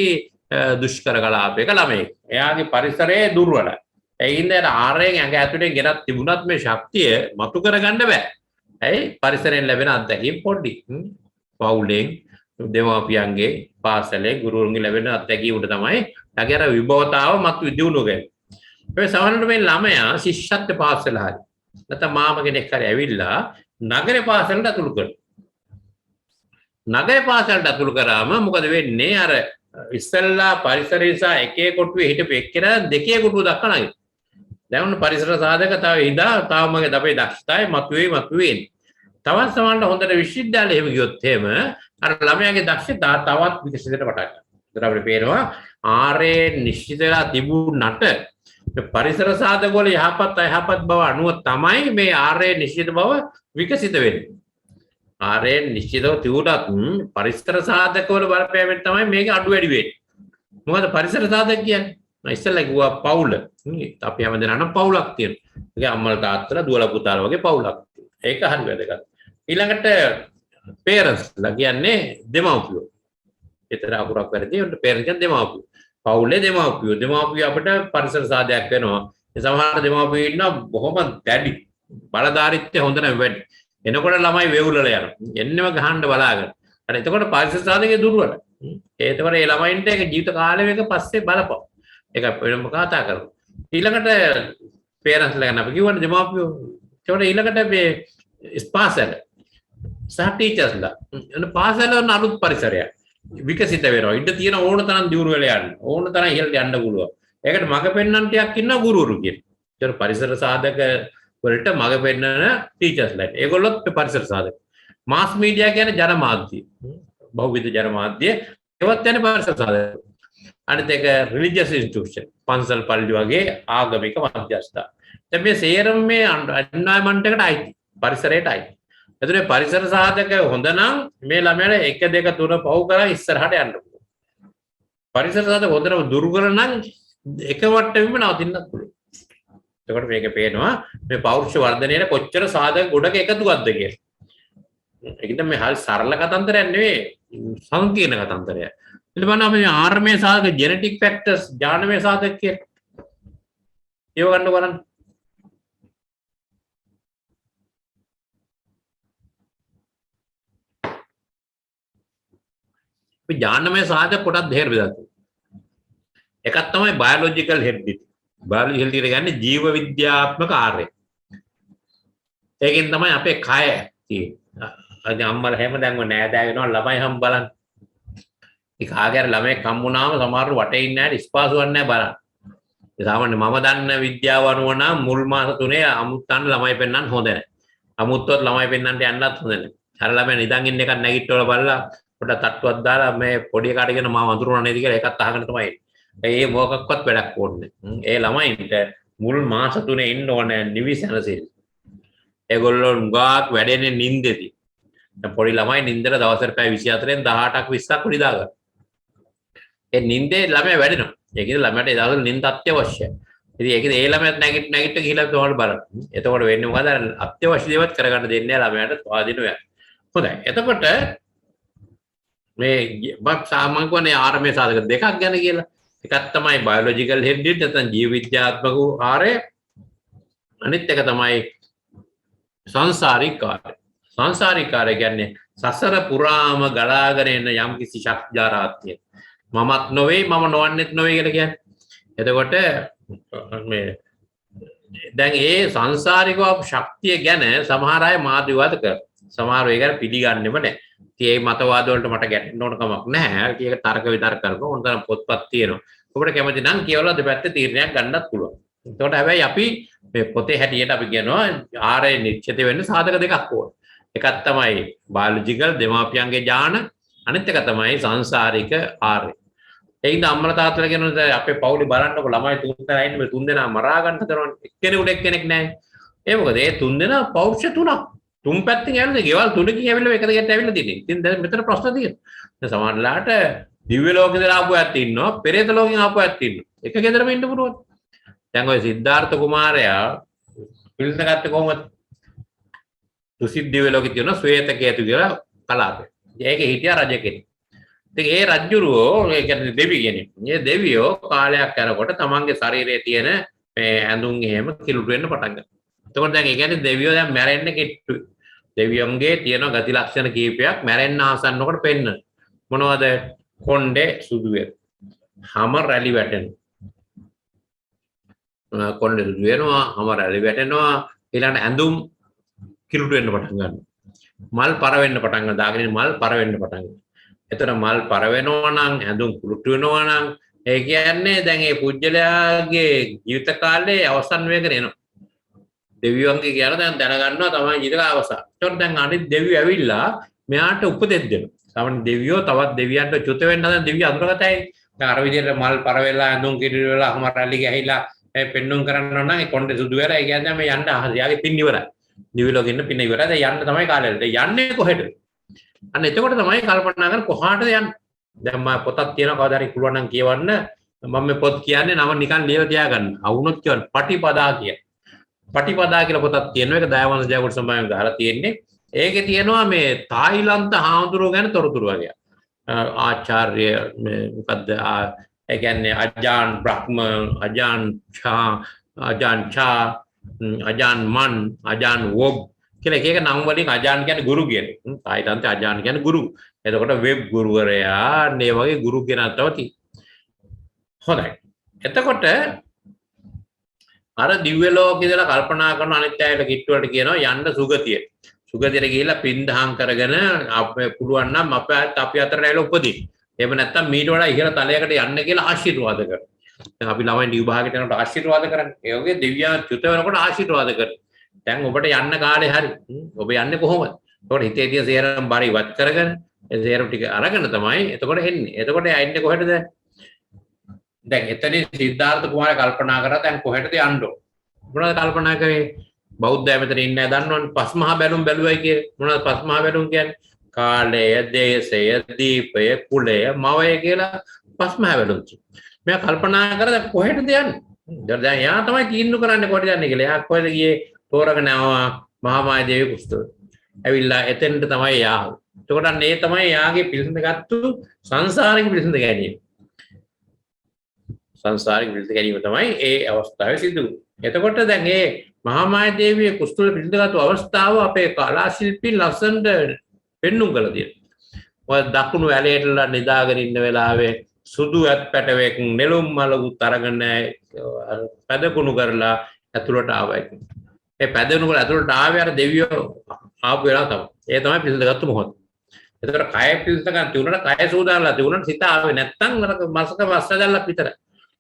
දුෂ්කර කලාපයක ළමයෙක්. එයාගේ පරිසරයේ දුර්වලයි. ඒ හින්දා ආරයෙන් ඇඟ ඇතුලේ ගෙනත් තිබුණත් මේ ශක්තිය මතු කරගන්න බෑ. ඇයි? පරිසරයෙන් ලැබෙන අත්දැකීම් පොඩි. පවුලෙන් දෙමාපියන්ගේ පාසලේ ගුරුවරුන්ගේ ලැබෙන අත්දැකීම් උඩ තමයි යාගේ අර විභවතාව මතු දියුණු වෙන්නේ. ඒ සමහරවිට මේ ළමයා ශිෂ්‍යත්ව පාසල හරි නැත්නම් මාම කෙනෙක් හරි ඇවිල්ලා නගරේ පාසලට අතුළු කරනවා. නගරේ පාසලට අතුළු කරාම මොකද වෙන්නේ? අර ඉස්සෙල්ලා පරිසරය සහ එකේ කොටුවේ හිටපු එක්කෙනා දෙකේ කොටුව දක්වා නැගිටිනවා. දැන් උන් පරිසර සාධක තව ඉඳා තාම මගේ අපේ දක්ෂතාවය මතුවේ. තවත් සමහරවිට හොඳට විශ්වවිද්‍යාලෙ එහෙම ගියොත් එහෙම අර ළමයාගේ දක්ෂතා තවත් විකසිත වෙන්න පටන් ගන්නවා. ඒතර අපිට පේනවා ආරේ නිශ්චිතලා තිබුණට පරිසර සාධක වල යහපත් අයහපත් බව අනුව තමයි මේ ආරේ නිශ්චිත බව විකසිත වෙන්නේ. ආරේ නිශ්චිතව තිබුණත් පරිසර සාධක වල බලපෑමෙන් තමයි මේක අඩු වැඩි වෙන්නේ. මොකද පරිසර සාධක කියන්නේ? මම ඉස්සෙල්ලා කිව්වා පවුල. අපි හැමදෙනාම පවුලක් තියෙනවා. ඒක අම්මලා තාත්තලා දුවලා පුතාලා වගේ පවුලක්. ඒක හරි වැදගත්. ඊළඟට පේරන්ට්ස්ලා කියන්නේ දෙමව්පියෝ. ඒතර අකුරක් වැරදි. උන්ට පේරන්ට්ස් කියන්නේ දෙමව්පියෝ. පවුලේ දෙමව්පියෝ අපිට පරිසර සාධකයක් වෙනවා. ඒ සමහර දෙමව්පියෝ ඉන්නවා බොහොම දැඩි. බලධාරීත්වය හොඳ නැහැ වැඩි. එනකොට ළමයි වේවුලලා යනවා. එන්නෙම ගහන්න බලාගෙන. අර එතකොට පරිසර සාධකයේ දුර්වලයි. ඒතකොට ඒ ළමයින්ට ඒක ජීවිත කාලෙක පස්සේ බලපන්. ඒක වෙනම කතා කරමු. ඊළඟට පේරන්ට්ස්ලා ගැන අපි කියවනේ දෙමව්පියෝ. ඒතකොට ඊළඟට මේ පාසල සහ ටීචර්ස්ලා එන පාසල වල අලුත් පරිසරයක් විකසිත වෙනවා. ඉන්න තියෙන ඕන තරම් දියුණු වෙලා යන්න. ඕන තරම් ඉහළට යන්න පුළුවන්. ඒකට මග පෙන්වන්න ටිකක් ඉන්නවා ගුරුවරු කියන. ඒතර පරිසර සාධක වලට මග පෙන්වන ටීචර්ස්ලා. ඒගොල්ලොත් පරිසර සාධක. මාස් මීඩියා කියන්නේ ජනමාධ්‍ය. බහුවිධ ජනමාධ්‍ය. ඒවත් යන පරිසර සාධක. අනිත් එක රිලිජියස් ඉන්ස්ටිටියුෂන්. පන්සල් පල්ලි වගේ ආගමික මධ්‍යස්ථාන. දැන් මේ සේරම මේ එන්වයරන්මන්ට් එකට අයිති. පරිසරයට අයිති. එතකොට පරිසර සාධක හොඳ නම් මේ ළමයාට 1 2 3 පහු කරලා ඉස්සරහට යන්න පුළුවන්. පරිසර සාධක හොඳට දුර්වල නම් එක වට්ටමෙම නවතින්නත් පුළුවන්. එතකොට මේක පේනවා මේ පෞරුෂ වර්ධනයේ කොච්චර සාධක ගොඩක එකතුවක්ද කියලා. ඒකිට මේ හරි සරල කතන්දරයක් නෙවෙයි සංකීර්ණ කතන්දරයක්. ඊට බලන්න අපි ආර්මයේ සාධක ජෙනටික් ෆැක්ටර්ස් ඥානමය සාධක කියලා. ඒව ගන්න බලන්න. ඥානමය සාධක පොඩක් දෙහෙර බෙදලා තියෙනවා. එකක් තමයි බයොලොජිකල් හෙරිඩිටි. බයොලොජි හෙරිඩිටි කියන්නේ ජීව විද්‍යාත්මක ආර්ය. ඒකෙන් තමයි අපේ කය තියෙන්නේ. අද අම්මලා හැම දැන්ව නෑදෑ වෙනවා ළමයි හම් බලන්න. ඒ කාගේ හරි ළමයෙක් හම්බුනාම සමහරව වටේ ඉන්න ඇයි ස්පාසුවක් නෑ බලන්න. ඒ සාමාන්‍ය මම දන්න විද්‍යාව අනුව නම් මුල් මාස 3 අමුත්තන්න ළමයි පෙන්නන්න හොඳ නෑ. අමුත්තොත් ළමයි පෙන්නන්න යන්නත් හොඳ නෑ. අර ළමයා නිදන් ඉන්න එකක් නැගිටවල බලලා පොඩ තට්ටුවක් දාලා මේ පොඩි කාටගෙන මම වඳුරනවා නේද කියලා ඒකත් අහගෙන තමයි එන්නේ. ඒ මොකක්වත් වැඩක් ඕනේ. ඒ ළමයින්ට මුල් මාස 3 ඉන්න ඕනේ නිවිසනසිල්. ඒගොල්ලෝ ගාක් වැඩෙන්නේ නිින්දෙදී. දැන් පොඩි ළමයි නිින්දට දවසට පැය 24න් 18ක් 20ක් උඩි දාගන්න. ඒ නිින්දේ ළමයා වැඩෙනවා. ඒකද ළමයාට ඒ දවස්වල නිින්ද අත්‍යවශ්‍යයි. ඉතින් ඒකද ඒ ළමයාත් නැගිට ගිහිල්ලා තෝරන්න බලන්න. එතකොට වෙන්නේ මොකද? අත්‍යවශ්‍ය දේවල් කරගන්න දෙන්නේ නැහැ ළමයාට ස්වාධීනව යන්න. හොඳයි. එතකොට මේ මම සාමාන්‍ය කියන්නේ ආරම්භයේ සාධක දෙකක් ගැන කියලා. එකක් තමයි බයොලොජිකල් හෙරිඩිටි නැත්නම් ජීව විද්‍යාත්මක ආරය. අනිත් එක තමයි සංසාරික කාර්ය. සංසාරික කාර්ය කියන්නේ සසර පුරාම ගලාගෙන එන යම්කිසි ශක්ති ධාරාවක් තියෙන. මමත් නොවේ මම නොවන්නෙත් නොවේ කියලා කියන්නේ. එතකොට මේ දැන් ඒ සංසාරික ශක්තිය ගැන සමහර අය මාත් විවාද කරනවා. සමහර අය ගැන පිළිගන්නෙම නැහැ. ඉතින් මේ මතවාද වලට මට ගැටෙන්න ඕන කමක් නැහැ. ඒක තර්ක විතර්ක කරනවා. ඕනතරම් පොත්පත් තියෙනවා. ඔබට කැමති නම් කියවලා දෙපැත්තේ තීරණයක් ගන්නත් පුළුවන්. එතකොට හැබැයි අපි මේ පොතේ හැටියට අපි කියනවා ආරය නිශ්චිත වෙන්න සාධක දෙකක් ඕන. එකක් තමයි බයොලොජිකල් දෙමාපියන්ගේ ඥාන, අනිත් එක තමයි සංසාරික ආරය. ඒකින්ද අම්මලා තාත්තලා කියනවා අපේ පවුලේ බලන්නකො ළමයි තුන් දෙනා ඉන්නේ මේ තුන් දෙනා මරා ගන්න හදනවනේ. එක්කෙනෙකුට එක්කෙනෙක් නැහැ. ඒ මොකද ඒ තුන් දෙනා පෞරුෂ තුනක්. තුන් පැත්තෙන් ඇවිල්ලා ගෙවල් තුනකින් ඇවිල්ලා එක දෙකට ඇවිල්ලා තියෙන්නේ. ඉතින් දැන් මෙතන ප්‍රශ්න තියෙනවා. දැන් සමහරලාට දිව්‍ය ලෝකේ ඉඳලා ආපු ඇත්ත ඉන්නවා, පෙරේත ලෝකෙන් ආපු ඇත්ත ඉන්නවා. එක ගෙදරම ඉන්න පුළුවන්. දැන් ඔය සිද්ධාර්ථ කුමාරයා පිළිඳ ගත්තේ කොහොමද? තුසිත් දිව්‍ය ලෝකේ තියෙන ශ්වේත කේතු කියලා කලාපය. ඒකේ හිටියා රජ කෙනෙක්. ඉතින් ඒ රජුරෝ ඒ කියන්නේ දෙවි කෙනෙක්. මේ දෙවියෝ කාලයක් යනකොට තමන්ගේ ශරීරයේ තියෙන මේ ඇඳුම් එහෙම කිලුට වෙන්න පටන් ගන්නවා. එතකොට දැන් ඒ කියන්නේ දෙවියෝ දැන් මැරෙන්න කිට්ටුයි. දෙවියන්ගේ තියෙන ගති ලක්ෂණ කීපයක් මැරෙන්න ආසන්නකොට පෙන්න. මොනවද? කොණ්ඩේ සුදු වෙන. හැම රැලි වැටෙනවා. කොණ්ඩේ සුදු වෙනවා, හැම රැලි වැටෙනවා. ඊළඟට ඇඳුම් කිලුට වෙන්න පටන් ගන්නවා. මල් පර වෙන්න පටන් ගන්නවා. දාගෙන මල් පර වෙන්න පටන් ගන්නවා. එතන මල් පර වෙනවා නම් ඇඳුම් කුළුට්ටු වෙනවා නම් ඒ කියන්නේ දැන් මේ පුජ්‍යලයාගේ ජීවිත කාලේ අවසන් වෙගෙන එනවා. දෙවියන්ගේ කියන දැන් දැනගන්නවා තමයි ජීවිත අවසන්. ඒතකොට දැන් අනිත් දෙවියෝ ඇවිල්ලා මෙයාට උපදෙස් දෙනවා. සමහර දෙවියෝ තවත් දෙවියන්ට චුත වෙන්න හදන දෙවියෝ අඳුරගතයි. දැන් අර විදිහට මල් පර වෙලා ඇඳුම් කිරි වෙලා අහම රැලි ගහලා පෙන්නුම් කරන්න ඕන නම් ඒ කොණ්ඩේ සුදු වෙලා ඒ කියන්නේ මේ යන්න යාගේ පින් ඉවරයි. දිවි ලෝකෙ ඉන්න පින් ඉවරයි. දැන් යන්න තමයි කාලෙ. යන්නේ කොහෙද? අන්න එතකොට තමයි කල්පනා කරන්නේ කොහාටද යන්නේ. දැන් මම පොතක් තියෙනවා කවදාද හරි පුළුවන් නම් කියවන්න. මම මේ පොත් කියන්නේ නම නිකන් ලියලා තියාගන්න. අවුනොත් කියවන්න පටිපදා කිය. පටිපදා කියලා පොතක් තියෙනවා. ඒක දයාවංශ ජයවර්ධන සම්මානයෙන් ගහලා තියෙන්නේ. ඒකේ තියෙනවා මේ තායිලන්ත හාමුදුරුවෝ ගැන තොරතුරු වගේ. ආචාර්ය මොකද්ද ඒ කියන්නේ අජාන් බ්‍රහ්ම, අජාන් ඡා, අජාන් ඡා, අජාන් මන්, අජාන් වොබ් කියලා එක නම් වලින් අජාන් කියන්නේ ගුරු කියන්නේ. තායිලන්තේ අජාන් කියන්නේ ගුරු. එතකොට වෙබ් ගුරුවරයා මේ වගේ ගුරු කෙනා තවති. හොඳයි. එතකොට අර දිව්‍ය ලෝකේ ඉඳලා කල්පනා කරන අනිත් අයලා කිට්ටුවට කියනවා යන්න සුගතිය. සුගතියට ගිහිල්ලා පින්දහම් කරගෙන අපේ පුළුවන් නම් අපි අතර ඇවිල්ලා උපදින්න. එහෙම නැත්නම් මීට වඩා ඉහළ තලයකට යන්න කියලා ආශිර්වාද කරනවා. දැන් අපි ළමයි විභාගයට යනකොට ආශිර්වාද කරන්නේ. ඒ වගේ දෙවියන් චුත වෙනකොට ආශිර්වාද කරනවා. දැන් ඔබට යන්න කාලේ හරි. ඔබ යන්නේ කොහොමද? එතකොට හිතේ තියෙන සේරම බර ඉවත් කරගෙන ඒ සේරම ටික අරගෙන තමයි එතකොට එන්නේ. එතකොට යන්නේ කොහෙටද? දැන් එතනින් සිද්ධාර්ථ කුමාරයා කල්පනා කරා දැන් කොහෙටද යන්න ඕන? මොනවද කල්පනා කරේ? බෞද්ධය මෙතන ඉන්නේ දන්නවනේ පස්මහා බැලුම් බැලුවයි කියේ. මොනවද පස්මහා බැලුම් කියන්නේ? කාලය, දේශය, දීපය, කුලය, මවය කියලා පස්මහා බැලුම් තියෙනවා. මෙයා කල්පනා කරා දැන් කොහෙටද යන්නේ? දැන් යා තමයි තීන්දුව කරන්නේ කොහෙද යන්නේ කියලා. යා කොහෙද ගියේ? තෝරගෙන ආවා මහාමාය දේවී කුස්තුව. ඇවිල්ලා එතෙන්ට තමයි යාව. එතකොට මේ තමයි යාගේ පිළිසඳ ගත්තු සංසාරික පිළිසඳ ගැනීම. සංසාරික පිළිසඳ ගැනීම තමයි ඒ අවස්ථාවේ සිදු වෙන්නේ. එතකොට දැන් මේ මහාමාය දේවිය කුස්තුව පිළිඳගත්තු අවස්ථාව අපේ කලා ශිල්පී ලස්සනට පෙන්눔 කළා තියෙනවා. ඔය දකුණු ඇලේටලා නිදාගෙන ඉන්න වෙලාවේ සුදු ඇත් පැටවෙක් නෙළුම් මල උතරගෙන පැදකුණු කරලා ඇතුළට ආවයි. ඒ පැදකුණු කරලා ඇතුළට ආවේ අර දෙවියෝ ආපු වෙලාව තමයි. ඒ තමයි පිළිඳගත්තු මොහොත. එතකොට කය පිළිඳ ගන්න තිබුණාට කය සූදානම්ලා තිබුණාට සිත ආවේ නැත්තම් මසක වස්සදල්ලා විතරයි.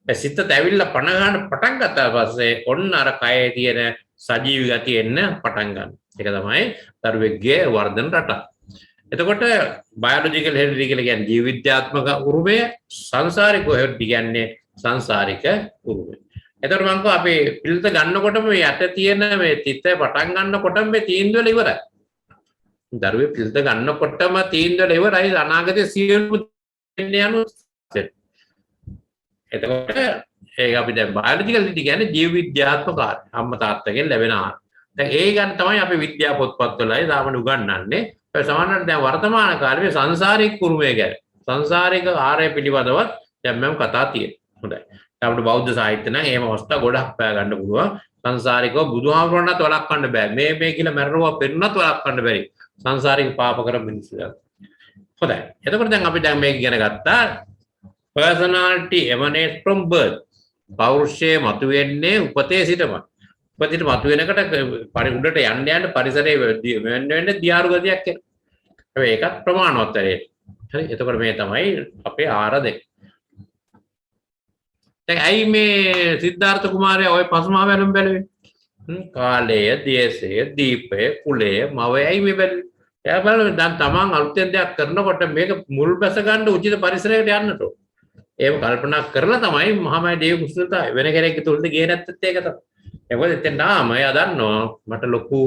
සිතත් ඇවිල්ලා පණ ගන්න පටන් ගත්තා පස්සේ ඔන්න අර කයේ තියෙන සජීවී ගතිය එන්න පටන් ගන්නවා. ඒක තමයි දරුවෙක්ගේ වර්ධන රටා. එතකොට බයොලොජිකල් හෙරිඩිටි කියලා කියන්නේ ජීව විද්‍යාත්මක උරුමය, සංසාරික හෙරිඩිටි කියන්නේ සංසාරික උරුමය. එතකොට මම කෝ අපි පිළිත ගන්නකොටම මේ යට තියෙන මේ තිත්තේ පටන් ගන්නකොටම මේ තීන්දුව වල ඉවරයි. දරුවේ පිළිත ගන්නකොටම තීන්දුව වල ඉවරයි අනාගතයේ සියලු දෙන්නේ යනු. එතකොට ඒක අපි දැන් බයොලොජිකල් ලිටි කියන්නේ ජීව විද්‍යාත්මක අම්මා තාත්තගෙන් ලැබෙන ආහාර. දැන් ඒ ගන්න තමයි අපි විද්‍යා පොත්පත්වලයි සාමාන්‍ය උගන්වන්නේ. ඒ සාමාන්‍යයෙන් දැන් වර්තමාන කාලේ මේ සංසාරික කුරුමය ගැන සංසාරික ආහාරය පිළිබඳව දැන් මම කතා තියෙනවා. හොඳයි. අපිට බෞද්ධ සාහිත්‍ය නම් එහෙම අවස්ථා ගොඩක් පෑ ගන්න පුළුවන්. සංසාරිකව බුදුහාමුදුරන්වත් වළක්වන්න බෑ. මේ කියලා මරනවා පෙරුණත් වළක්වන්න බැරි. සංසාරික පාප කර මිනිස්සු. හොඳයි. එතකොට දැන් අපි දැන් මේක ඉගෙන ගත්තා. personality emanates from birth. පෞරුෂය මතුවෙන්නේ උපතේ සිටම. උපතේ මතුවෙනකොට උඩට යන්න පරිසරයේ වෙන්න දියාරු ගතියක් එනවා. හැබැයි ඒකත් ප්‍රමාණවත් වෙලේ. හරි. එතකොට මේ තමයි අපේ ආර දෙක. දැන් ඇයි මේ සිද්ධාර්ථ කුමාරයා ওই පසුමා බැලුම් බැලුවේ? කාලය, දේශය, දීපය, කුලය, මවය ඇයි මේ බැලුවේ? එයා බලන්න දැන් තමන් අලුතෙන් දෙයක් කරනකොට මේක මුල් බැස ගන්න උචිත පරිසරයකට යන්නට ඕන. ඒව කල්පනා කරලා තමයි මහාමය දේව කුසලතා වෙන කෙනෙක්ගේ තුලට ගියේ නැත්තත් ඒක තමයි. ඒකද එතන නාම එයා දන්නවා මට ලොකු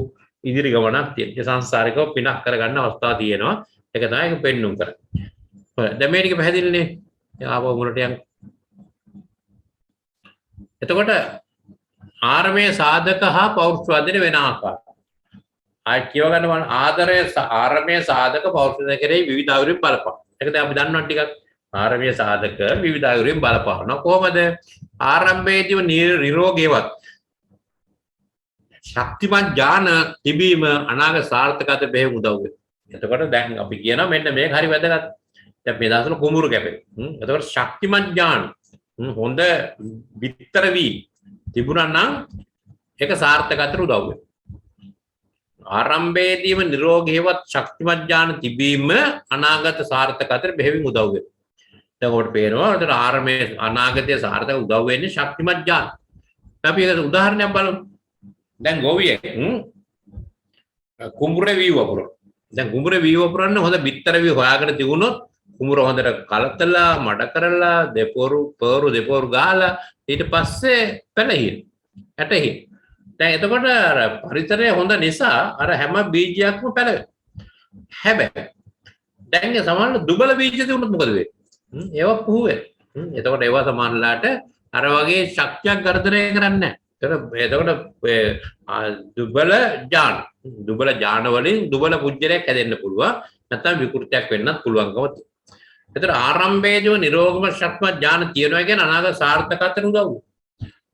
ඉදිරි ගමනක් තියෙන. සංසාරිකව පිනක් කරගන්න අවස්ථා තියෙනවා. ඒක තමයි ඒක පෙන්눔 කරන්නේ. හොඳයි. දැන් මේ ටික පැහැදිලිනේ. ආපහු මුලට යන්න. එතකොට ආරමේ සාධක හා පෞරුෂවාදයේ වෙන ආකාරය. ආයි කියව ගන්න බලන්න ආරමේ සාධක පෞරුෂවාද කෙරෙහි විවිධ අයුරින් බලපාන. ඒකද අපි දන්නවා ටිකක් ආරමීය සාධක විවිධ අයුරින් බලපානවා. කොහොමද? ආරම්භයේදීම නිරෝගීවත් ශක්තිමත් ඥාන තිබීම අනාගත සාර්ථකත්වයට බෙහෙම උදව් වෙනවා. එතකොට දැන් අපි කියනවා මෙන්න මේක හරි වැදගත්. දැන් මේ දවස්වල කුඹුරු කැපෙනවා. එතකොට ශක්තිමත් ඥාන හොඳ විතර වී තිබුණා නම් ඒක සාර්ථකත්වයට උදව් වෙනවා. ආරම්භයේදීම නිරෝගීවත් ශක්තිමත් ඥාන තිබීම අනාගත සාර්ථකත්වයට බෙහෙවින් උදව් වෙනවා. දැන් ඔබට පේනවා උඩ ආරම්භයේ අනාගතයේ සාර්ථක උදව් වෙන්නේ ශක්තිමත් ඥාන. අපි ඒකට උදාහරණයක් බලමු. දැන් ගොවියෙක් කුඹුරේ වී වපුරන. දැන් කුඹුරේ වී වපුරන්න හොඳ බිත්තර වී හොයාගෙන තිබුණොත් කුඹුර හොඳට කලතලා මඩ කරලා පොරු දෙපොරු ගාලා ඊට පස්සේ පැලහින් ඇටහින්. දැන් එතකොට අර පරිසරය හොඳ නිසා අර හැම බීජයක්ම පැලවෙනවා. හැබැයි දැන් සමහරවල් දුබල බීජ තිබුණොත් මොකද වෙන්නේ? ඒවා පුහු වෙනවා. එතකොට ඒවා සමහරලාට අර වගේ ශක්තියක් ගර්ධනය කරන්නේ නැහැ. එතකොට දුබල ඥාන වලින් දුබල පුජ්‍යලයක් හැදෙන්න පුළුවන්. නැත්නම් විකෘතියක් වෙන්නත් පුළුවන්කම තියෙනවා. එතකොට ආරම්භයේදී නිරෝගම ශක්තිමත් ඥාන තියෙනවා කියන අනාගත සාර්ථකත්වයට උදව් වෙනවා.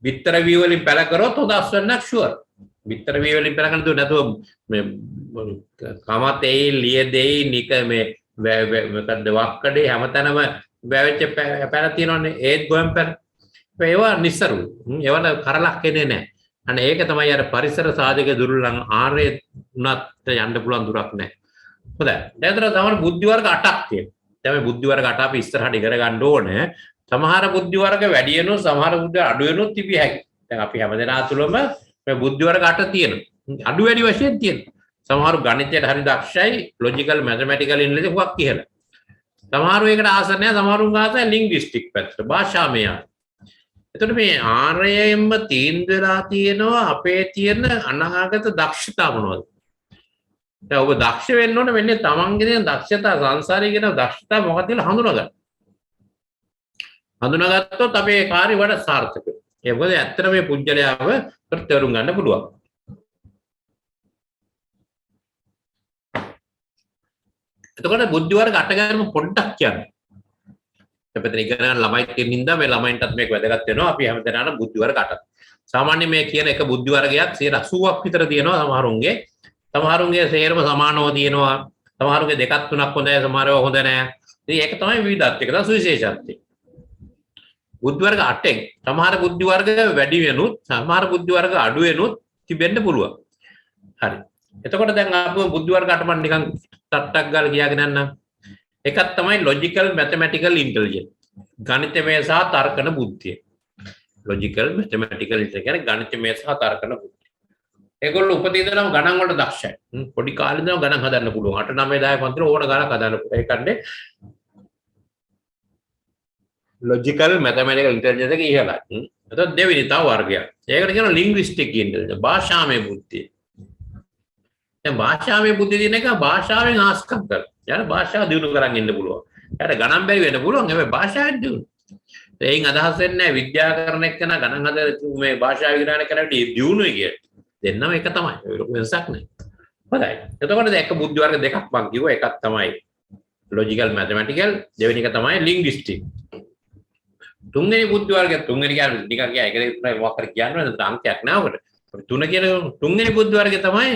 විතර වී වලින් පැල කරොත් හොඳ අස්වැන්නක් ෂුවර්. විතර වී වලින් පැල කරන දු නැතුව මේ කමතේ ලිය දෙයි නික මේ මොකද වක්කඩේ හැමතැනම වැවෙච්ච පැල තියෙනවනේ ඒත් ගොයම් පැල. ඒවා නිස්සරු. ඒවට කරලක් එන්නේ නැහැ. අන්න ඒක තමයි අර පරිසර සාධක දුර්ලං ආර්ය උනත් යන්න පුළුවන් දුරක් නැහැ. හොඳයි. දැන් තමයි බුද්ධි වර්ග 8ක් තියෙනවා. දැන් මේ බුද්ධි වර්ග 8 අපි ඉස්සරහට ඉගෙන ගන්න ඕනේ. සමහර බුද්ධි වර්ග වැඩි වෙනවා, සමහර බුද්ධි අඩු වෙනොත් තිබිය හැකියි. දැන් අපි හැමදෙනා තුළම මේ බුද්ධි වර්ග 8 තියෙනවා. අඩු වැඩි වශයෙන් තියෙනවා. සමහර ගණිතයට හරි දක්ෂයි, ලොජිකල් මැතමැටිකල් ඉංග්‍රීසි හුඟක් කියලා. සමහර එකට ආස නැහැ, සමහරුන් ආසයි ලින්ග්විස්ටික් පැත්තට, භාෂාමය. එතකොට මේ ආර්යයෙන්ම තීන්දුව වෙලා තියෙනවා අපේ තියෙන අනාගත දක්ෂතා මොනවද? දැන් ඔබ දක්ෂ වෙන්න ඕනේ වෙන්නේ තමන්ගේ තියෙන දක්ෂතා සංසාරයේ කියන දක්ෂතා මොකක්ද කියලා හඳුනාගන්න. හඳුනාගත්තොත් අපේ කාර්ය වඩා සාර්ථක වෙනවා. ඒ මොකද ඇත්තට මේ පුජ්‍යලයාව තේරුම් ගන්න පුළුවන්. එතකොට බුද්ධි වර්ග 8 ගැනම පොඩ්ඩක් කියන්න. අපිට ඉගෙන ගන්න ළමයි කියන හින්දා මේ ළමයින්ටත් මේක වැදගත් වෙනවා. අපි හැමදේම බුද්ධි වර්ග 8. සාමාන්‍ය මේ කියන එක බුද්ධි වර්ගයක් 80ක් විතර තියෙනවා සමහරුන්ගේ. සමහරුන්ගේ සේරම සමානව තියෙනවා. සමහරුන්ගේ දෙකක් තුනක් හොඳයි, සමහරව හොඳ නැහැ. ඉතින් ඒක තමයි විවිධත්වයක තමයි සුවිශේෂත්වය. බුද්ධි වර්ග 8න් සමහර බුද්ධි වර්ග වැඩි වෙනුත් සමහර බුද්ධි වර්ග අඩු වෙනුත් තිබෙන්න පුළුවන්. හරි. එතකොට දැන් ආපහු බුද්ධි වර්ග 8 මම නිකන් ටට්ටක් ගාලා කියාගෙන යන්නම්. එකක් තමයි logical mathematical intelligence. ගණිතමය සහ තර්කන බුද්ධිය. logical mathematical intelligence කියන්නේ ගණිතමය සහ තර්කන බුද්ධිය. ඒගොල්ලෝ උපතේ ඉඳලම ගණන් වලට දක්ෂයි. පොඩි කාලේ ඉඳන් ගණන් හදන්න පුළුවන්. 8 9 10 පන්තිල ඕන ගණන් හදන්න පුළුවන්. ඒ කන්නේ logical mathematical intelligence එක ඉහළයි. එතකොට දෙවෙනි තව වර්ගයක්. ඒකට කියනවා linguistic intelligence. භාෂාමය බුද්ධිය. දැන් භාෂාවේ බුද්ධිය දින එක භාෂාවෙන් ආස්කම් කරලා. යාර භාෂාව දිනු කරන් ඉන්න පුළුවන්. යාර ගණන් බැරි වෙන්න පුළුවන්. හැබැයි භාෂාවෙන් දිනු. ඒයින් අදහස් වෙන්නේ විද්‍යා කරන එක්කන ගණන් හදලා මේ භාෂා විග්‍රහණය කරලා දිනුනේ කිය. දෙන්නම එක තමයි. වෙනසක් නැහැ. හොඳයි. එතකොට දැන් එක බුද්ධි වර්ග දෙකක් මම කිව්වා. එකක් තමයි logical mathematical, දෙවෙනි එක තමයි linguistic. තුන්වෙනි බුද්ධි වර්ගය තුන්වෙනි කියන්නේ නිකන් කිය එක දෙක තුනයි මොකක් හරි කියන්න ඕනේ අංකයක් නෑ ඔකට. තුන කියන තුන්වෙනි බුද්ධි වර්ගය තමයි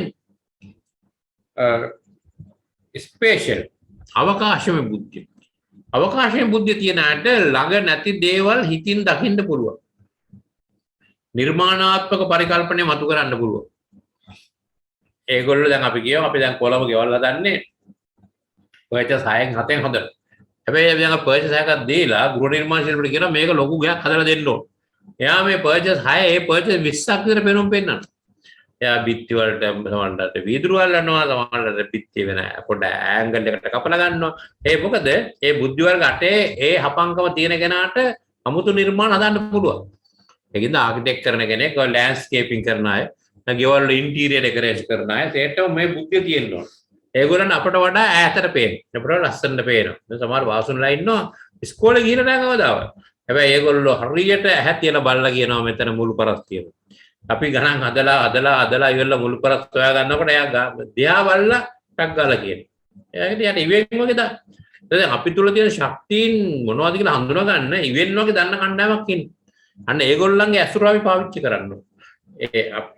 ස්පේෂල් අවකාශමය බුද්ධිය. අවකාශමය බුද්ධිය තියන අයට ළඟ නැති දේවල් හිතින් දකින්න පුළුවන්. නිර්මාණාත්මක පරිකල්පනය මතු කරන්න පුළුවන්. ඒගොල්ලෝ දැන් අපි කියමු අපි දැන් කොළඹ ගෙවල් හදන්නේ පර්චස් 6න් 7න් හදලා. හැබැයි අපි දැන් පර්චස් 6ක් දීලා ගෘහ නිර්මාණ ශිල්පිට කියනවා මේක ලොකු ගයක් හදලා දෙන්න ඕන. එයා මේ පර්චස් 6 ඒ පර්චස් 20ක් විතර පෙනුම් පෙන්නනවා. එයා බිත්ති වලට සමහරවිට වීදුරු අල්ලනවා සමහරවිට බිත්ති වෙන පොඩ ඇන්ගල් එකකට කපලා ගන්නවා. ඒ මොකද ඒ බුද්ධි වර්ග 8 ඒ හපංකම තියෙන කෙනාට අමුතු නිර්මාණ හදන්න පුළුවන්. ඒකින්ද ආකිටෙක්ට් කරන කෙනෙක් ලෑන්ඩ්ස්කේපින් කරන අය ගෙවල් ඉන්ටීරියර් ඩෙකරේෂන් කරන අය ඒටම මේ බුද්ධිය තියෙන්න ඕන. ඒගොල්ලන් අපට වඩා ඈතට පේන. අපට ලස්සනට පේනවා. දැන් සමහර වාසුන්ලා ඉන්නවා ඉස්කෝලේ ගිහින් නැහැ කවදාවත්. හැබැයි ඒගොල්ලෝ හරියට ඇහැ තියලා බලලා කියනවා මෙතන මුළු පරස් තියෙනවා. අපි ගණන් හදලා ඉවරලා මුළු පරස් හොයා ගන්නකොට එයා දිහා බලලා ටක් ගාලා කියනවා. එයාට යට ඉවෙන් වගේ දා. දැන් අපි තුල තියෙන ශක්තියින් මොනවද කියලා හඳුනා ගන්න ඉවෙන් වගේ දන්න කණ්ඩායමක් ඉන්නේ. අන්න ඒගොල්ලන්ගේ ඇසුර අපි පාවිච්චි කරන්න ඕනේ.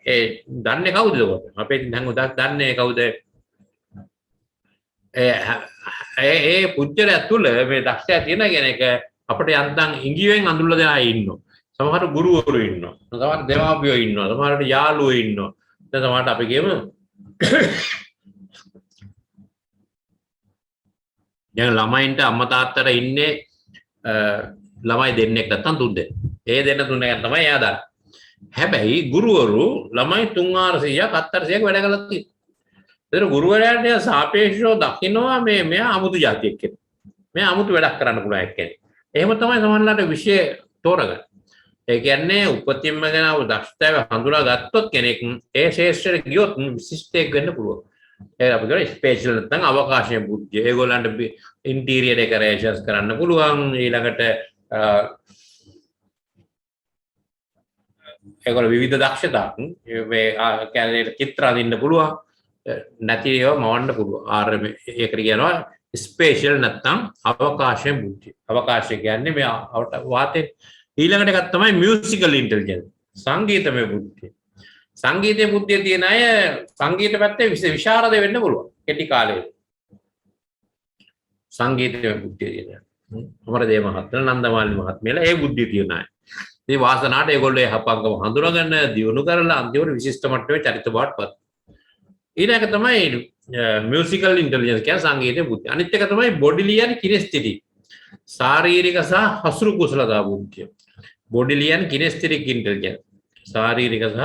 ඒ දන්නේ කවුද ඒකට? අපේ දැන් උදක් දන්නේ කවුද? ඒ පුච්චර ඇතුළ මේ දක්ෂයා තියෙන කෙනෙක් අපිට යන්තම් ඉංගියෙන් අඳුල්ලා දෙන අය ඉන්නවා. සමහර ගුරුවරු ඉන්නවා. සමහර දෙමාපියෝ ඉන්නවා. සමහරට යාළුවෝ ඉන්නවා. දැන් සමහරට අපි කියමු දැන් ළමයින්ට අම්මා තාත්තට ඉන්නේ ළමයි දෙන්නෙක් නැත්තම් තුන් දෙනෙක්. ඒ දෙන්න තුන එක තමයි එයා දන්නේ. හැබැයි ගුරුවරු ළමයි 300ක් 400ක් වැඩ කළා තියෙනවා. ඒතර ගුරුවරයාට සාපේක්ෂව දකින්නවා මේ මෙයා අමුතු જાතියෙක් කෙනෙක්. මෙයා අමුතු වැඩක් කරන්න පුළුවන් එක්කෙනෙක්. එහෙම තමයි සමහරවිට විෂය තෝරගන්නේ. ඒ කියන්නේ උපතින්ම ගැන දක්ෂතාවය හඳුනා ගත්තොත් කෙනෙක් ඒ ශේෂ්ත්‍රයට ගියොත් විශිෂ්ටයෙක් වෙන්න පුළුවන්. ඒක අපි කියනවා ස්පේෂල් නැත්නම් අවකාශයේ බුද්ධිය. ඒගොල්ලන්ට ඉන්ටීරියර් ඩෙකරේෂන්ස් කරන්න පුළුවන්. ඊළඟට ඒගොල්ලෝ විවිධ දක්ෂතා මේ කියන්නේ චිත්‍ර අඳින්න පුළුවන්. නැති ඒවා මවන්න පුළුවන්. ඒකට කියනවා ස්පේෂල් නැත්නම් අවකාශයේ බුද්ධිය. අවකාශය කියන්නේ මේ වාතේ. ඊළඟට එකක් තමයි මියුසිකල් ඉන්ටෙලිජන්ස්. සංගීතමය බුද්ධිය. සංගීතයේ බුද්ධිය තියෙන අය සංගීත පැත්තේ විශාරද වෙන්න පුළුවන්. කෙටි කාලෙක. සංගීතමය බුද්ධිය තියෙන. අමරදේව මහත්මයා නන්දමාලි මහත්මයාලා ඒ බුද්ධිය තියෙන අය. මේ වාසනාවට ඒගොල්ලෝ හපංගම හඳුනාගන්න දියුණු කරලා අන්තිමට විශිෂ්ට මට්ටමේ චරිත බවටපත්. ඊළඟ තමයි මියුසිකල් ඉන්ටෙලිජන්ස් කියන සංගීතයේ බුද්ධිය. අනිත් එක තමයි බොඩිලි and කිනෙස්තෙටික්. ශාරීරික සහ හසුරු කුසලතා බුද්ධිය. බොඩිලි and කිනෙස්තෙටික් ඉන්ටෙලිජන්ස්. ශාරීරික සහ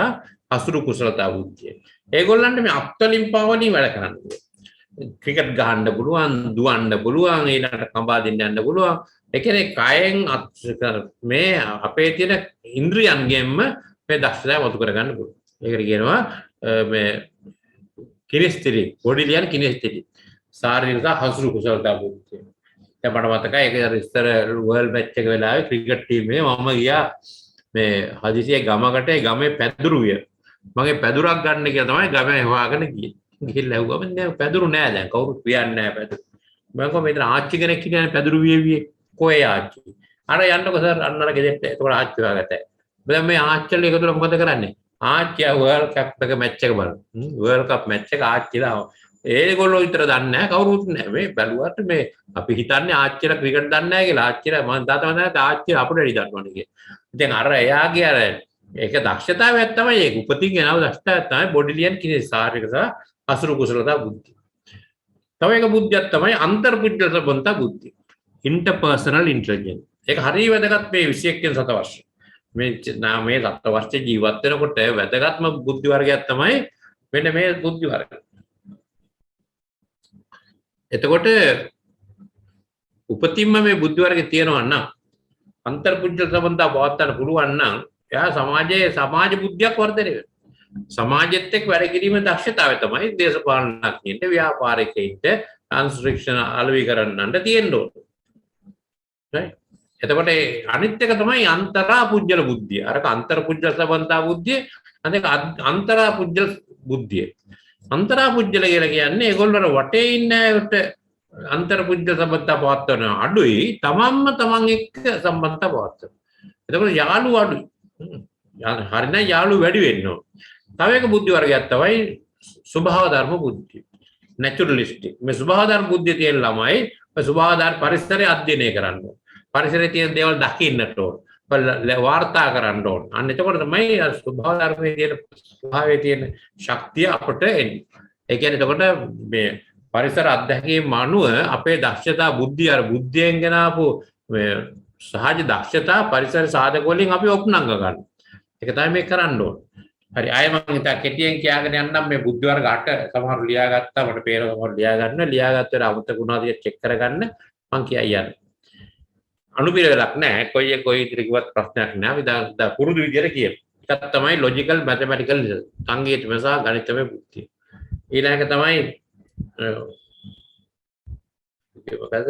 හසුරු කුසලතා බුද්ධිය. ඒගොල්ලන්ට මේ අත්වලින් පවලින් වැඩ කරන්න පුළුවන්. ක්‍රිකට් ගහන්න පුළුවන්, දුවන්න පුළුවන්, ඊළඟට කඹා දෙන්න යන්න පුළුවන්. ඒ කියන්නේ කයෙන් මේ අපේ තියෙන ඉන්ද්‍රියන්ගෙන්ම මේ දක්ෂතාවය වතු කරගන්න පුළුවන්. ඒකට කියනවා මේ කිනෙස්තෙටික්, බොඩිලි and කිනෙස්තෙටික්. ශාරීරික හසුරු කුසලතා බුද්ධිය. දැන් මට මතකයි ඒක ඉස්සර වර්ල්ඩ් මැච් එක වෙලාවේ ක්‍රිකට් ටීමේ මම ගියා මේ හදිසියේ ගමකට ඒ ගමේ පැදුරු විය. මගේ පැදුරක් ගන්න කියලා තමයි ගමේ හොයාගෙන ගියේ. ගිහිල්ලා ඇහුවා මම දැන් පැදුරු නෑ දැන් කවුරුත් වියන්නේ නෑ පැදුරු. මම කොහොමද මෙතන ආච්චි කෙනෙක් කියන්නේ පැදුරු වියවියේ කොහේ ආච්චි. අර යන්නකෝ සර් අන්නර ගෙදෙට්ට ඒකට ආච්චි හොයාගත්තා. දැන් මේ ආච්චිලා එකතුලා මොකද කරන්නේ? ආච්චියා වර්ල්ඩ් කප් එක මැච් එක බලන. වර්ල්ඩ් කප් මැච් එක ආච්චිලා ඒගොල්ලෝ විතර දන්නේ නැහැ කවුරුත් නැහැ මේ බැලුවට මේ අපි හිතන්නේ ආච්චිලා ක්‍රිකට් දන්නේ නැහැ කියලා ආච්චිලා මම තාත්තම ආච්චිලා අපිට වැඩි දන්නවනේ කියලා. ඉතින් අර එයාගේ අර ඒක දක්ෂතාවයක් තමයි ඒක උපතින් එනව දක්ෂතාවයක් තමයි බොඩිලි and කිනෙස්තෙටික් සහ හසුරු කුසලතා බුද්ධිය. තව එක බුද්ධියක් තමයි අන්තර්පුද්ගල සම්බන්ධ බුද්ධිය. ඉන්ටර්පර්සනල් ඉන්ටෙලිජන්ස්. ඒක හරිය වැදගත් මේ 21 වෙනි සතවර්ෂයේ. මේ සතවර්ෂයේ ජීවත් වෙනකොට වැදගත්ම බුද්ධි වර්ගයක් තමයි මෙන්න මේ බුද්ධි වර්ගය. එතකොට උපතින්ම මේ බුද්ධි වර්ගය තියෙනවා නම් අන්තර් පුජ්‍යල සම්බන්ධතාව පවත්වන්න පුළුවන් නම් එයා සමාජයේ සමාජ බුද්ධියක් වර්ධනය වෙනවා. සමාජෙත් එක්ක වැඩ කිරීමේ දක්ෂතාවය තමයි දේශපාලනඥයින්ට ව්‍යාපාරිකයින්ට අන්ස්ත්‍රික්ෂණ අලෙවි කරන්නන්ට තියෙන්න ඕනේ. right? එතකොට අනිත් එක තමයි අන්තරා පුජ්‍යල බුද්ධිය. අරක අන්තර් පුජ්‍යල සම්බන්ධතා බුද්ධිය, අනික අන්තරා පුජ්‍යල බුද්ධිය. අන්තරා පුජ්‍යල කියලා කියන්නේ ඒගොල්ලෝ වටේ ඉන්න අයට අන්තර් පුජ්‍යල සම්බන්ධතා පවත්වන අඩුයි, තමන්ම තමන් එක්ක සම්බන්ධතා පවත්වන. එතකොට යාළු අඩුයි. හරිනම් යාළු වැඩි වෙන්න ඕන. තව එක බුද්ධි වර්ගයක් තමයි ස්වභාව ධර්ම බුද්ධිය. නැචරලිස්ටික්. මේ ස්වභාව ධර්ම බුද්ධිය තියෙන ළමයි ස්වභාව ධර්ම පරිසරය අධ්‍යයනය කරන්න ඕන. පරිසරයේ තියෙන දේවල් දකින්නට ඕන. වාර්තා කරන්න ඕන. අන්න එතකොට තමයි ස්වභාව ධර්මයේ තියෙන ස්වභාවයේ තියෙන ශක්තිය අපට එන්නේ. ඒ කියන්නේ එතකොට මේ පරිසර අධ්‍යයනයේ අනුව අපේ දක්ෂතා බුද්ධිය අර බුද්ධියෙන් ගෙන ආපු මේ සහජ දක්ෂතා පරිසර සාධක වලින් අපි ඔප්නංග ගන්න. ඒක තමයි මේ කරන්න ඕන. හරි අය මම හිතා කෙටියෙන් කියාගෙන යන්නම් මේ බුද්ධ වර්ග 8 සමහරව ලියාගත්තා මට පේන සමහරව ලියා ගන්න ලියාගත්ත වෙලාව අමතක වුණාද කියලා චෙක් කරගන්න මම කියයි යන්නේ. අනුපිළිවෙලක් නැහැ. කොයි ඉදිරි කිව්වත් ප්‍රශ්නයක් නැහැ. අපි පුරුදු විදියට කියමු. එකක් තමයි ලොජිකල් මැතමැටිකල් සංගීතමය සහ ගණිතමය බුද්ධිය. ඊළඟ තමයි මොකද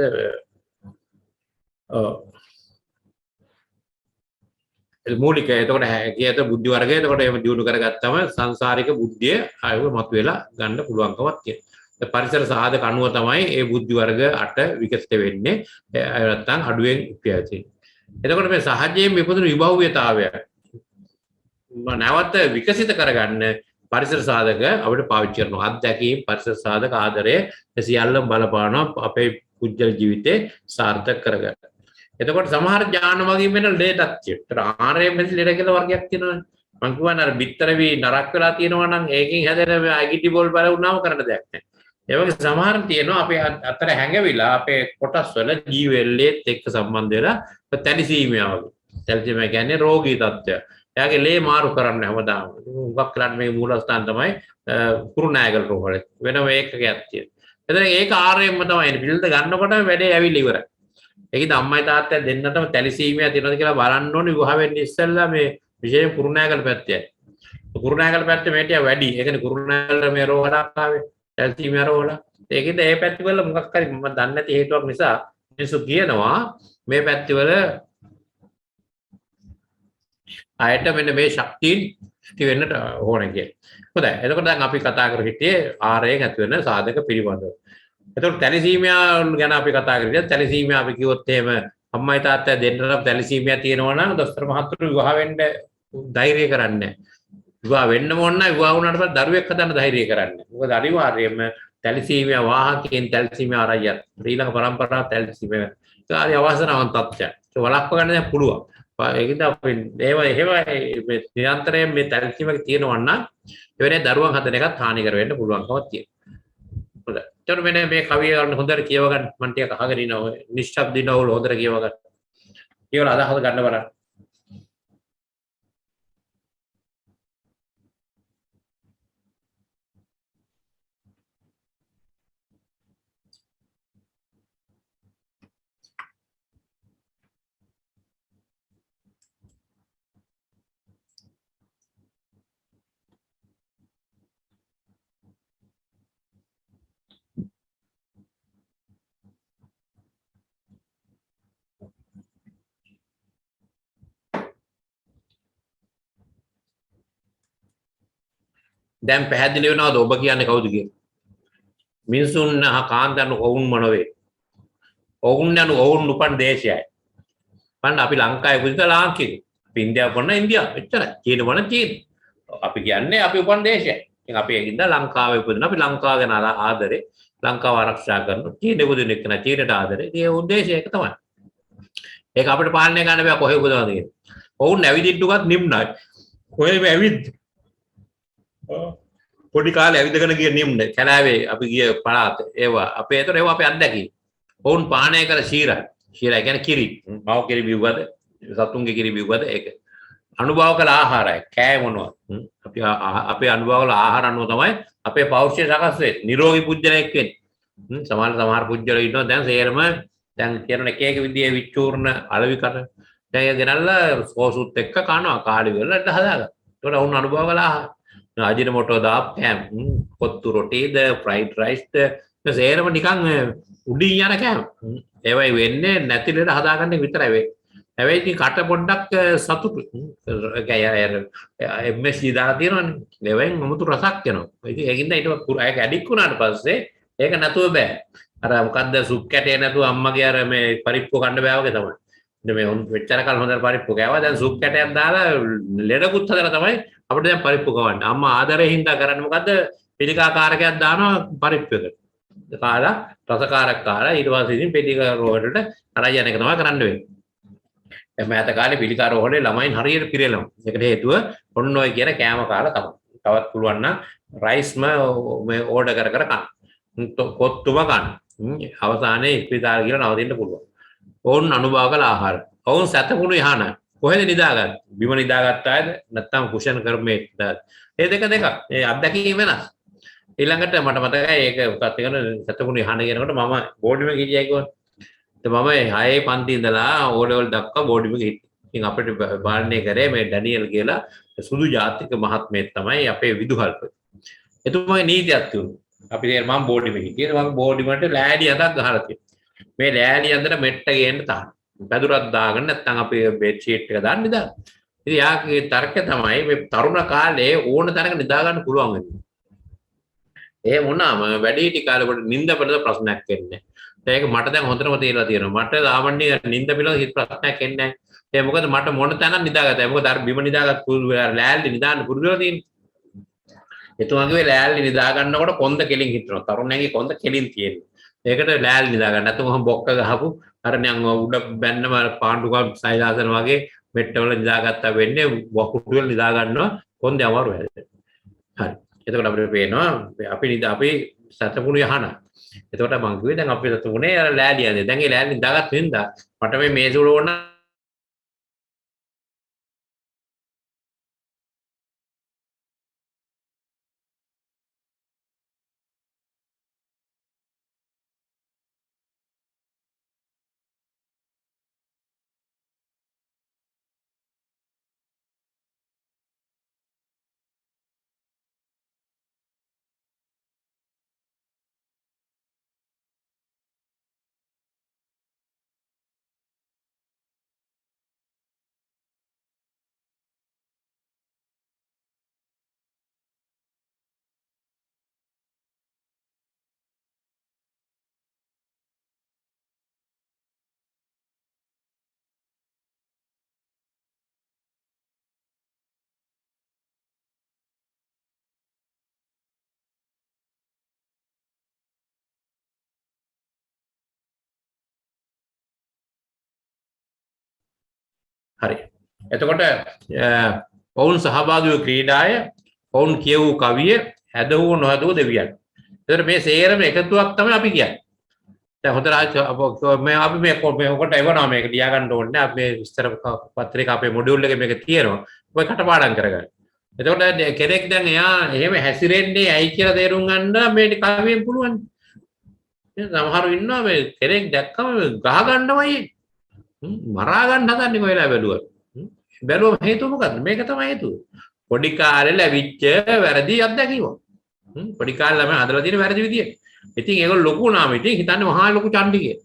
මූලික එතකොට කියත බුද්ධි වර්ගය එතකොට එහෙම දියුණු කරගත්තම සංසාරික බුද්ධිය ආයව මතුවලා ගන්න පුළුවන්කමක් තියෙනවා. පරිසර සාධක අනුව තමයි මේ බුද්ධි වර්ග 8 විකසිත වෙන්නේ. නැත්තම් අඩුවෙන් ඉපැති. එතකොට මේ සහජයෙන් විපදුණු විභව්‍යතාවය නැවත විකසිත කරගන්න පරිසර සාධක අපිට පාවිච්චි කරනවා. අත්දැකීම් පරිසර සාධක ආදරය සියල්ලම බලපානවා අපේ පුජ්‍යල ජීවිතේ සාර්ථක කරගන්න. එතකොට සමහර ඥාන වගේ වෙන ලේටක් තියෙනවා. ආර්යමෙස් ලේට කියලා වර්ගයක් තියෙනවානේ. මම කියවන අර බිත්තර වී නරක් වෙලා තියෙනවා නම් ඒකෙන් හැදෙන ඇගිටි බෝල් බල වුණාම කරන්න දෙයක් නැහැ. ඒ වගේ සමහර තියෙනවා අපේ අතර හැංගවිලා අපේ කොටස් වල ජීවෙල්ලේත් එක්ක සම්බන්ධ වෙලා තැලිසීමියා වගේ. තැලිසීමියා කියන්නේ රෝගී තත්ත්වය. එයාගේ ලේ මාරු කරන්න හැමදාම. උගක් කරන්නේ මේ මූලස්ථාන තමයි කුරුණෑගල රෝහල. වෙනම ඒකකයක් තියෙනවා. එතන ඒක ආර්යම්ම තමයි පිළිද ගන්නකොට වැඩේ ඇවිල්ලා ඉවරයි. ඒකද අම්මයි තාත්තයි දෙන්නටම තැලිසීමියා තියෙනවද කියලා බලන්න ඕනේ විවාහ වෙන්න ඉස්සෙල්ලා මේ විශේෂයෙන් කුරුණෑගල පැත්තේ. කුරුණෑගල පැත්තේ මේටිය වැඩි. ඒ කියන්නේ කුරුණෑගල මේ රෝහලක් ආවේ තැලිසීමියා රෝහල. ඒකද මේ පැති වල මොකක් හරි මම දන්නේ නැති හේතුවක් නිසා මිනිස්සු කියනවා මේ පැති වල ආයත මෙන්න මේ ශක්තියින් ඉති වෙන්නට ඕනේ කියලා. හොඳයි. එතකොට දැන් අපි කතා කර හිටියේ ආරයෙන් ඇති වෙන සාධක පිළිබඳව. එතකොට තැලිසීමියා ගැන අපි කතා කරේ. තැලිසීමියා අපි කිව්වොත් එහෙම අම්මයි තාත්තයි දෙන්නටම තැලිසීමියා තියෙනවා නම් දොස්තර මහතුරු විවාහ වෙන්න ධෛර්යය කරන්නේ නැහැ. විවාහ වෙන්න ඕන නම් විවාහ වුණාට පස්සේ දරුවෙක් හදන්න ධෛර්යය කරන්නේ. මොකද අනිවාර්යයෙන්ම තැලිසීමියා වාහකයෙන් තැලිසීමියා ආරයත් ශ්‍රීලංක පරම්පරාව තැලිසීමියා කාර්ය අවසනාවන් තත්ත්වයක්. ඒක වළක්ව ගන්න දැන් පුළුවන්. ඒකද අපි එහෙම මේ නිරන්තරයෙන් මේ තැලිසීමියක් තියෙනවා නම් එවැනි දරුවන් හදන එකත් හානි කර වෙන්න පුළුවන්කමක් තියෙනවා. හොඳයි. එතකොට මෙන්න මේ කවිය හොඳට කියව ගන්න මම ටිකක් අහගෙන ඉනවා. නිශ්ශබ්දිනවල හොඳට කියව ගන්න. කියවලා අදහස ගන්න බලන්න. දැන් පැහැදිලි වෙනවද ඔබ කියන්නේ කවුද කියලා? මිනිසුන් කාන්තයන් ඔවුන්ම නෙවෙයි. ඔවුන් යන ඔවුන් උපන් දේශයයි. බලන්න අපි ලංකාවේ පුදිත ලාංකික. අපි ඉන්දියාව වුණ ඉන්දියාව. එච්චරයි. චීන වුණ චීන. අපි කියන්නේ අපි උපන් දේශයයි. ඉතින් අපි ඒකින්ද ලංකාවේ උපදින අපි ලංකාව ගැන ආදරේ ලංකාව ආරක්ෂා කරනවා. චීනෙ උපදින එක නා චීනට ආදරේ. ඒ උද්දේශය එක තමයි. ඒක අපිට පාලනය කරන්න බෑ කොහෙ උපදවද කියලා. ඔවුන් ඇවිදින්න උගත් නිම්නයි. කොහෙම ඇවිත් පොඩි කාලේ ඇවිදගෙන ගිය නිම්න කැලෑවේ අපි ගිය පළාත ඒවා අපේ ඒතර ඒවා අපේ අත්දැකීම්. ඔවුන් පානය කර ශීරයි. ශීරයි කියන්නේ කිරි. මව කිරි බිව්වද සතුන්ගේ කිරි බිව්වද ඒක. අනුභව කළ ආහාරය කෑ මොනවද? අපි අනුභව කළ ආහාර අනුව තමයි අපේ පෞෂ්‍ය සකස් වෙන්නේ. නිරෝගී පුජ්‍යලයක් වෙන්නේ. සමහර පුජ්‍යලෝ ඉන්නවා දැන් සේරම දැන් කියන එක විදිහේ විචූර්ණ අලෙවි කට දැන් ඒ ගෙනල්ලා සෝසුත් එක්ක කනවා කාලි වෙලා හදාගන්න. ඒකට වුණ අනුභව කළා. අජිනමොටෝ දාප් කෑම් කොත්තු රොටිද ෆ්‍රයිඩ් රයිස්ද සේරම නිකන් උඩින් යන කෑම. ඒවයි වෙන්නේ නැති ලෙඩ හදාගන්න විතරයි වෙන්නේ. හැබැයි ඉතින් කට පොඩ්ඩක් සතුටු. MSG දාලා තියෙනවනේ. ඒවෙන් අමුතු රසක් එනවා. ඉතින් ඒකින්ද ඊට ඒක ඇඩික් වුණාට පස්සේ ඒක නැතුව බෑ. අර මොකද්ද සුප් කැටේ නැතුව අම්මගේ අර මේ පරිප්පු කන්න බෑ වගේ තමයි. මේ වෙච්චර කල් හොඳට පරිප්පු කෑවා. දැන් සුප් කැටයක් දාලා ලෙඩකුත් හදලා තමයි අපිට දැන් පරිප්පු කවන්නේ. අම්මා ආදරයෙන් හින්දා කරන්නේ මොකද්ද? පිළිකා කාරකයක් දානවා පරිප්පු එකට. කාලා රසකාරක කාලා ඊට පස්සේ ඉතින් පිළිකා රෝහලට අරයි යන එක තමයි කරන්න වෙන්නේ. මෑත කාලේ පිළිකා රෝහලේ ළමයින් හරියට පිරෙනවා. ඒකට හේතුව ඔන්න ඔය කියන කෑම කාලා තමයි. තවත් පුළුවන් නම් රයිස්ම මේ ඕඩර් කර කන්න. කොත්තුම කන්න. අවසානයේ ඉස්පිරිතාල ගිහලා නවතින්න පුළුවන්. ඔවුන් අනුභව කළ ආහාර. ඔවුන් සැතපුණු යහන. කොහෙද නිදාගත්තේ? බිම නිදාගත්තාද? නැත්නම් කුෂන් කරමේ ඒ දෙක. ඒ අත්දැකීම වෙනස්. ඊළඟට මට මතකයි ඒක උකත් එකන සැතපුණු යහන කියනකොට මම බෝඩිම ගිහියයි කිව්වා. මම 6 පන්ති ඉඳලා ඕ ලෙවල් දක්වා බෝඩිම හිටියේ. ඉතින් අපිට පාලනය කරේ මේ ඩැනියල් කියලා සුදු ජාතික මහත්මයෙක් තමයි අපේ විදුහල්පති. එතුමාගේ නීතියක් තිබුණා. අපි මම බෝඩිම හිටියේ. මම බෝඩිමට ලෑලි හදක් ගහලා තියෙනවා. මේ ලෑලි අතර මෙට්ට ගේන්න තාන. පැදුරක් දාගන්න නැත්නම් අපි බෙඩ් ෂීට් එක දාන්න නිදා. ඉතින් යාගේ තර්කය තමයි මේ තරුණ කාලේ ඕන තරක නිදා ගන්න පුළුවන් වෙන්නේ. ඒ වුණාම වැඩිහිටි කාලෙකට නිින්ද පිළිබඳ ප්‍රශ්නයක් එන්නේ. ඒක මට දැන් හොඳටම තේරලා තියෙනවා. මට සාමාන්‍ය නිින්ද පිළිබඳ හිත ප්‍රශ්නයක් එන්නේ නැහැ. ඒ මොකද මට මොන තැනක් නිදාගත්තා. මොකද අර බිම නිදාගත් ලෑල්ලි නිදාන්න පුරුදු වෙලා තියෙන්නේ. එතුමාගේ ලෑල්ලි නිදා ගන්නකොට කොන්ද කෙලින් හිටිනවා. තරුණයන්ගේ කොන්ද කෙලින් තියෙනවා. ඒකට ලෑල්ලි නිදා ගන්න. නැත්නම් මම බොක්ක ගහපු අර නිකන් උඩ බැන්නම පාණ්ඩුකම් සයිදාසන වගේ මෙට්ටවල නිදාගත්තා වෙන්නේ වකුඩු වල නිදා ගන්නවා කොන්දේ අමාරු හැදෙන්නේ. හරි. එතකොට අපිට පේනවා අපි සතපුණු යහන. එතකොට මම කිව්වේ දැන් අපි සතපුණේ අර ලෑලි යන්නේ. දැන් ඒ ලෑලි නිදාගත්ත වෙනදා මට මේ මේස උඩ ඕන හරි. එතකොට ඔවුන් සහභාගී වූ ක්‍රීඩාය, ඔවුන් කියවූ කවිය, හැදවූ නොහැදවූ දෙවියන්. එතකොට මේ සේරම එකතුවක් තමයි අපි කියන්නේ. දැන් හොඳට මේ අපි මේකට එවනවා මේක ලියා ගන්න ඕනේ. අපි මේ විස්තර පත්‍රික අපේ මොඩියුල් එකේ මේක තියෙනවා. ඔය කටපාඩම් කරගන්න. එතකොට කෙනෙක් දැන් එයා එහෙම හැසිරෙන්නේ ඇයි කියලා තේරුම් ගන්න මේ කවියෙන් පුළුවන්. සමහරව ඉන්නවා මේ කෙනෙක් දැක්කම ගහ ගන්නවයි මරා ගන්න හදන්නේ කොහෙලා බැලුවා. බැලුවම හේතුව මොකද්ද? මේක තමයි හේතුව. පොඩි කාලේ ලැබිච්ච වැරදි අත්දැකීම. පොඩි කාලේ ළමයි හදලා තියෙන වැරදි විදිය. ඉතින් ඒගොල්ලෝ ලොකු නාම ඉතින් හිතන්නේ මහා ලොකු චණ්ඩිකේ.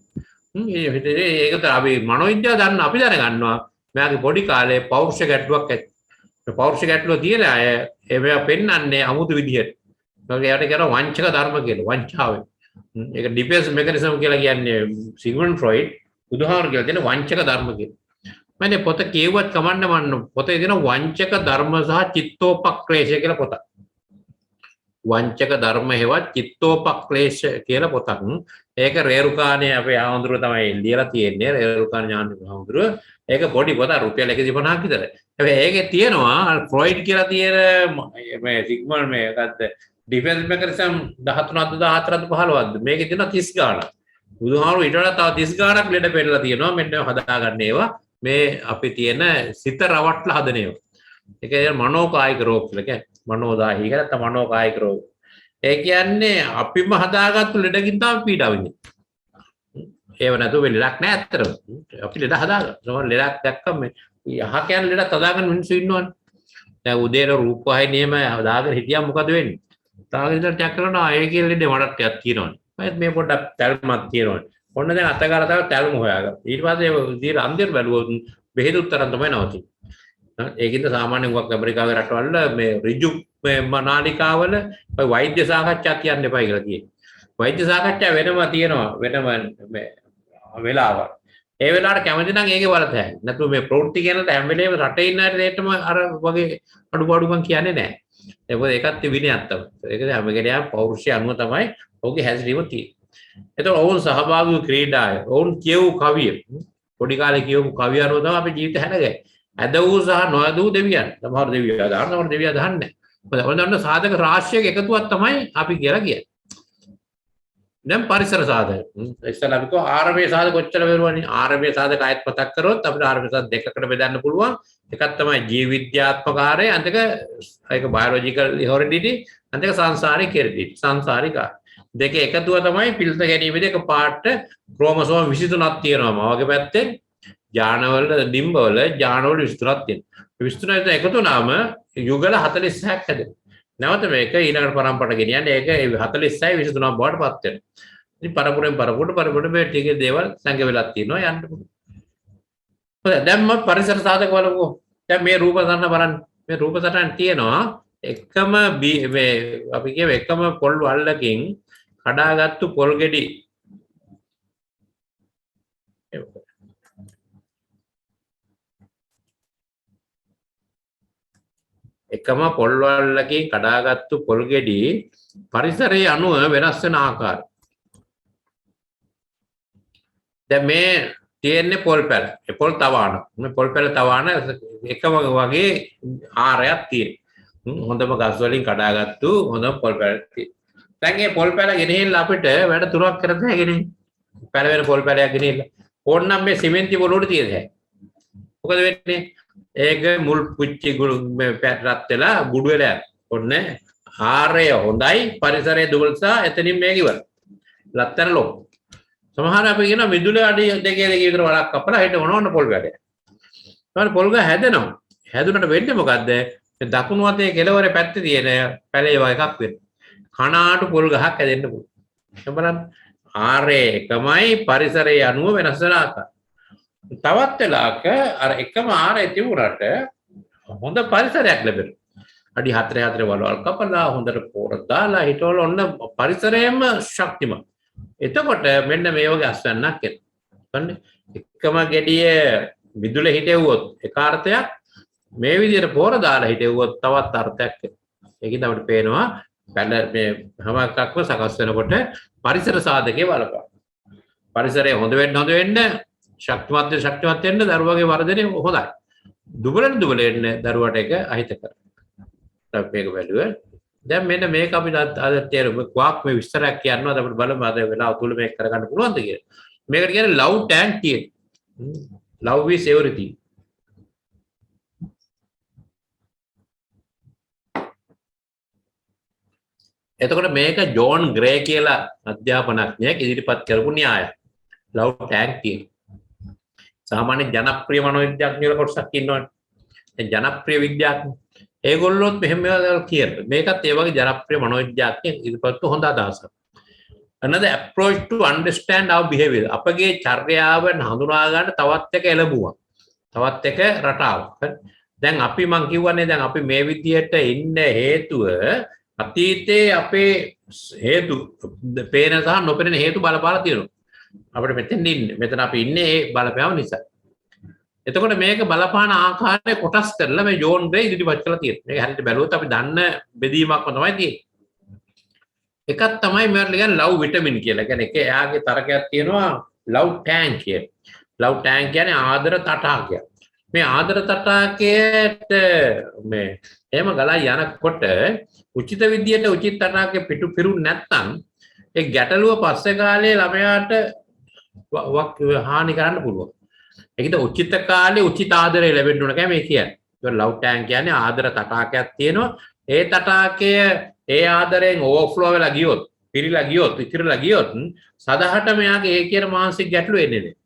ඒක අපි මනෝවිද්‍යාව දන්න අපි දැනගන්නවා. මෙයාගේ පොඩි කාලේ පෞරුෂ ගැටලුවක් ඇති. මේ පෞරුෂ ගැටලුව තියෙන අය ඒවා පෙන්වන්නේ අමුතු විදියට. ඒකට කියනවා වංචක ධර්ම කියලා. වංචාවෙන්. ඒක ඩිෆෙන්ස් මෙකනිසම් කියලා කියන්නේ සිග්මන්ඩ් ෆ්‍රොයිඩ් බුදුහාමර කියලා තියෙන වංචක ධර්ම කියලා. මම පොත කියුවත් කමන්න මන්න පොතේ තියෙන වංචක ධර්ම සහ චිත්තෝපක්ලේශය කියලා පොතක්. වංචක ධර්ම හේවත් චිත්තෝපක්ලේශ කියලා පොතක්. ඒක රේරුකාණේ අපේ ආඳුර තමයි ලියලා තියෙන්නේ. රේරුකාණ ඥානදීප ආඳුර. ඒක පොඩි පොත රුපියල් 150ක් විතර. හැබැයි ඒකේ තියෙනවා ෆ්‍රොයිඩ් කියලා තියෙන මේ සිග්මන්ඩ් මේකත් ඩිෆෙන්ස් මෙකනිසම් 13ද 14ද 15ද මේකේ තියෙනවා 30 ගාණක්. බුදුහාමුදුරුවෝ ඊට වඩා තව 30 ගාණක් ලෙඩ පෙන්නලා තියෙනවා. මෙන්න හදාගන්න ඒවා මේ අපි තියෙන සිත රවට්ටලා හදන ඒවා. ඒක මනෝකායික රෝග කියලා කියන්නේ. මනෝදාහී කියලා නැත්නම් මනෝකායික රෝග. ඒ කියන්නේ අපිම හදාගත්තු ලෙඩකින් තමයි පීඩාව විඳින්නේ. ඒව නැතුව ලෙඩක් නෑ ඇත්තටම. අපි ලෙඩ හදාගන්න. සමහර ලෙඩක් දැක්කම මේ යහ කියන ලෙඩක් හදාගන්න මිනිස්සු ඉන්නවනේ. දැන් උදේට රූපවාහිනියම දාගෙන හිටියම මොකද වෙන්නේ? තාගෙන ඉඳලා චෙක් කරනවා ඒ කියන ලෙඩේ මටත් ටිකක් තියෙනවනේ. මම මේ පොඩ්ඩක් තැල්මක් තියෙනවනේ. ඔන්න දැන් අතගාලා තව තැල්ම හොයාගන්න. ඊට පස්සේ විදිහට අන්තිම බැලුවොත් බෙහෙත් උත්තරන් තමයි නවතින්නේ. ඒකින්ද සාමාන්‍යයෙන් උගක් ඇමරිකාවේ රටවල මේ ඍජු නාලිකාවල වෛද්‍ය සාකච්ඡා කියන්න එපා කියලා කියනවා. වෛද්‍ය සාකච්ඡා වෙනම තියෙනවා වෙනම මේ වෙලාවක්. ඒ වෙලාවට කැමති නම් ඒකේ වලතෑයි. නැත්නම් මේ ප්‍රවෘත්ති කියනට හැම වෙලේම රටේ ඉන්න අය දෙයටම අර වගේ අඩුපාඩුකම් කියන්නේ නැහැ. ඒකත් විනයක් තමයි. ඒක හැම කෙනාම පෞරුෂය අනුව තමයි ඔහුගේ හැසිරීම තියෙන්නේ. එතකොට ඔවුන් සහභාගී ක්‍රීඩාය. ඔවුන් කියවූ කවිය. පොඩි කාලේ කියවපු කවිය අනුව තමයි අපේ ජීවිත හැදගන්නේ. ඇද වූ සහ නොඇදූ දෙවියන්. සමහර දෙවියෝ අදහන සමහර දෙවියෝ අදහන්නේ නැහැ. ඔන්න සාධක රාශියක එකතුවක් තමයි අපි කියලා කියන්නේ. දැන් පරිසර සාධක. ඉස්සෙල්ලා අපි කිව්වා ආරම්භයේ සාධක කොච්චර වෙනවනේ. ආරම්භයේ සාධක ආයත් මතක් කරොත් අපිට ආරම්භයේ සාධක දෙකකට බෙදන්න පුළුවන්. එකක් තමයි ජීව විද්‍යාත්මක ආරය, අනික ඒක බයොලොජිකල් heredity, අනික සංසාරික heredity. සංසාරික දෙක එකතුව තමයි පිළිත ගැනීමේදී එක පාට ක්‍රෝමසෝම් 23ක් තියෙනවා. වගේ පැත්තෙන් ජානවල ඩිම්බවල ජානවල 23ක් තියෙනවා. 23 එකතු වුණාම යුගල 46ක් හැදෙනවා. නැවත මේක ඊළඟට පරම්පරට ගෙනියන්නේ ඒක 46යි 23ක් බවට පත් වෙනවා. ඉතින් පරපුරට මේ ටික දේවල් සංග වෙලා තියෙනවා යන්න පුළුවන්. හොඳයි දැන් මම පරිසර සාධක බලමු. දැන් මේ රූප සටහන බලන්න. මේ රූප සටහන තියෙනවා එකම මේ අපි කියව එකම පොල් වල්ලකින් කඩාගත්තු පොල් ගෙඩි එකම පොල් වල්ලකින් කඩාගත්තු පොල් ගෙඩි පරිසරයේ අණුව වෙනස් වෙන ආකාරය. දැන් මේ තියෙන්නේ පොල් පැල. ඒ පොල් තවාන. මේ පොල් පැල තවාන එකම වගේ ආරයක් තියෙනවා. හොඳම ගස් වලින් කඩාගත්තු හොඳම පොල් පැල තියෙනවා. දැන් මේ පොල් පැල ගෙනහිල්ලා අපිට වැඩ තුනක් කරන්න හැගෙනේ. පැල වෙන පොල් පැලයක් ගෙනහිල්ලා. ඕන්නම් මේ සිමෙන්ති පොළොවට තියෙද හැකියි. මොකද වෙන්නේ? ඒක මුල් පුච්චි රත් වෙලා බුඩු වෙලා ඔන්න ආරය හොඳයි පරිසරයේ දුබලසා එතනින් මේක ඉවර. ලත්තර ලොක්. සමහර අපි කියන මිදුලේ අඩි දෙකේ විතර වලක් කපලා හිට මොනවන්න පොල් වැඩ. ඊට පොල් ගහ හැදෙනවා. හැදුනට වෙන්නේ මොකද්ද? මේ දකුණු අතේ කෙළවරේ පැත්තේ තියෙන පැලේ වගේ එකක් වෙනවා. කණාටු පොල් ගහක් හැදෙන්න පුළුවන්. බලන්න ආරය එකමයි පරිසරයේ අණුව වෙනස් වෙන ආකාරය. තවත් වෙලාවක අර එකම ආරය තිබුණාට හොඳ පරිසරයක් ලැබෙනවා. අඩි 4 වලවල් කපලා හොඳට පොර දාලා හිටවල ඔන්න පරිසරයේම ශක්තිමත්. එතකොට මෙන්න මේ වගේ අස්වැන්නක් එනවා. එකම ගෙඩිය විදුලේ හිටෙව්වොත් එක අර්ථයක් මේ විදිහට පොර දාලා හිටෙව්වොත් තවත් අර්ථයක් එනවා. ඒකින් අපිට පේනවා පැල මේ හැම එකක්ම සකස් වෙනකොට පරිසර සාධකයේ බලපාන. පරිසරය හොඳ වෙන්න ශක්තිමත් වෙන්න දරුවගේ වර්ධනය හොඳයි. දුබල වෙන්න දරුවට ඒක අහිතකරයි. මේක බැලුවා. දැන් මෙන්න මේක අපි අද තේරුම් ක්වාක් මේ විස්තරයක් කියනවා අපිට බලමු අද වෙලාව තුල මේක කරගන්න පුළුවන්ද කියලා. මේකට කියන්නේ love tank theory. Love is everything. එතකොට මේක ජෝන් ග්‍රේ කියලා අධ්‍යාපනඥයෙක් ඉදිරිපත් කරපු න්‍යායයක්. love tank theory. සාමාන්‍ය ජනප්‍රිය මනෝවිද්‍යාඥයෝ කොටසක් ඉන්නවනේ. ඒ ජනප්‍රිය විද්‍යාඥයෝ ඒගොල්ලොත් මෙහෙම කියනවා. මේකත් ඒ වගේ ජනප්‍රිය මනෝවිද්‍යාඥයෙක් ඉදිරිපත් හොඳ අදහසක්. Another approach to understand our behavior. අපගේ චර්යාව හඳුනා ගන්න තවත් එක එළඹුවක්. තවත් එක රටාවක්. දැන් අපි මං කියවනේ දැන් අපි මේ විදියට ඉන්න හේතුව අතීතයේ අපේ හේතු පේන සහ නොපෙනෙන හේතු බලපාලා තියෙනවා. අපිට මෙතෙන් ඉන්නේ. මෙතන අපි ඉන්නේ ඒ බලපෑම නිසා. එතකොට මේක බලපාන ආකාරය කොටස් කරලා මේ ජෝන් ග්‍රේ ඉදිරිපත් කරලා තියෙනවා. මේක හරියට බැලුවොත් අපි දන්න බෙදීමක්ම තමයි තියෙන්නේ. එකක් තමයි මේකට කියන්නේ ලව් විටමින් කියලා. කියන්නේ ඒක එයාගේ තරකයක් තියෙනවා ලව් ටැංක් කියලා. ලව් ටැංක් කියන්නේ ආදර තටාකය. මේ ආදර තටාකයට මේ එහෙම ගලා යනකොට උචිත විදියට උචිත තටාකේ පිටු පිරුන්නේ නැත්නම් ඒ ගැටලුව පස්සේ කාලේ ළමයාට හානි කරන්න පුළුවන්. ඒකද උචිත කාලේ උචිත ආදරය ලැබෙන්න ඕන කම මේ කියන්නේ. ඒක ලව් ටැංක් කියන්නේ ආදර තටාකයක් තියෙනවා. ඒ තටාකය ඒ ආදරයෙන් ඕවර්ෆ්ලෝ වෙලා ගියොත් පිරීලා ගියොත් ඉතිරලා ගියොත් සදාහට මෙයාගේ ඒ කියන මානසික ගැටලු එන්නේ නැහැ.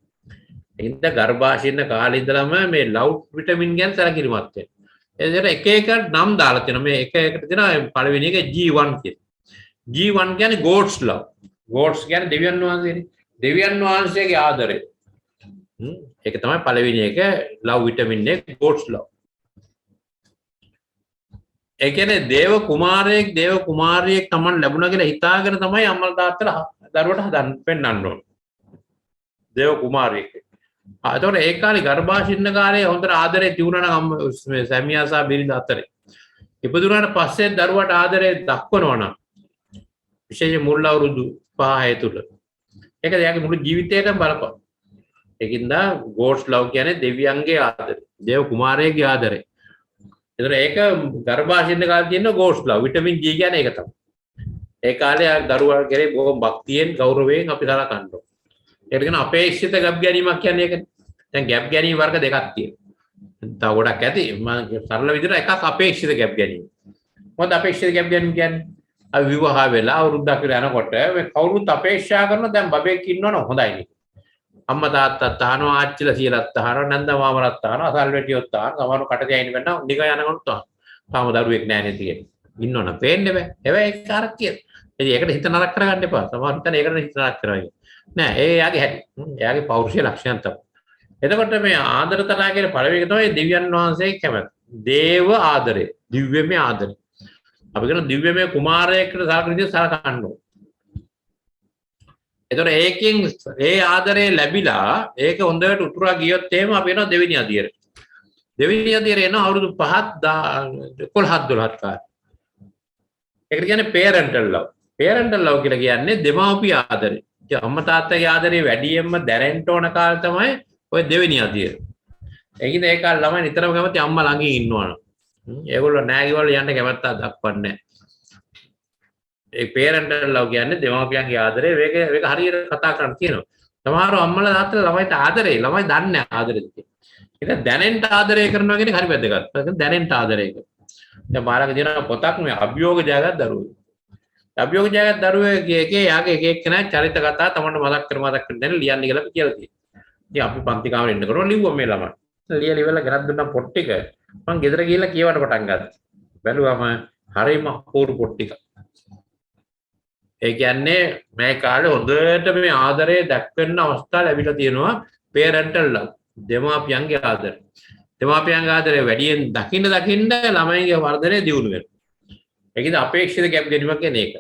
ඒකින්ද ගර්භාෂයේ ඉන්න කාලේ ඉඳලම මේ ලව් විටමින් ගැන සැලකිලිමත් වෙන්න. එතකොට එක එක නම් දාලා තියෙනවා. මේ එක එකට තියෙනවා පළවෙනි එක G1 කියන. G1 කියන්නේ God's love. God's කියන්නේ දෙවියන් වහන්සේනේ. දෙවියන් වහන්සේගේ ආදරය. ඒක තමයි පළවෙනි එක ලව් විටමින් එක God's love. ඒ කියන්නේ දේව කුමාරියෙක් Taman ලැබුණා කියලා හිතාගෙන තමයි අම්මලා තාත්තලා දරුවට හදන්න පෙන්නන්න ඕන. දේව කුමාරියෙක්. එතකොට ඒ කාලේ ගර්භාෂින්න කාලේ හොඳට ආදරේ තියුණා නම් මේ සැමියා සහ බිරිඳ අතරේ. ඉපදුනාට පස්සේ දරුවට ආදරේ දක්වනවා නම් විශේෂ මුල් අවුරුදු 5 තුල. ඒක එයාගේ මුළු ජීවිතේටම බලපාන. ඒකින්ද God's love කියන්නේ දෙවියන්ගේ ආදරය. දේව කුමාරයාගේ ආදරය. එතකොට ඒක ගර්භාෂින්න කාලේ තියෙන God's love විටමින් G කියන්නේ ඒක තමයි. ඒ කාලේ දරුවා කෙරේ බොහොම භක්තියෙන් ගෞරවයෙන් අපි සලකනවා. ඒකට කියන අපේක්ෂිත ගැප් ගැනීමක් කියන්නේ ඒකනේ. දැන් ගැප් ගැනීම වර්ග දෙකක් තියෙනවා. තව ගොඩක් ඇති. මම සරල විදිහට එකක් අපේක්ෂිත ගැප් ගැනීම. මොකද අපේක්ෂිත ගැප් ගැනීම කියන්නේ? අපි විවාහ වෙලා අවුරුද්දක් විතර යනකොට මේ කවුරුත් අපේක්ෂා කරන දැන් බබෙක් ඉන්නවනේ හොඳයි නේ. අම්මා තාත්තාත් අහනවා ආච්චිලා සීලත් අහනවා නන්ද මාමලත් අහනවා අසල්වැටියොත් අහනවා සමහරව කට ගෑනි වෙන්න නික යනකොට තාම දරුවෙක් නැහැ නේ තියෙන්නේ. ඉන්නවනේ පේන්නේ බෑ. හැබැයි ඒක කාරක් කියන. ඉතින් ඒකට හිත නරක කරගන්න එපා. සමහර හිතන ඒකට හිත නරක කරනවා. නෑ ඒ යාගේ හැටි. එයාගේ පෞරුෂය ලක්ෂණයක් තමයි. එතකොට මේ ආදර තරහ කියන පළවෙනි එක තමයි දෙවියන් වහන්සේ කැමති. දේව ආදරය, දිව්‍යමය ආදරය. අපි කියන දිව්‍යමය කුමාරයෙක්ට සලකන විදිහ සලකන්න ඕන. එතකොට ඒකෙන් ඒ ආදරේ ලැබිලා ඒක හොඳට උතුරා ගියොත් එහෙම අපි එනවා දෙවෙනි අදියරට. දෙවෙනි අදියර එනවා අවුරුදු 5 11 12 කාලේ. ඒකට කියන්නේ parental love. parental love කියලා කියන්නේ දෙමාපිය ආදරය. අම්මා තාත්තගේ ආදරේ වැඩියෙන්ම දැනෙන්න ඕන කාලේ තමයි ඔය දෙවෙනි අදියර. ඒකින්ද ඒ කාලේ ළමයි නිතරම කැමති අම්මා ළඟින් ඉන්නවනේ. ඒගොල්ලෝ නෑ කිව්වල යන්න කැමැත්තක් දක්වන්නේ නෑ. ඒ parental love කියන්නේ දෙමාපියන්ගේ ආදරේ මේක හරියට කතා කරන්න කියනවා. සමහර අම්මලා තාත්තලා ළමයිට ආදරේ ළමයි දන්නේ ආදරේද කියලා. ඒක දැනෙන්න ආදරය කරනවා කියන්නේ හරි වැදගත්. ඒක දැනෙන්න ආදරය කරනවා. දැන් මාළක දිනන පොතක් මේ අභියෝග ජයගත් දරුවෝ. අභියෝග ජයගත් දරුවෝගේ එකේ යාගේ එක එක්කෙනා චරිත කතා තමන්ට මතක් කර දෙන්න ලියන්න කියලා අපි කියලා තියෙනවා. ඉතින් අපි පන්ති කාමරේ ඉන්නකොට ලිව්වා මේ ළමයි. ලියලා ඉවරලා ගෙනත් දුන්නා පොත් ටික. මම ගෙදර ගිහලා කියවන්න පටන් ගත්තා. බැලුවම හරිම අපූර්ව පොත් ටික. ඒ කියන්නේ මේ කාලේ හොඳට මේ ආදරය දක්වන්න අවස්ථා ලැබිලා තියෙනවා parental love. දෙමාපියන්ගේ ආදරය. දෙමාපියන්ගේ ආදරය වැඩියෙන් දකින්න ළමයිගේ වර්ධනය දියුණු වෙනවා. ඒකද අපේක්ෂිත ගැප් ගැනීමක් කියන්නේ ඒක.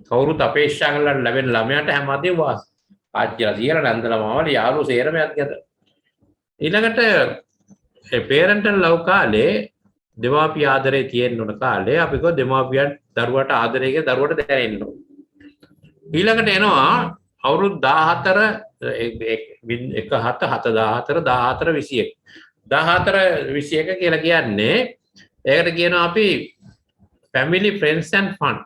කවුරුත් අපේක්ෂා කරලා ලැබෙන ළමයාට හැමදේම වාස්. ආච්චිලා සියලා නන්දලා මාවල යාළුවෝ සේරම යත් ඊළඟට parental love කාලේ දෙමාපිය ආදරේ තියෙන්න ඕන කාලේ අපි කෝ දෙමාපියන් දරුවට ආදරේ දරුවට දැනෙන්න ඕන. ඊළඟට එනවා අවුරුදු 14 14 කියලා කියන්නේ ඒකට කියනවා අපි family friends and fun.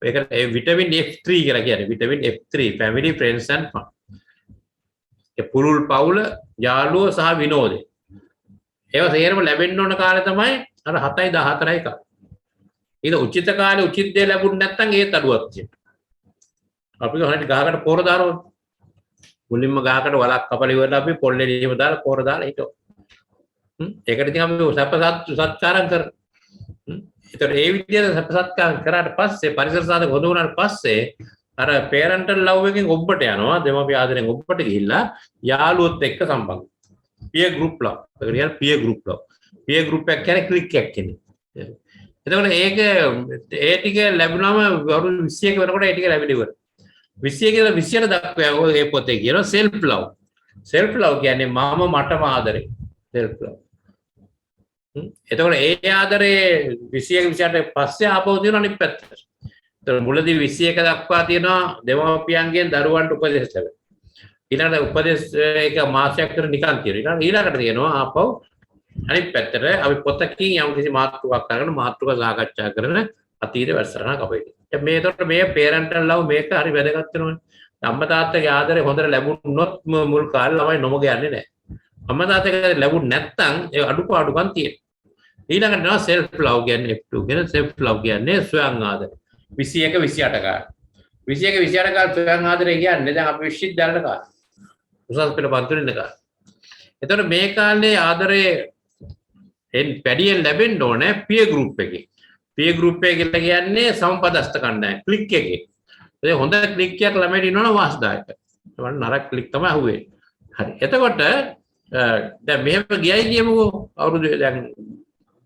ඒකට vitamin F3 කියලා කියන්නේ vitamin F3 family friends and fun. ඒ පුරුල් පවුල යාළුවෝ සහ විනෝදේ. ඒවා සේරම ලැබෙන්න ඕන කාලේ තමයි අර 7යි 14යි කාලේ. ඊට උචිත කාලේ උචිත දේ ලැබුණ නැත්නම් ඒත් අඩුවක් තියෙනවා. අපි ගහකට ගහකට පොර දානවා. මුලින්ම ගහකට වලක් කපලා ඉවරලා අපි පොල්ලේ දීම දාලා පොර දාලා හිටෝ. ඒකට ඉතින් අපි සත්කාරම් කරනවා. ඒතර ඒ විදිහට සත්කාරම් කරාට පස්සේ පරිසර සාධක හොද වුණාට පස්සේ අර parental love එකෙන් ඔබට යනවා දෙමාපිය ආදරෙන් ඔබට ගිහිල්ලා යාළුවොත් එක්ක සම්බන්ධ. peer group love. ඒකට කියන්නේ peer group love. peer group එක කියන්නේ ක්ලික් එකක් කියන්නේ. එතකොට ඒක ඒ ටික ලැබුණාම අවුරුදු 21 වෙනකොට ඒ ටික ලැබෙලා ඉවරයි. 21 දක්වා ඒ පොතේ කියනවා self love. self love කියන්නේ මම මටම ආදරේ. self love. එතකොට ඒ ආදරේ 21 පස්සේ ආපහු තියෙන අනිත් පැත්තට. ඒතර මුලදී 21 දක්වා තියෙනවා දෙමාපියන්ගෙන් දරුවන්ට උපදෙස් ලැබෙන. ඊළඟට උපදෙස් එක මාසයක් විතර නිකන් තියෙනවා. ඊළඟට තියෙනවා ආපහු අනිත් පැත්තට අපි පොතකින් යම් කිසි මාතෘකාවක් අරගෙන මාතෘකාව සාකච්ඡා කරන අතීත වැඩසටහනක් අපිට. මේ එතකොට මේ parental love මේක හරි වැදගත් වෙනවනේ. අම්මා තාත්තගේ ආදරේ හොඳට ලැබුණොත් මුල් කාලේ ළමයි නොමග යන්නේ නැහැ. අම්මා තාත්තගේ ලැබුණ නැත්නම් ඒ අඩුපාඩුකම් තියෙනවා. ඊළඟට යනවා self love කියන්නේ F2 කියන self love කියන්නේ ස්වයං ආදරය. 21 28 කාලේ. 21 28 කාලේ ස්වයං ආදරය කියන්නේ දැන් අපි විශ්වවිද්‍යාලයට කාලේ. උසස් පෙළ පන්තිවල ඉන්න කාලේ. එතකොට මේ කාලේ ආදරේ වැඩියෙන් ලැබෙන්න ඕනේ පිය ගෲප් එකේ. පිය ගෲප් එක කියලා කියන්නේ සමපදස්ත කණ්ඩායම ක්ලික් එකේ. ඒ හොඳ ක්ලික් එකක් ළමයට ඉන්නවනම් වාස්දායක. ඒවන නරක ක්ලික් තමයි අහුවෙන්නේ. හරි. එතකොට දැන් මෙහෙම ගියයි කියමුකෝ අවුරුදු දැන්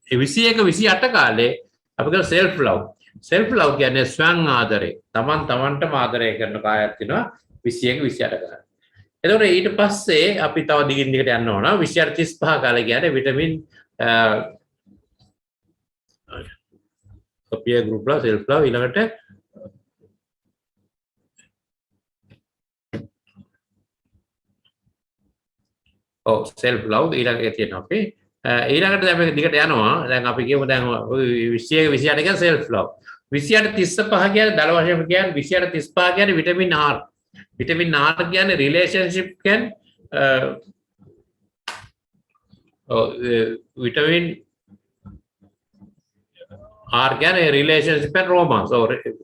21 28 කාලේ අපි කරන self love. self love කියන්නේ ස්වයං ආදරේ. තමන්ටම ආදරය කරන කායක් වෙනවා 21 28 කාලේ. එතකොට ඊට පස්සේ අපි තව දිගින් දිගට යන්න ඕන 28 35 කාලේ කියන්නේ vitamin peer group love self love ඊළඟට self love ඊළඟට තියෙනවා අපි ඊළඟට දැන් අපි දිගට යනවා දැන් අපි කියමු දැන් 21 28 කියන්නේ self love 28 35 කියන්නේ දල වශයෙන් කියන්නේ 28 35 කියන්නේ විටමින් R විටමින් R කියන්නේ රිලේෂන්ෂිප් කියන්නේ විටමින් R කියන්නේ රිලේෂන්ෂිප් and romance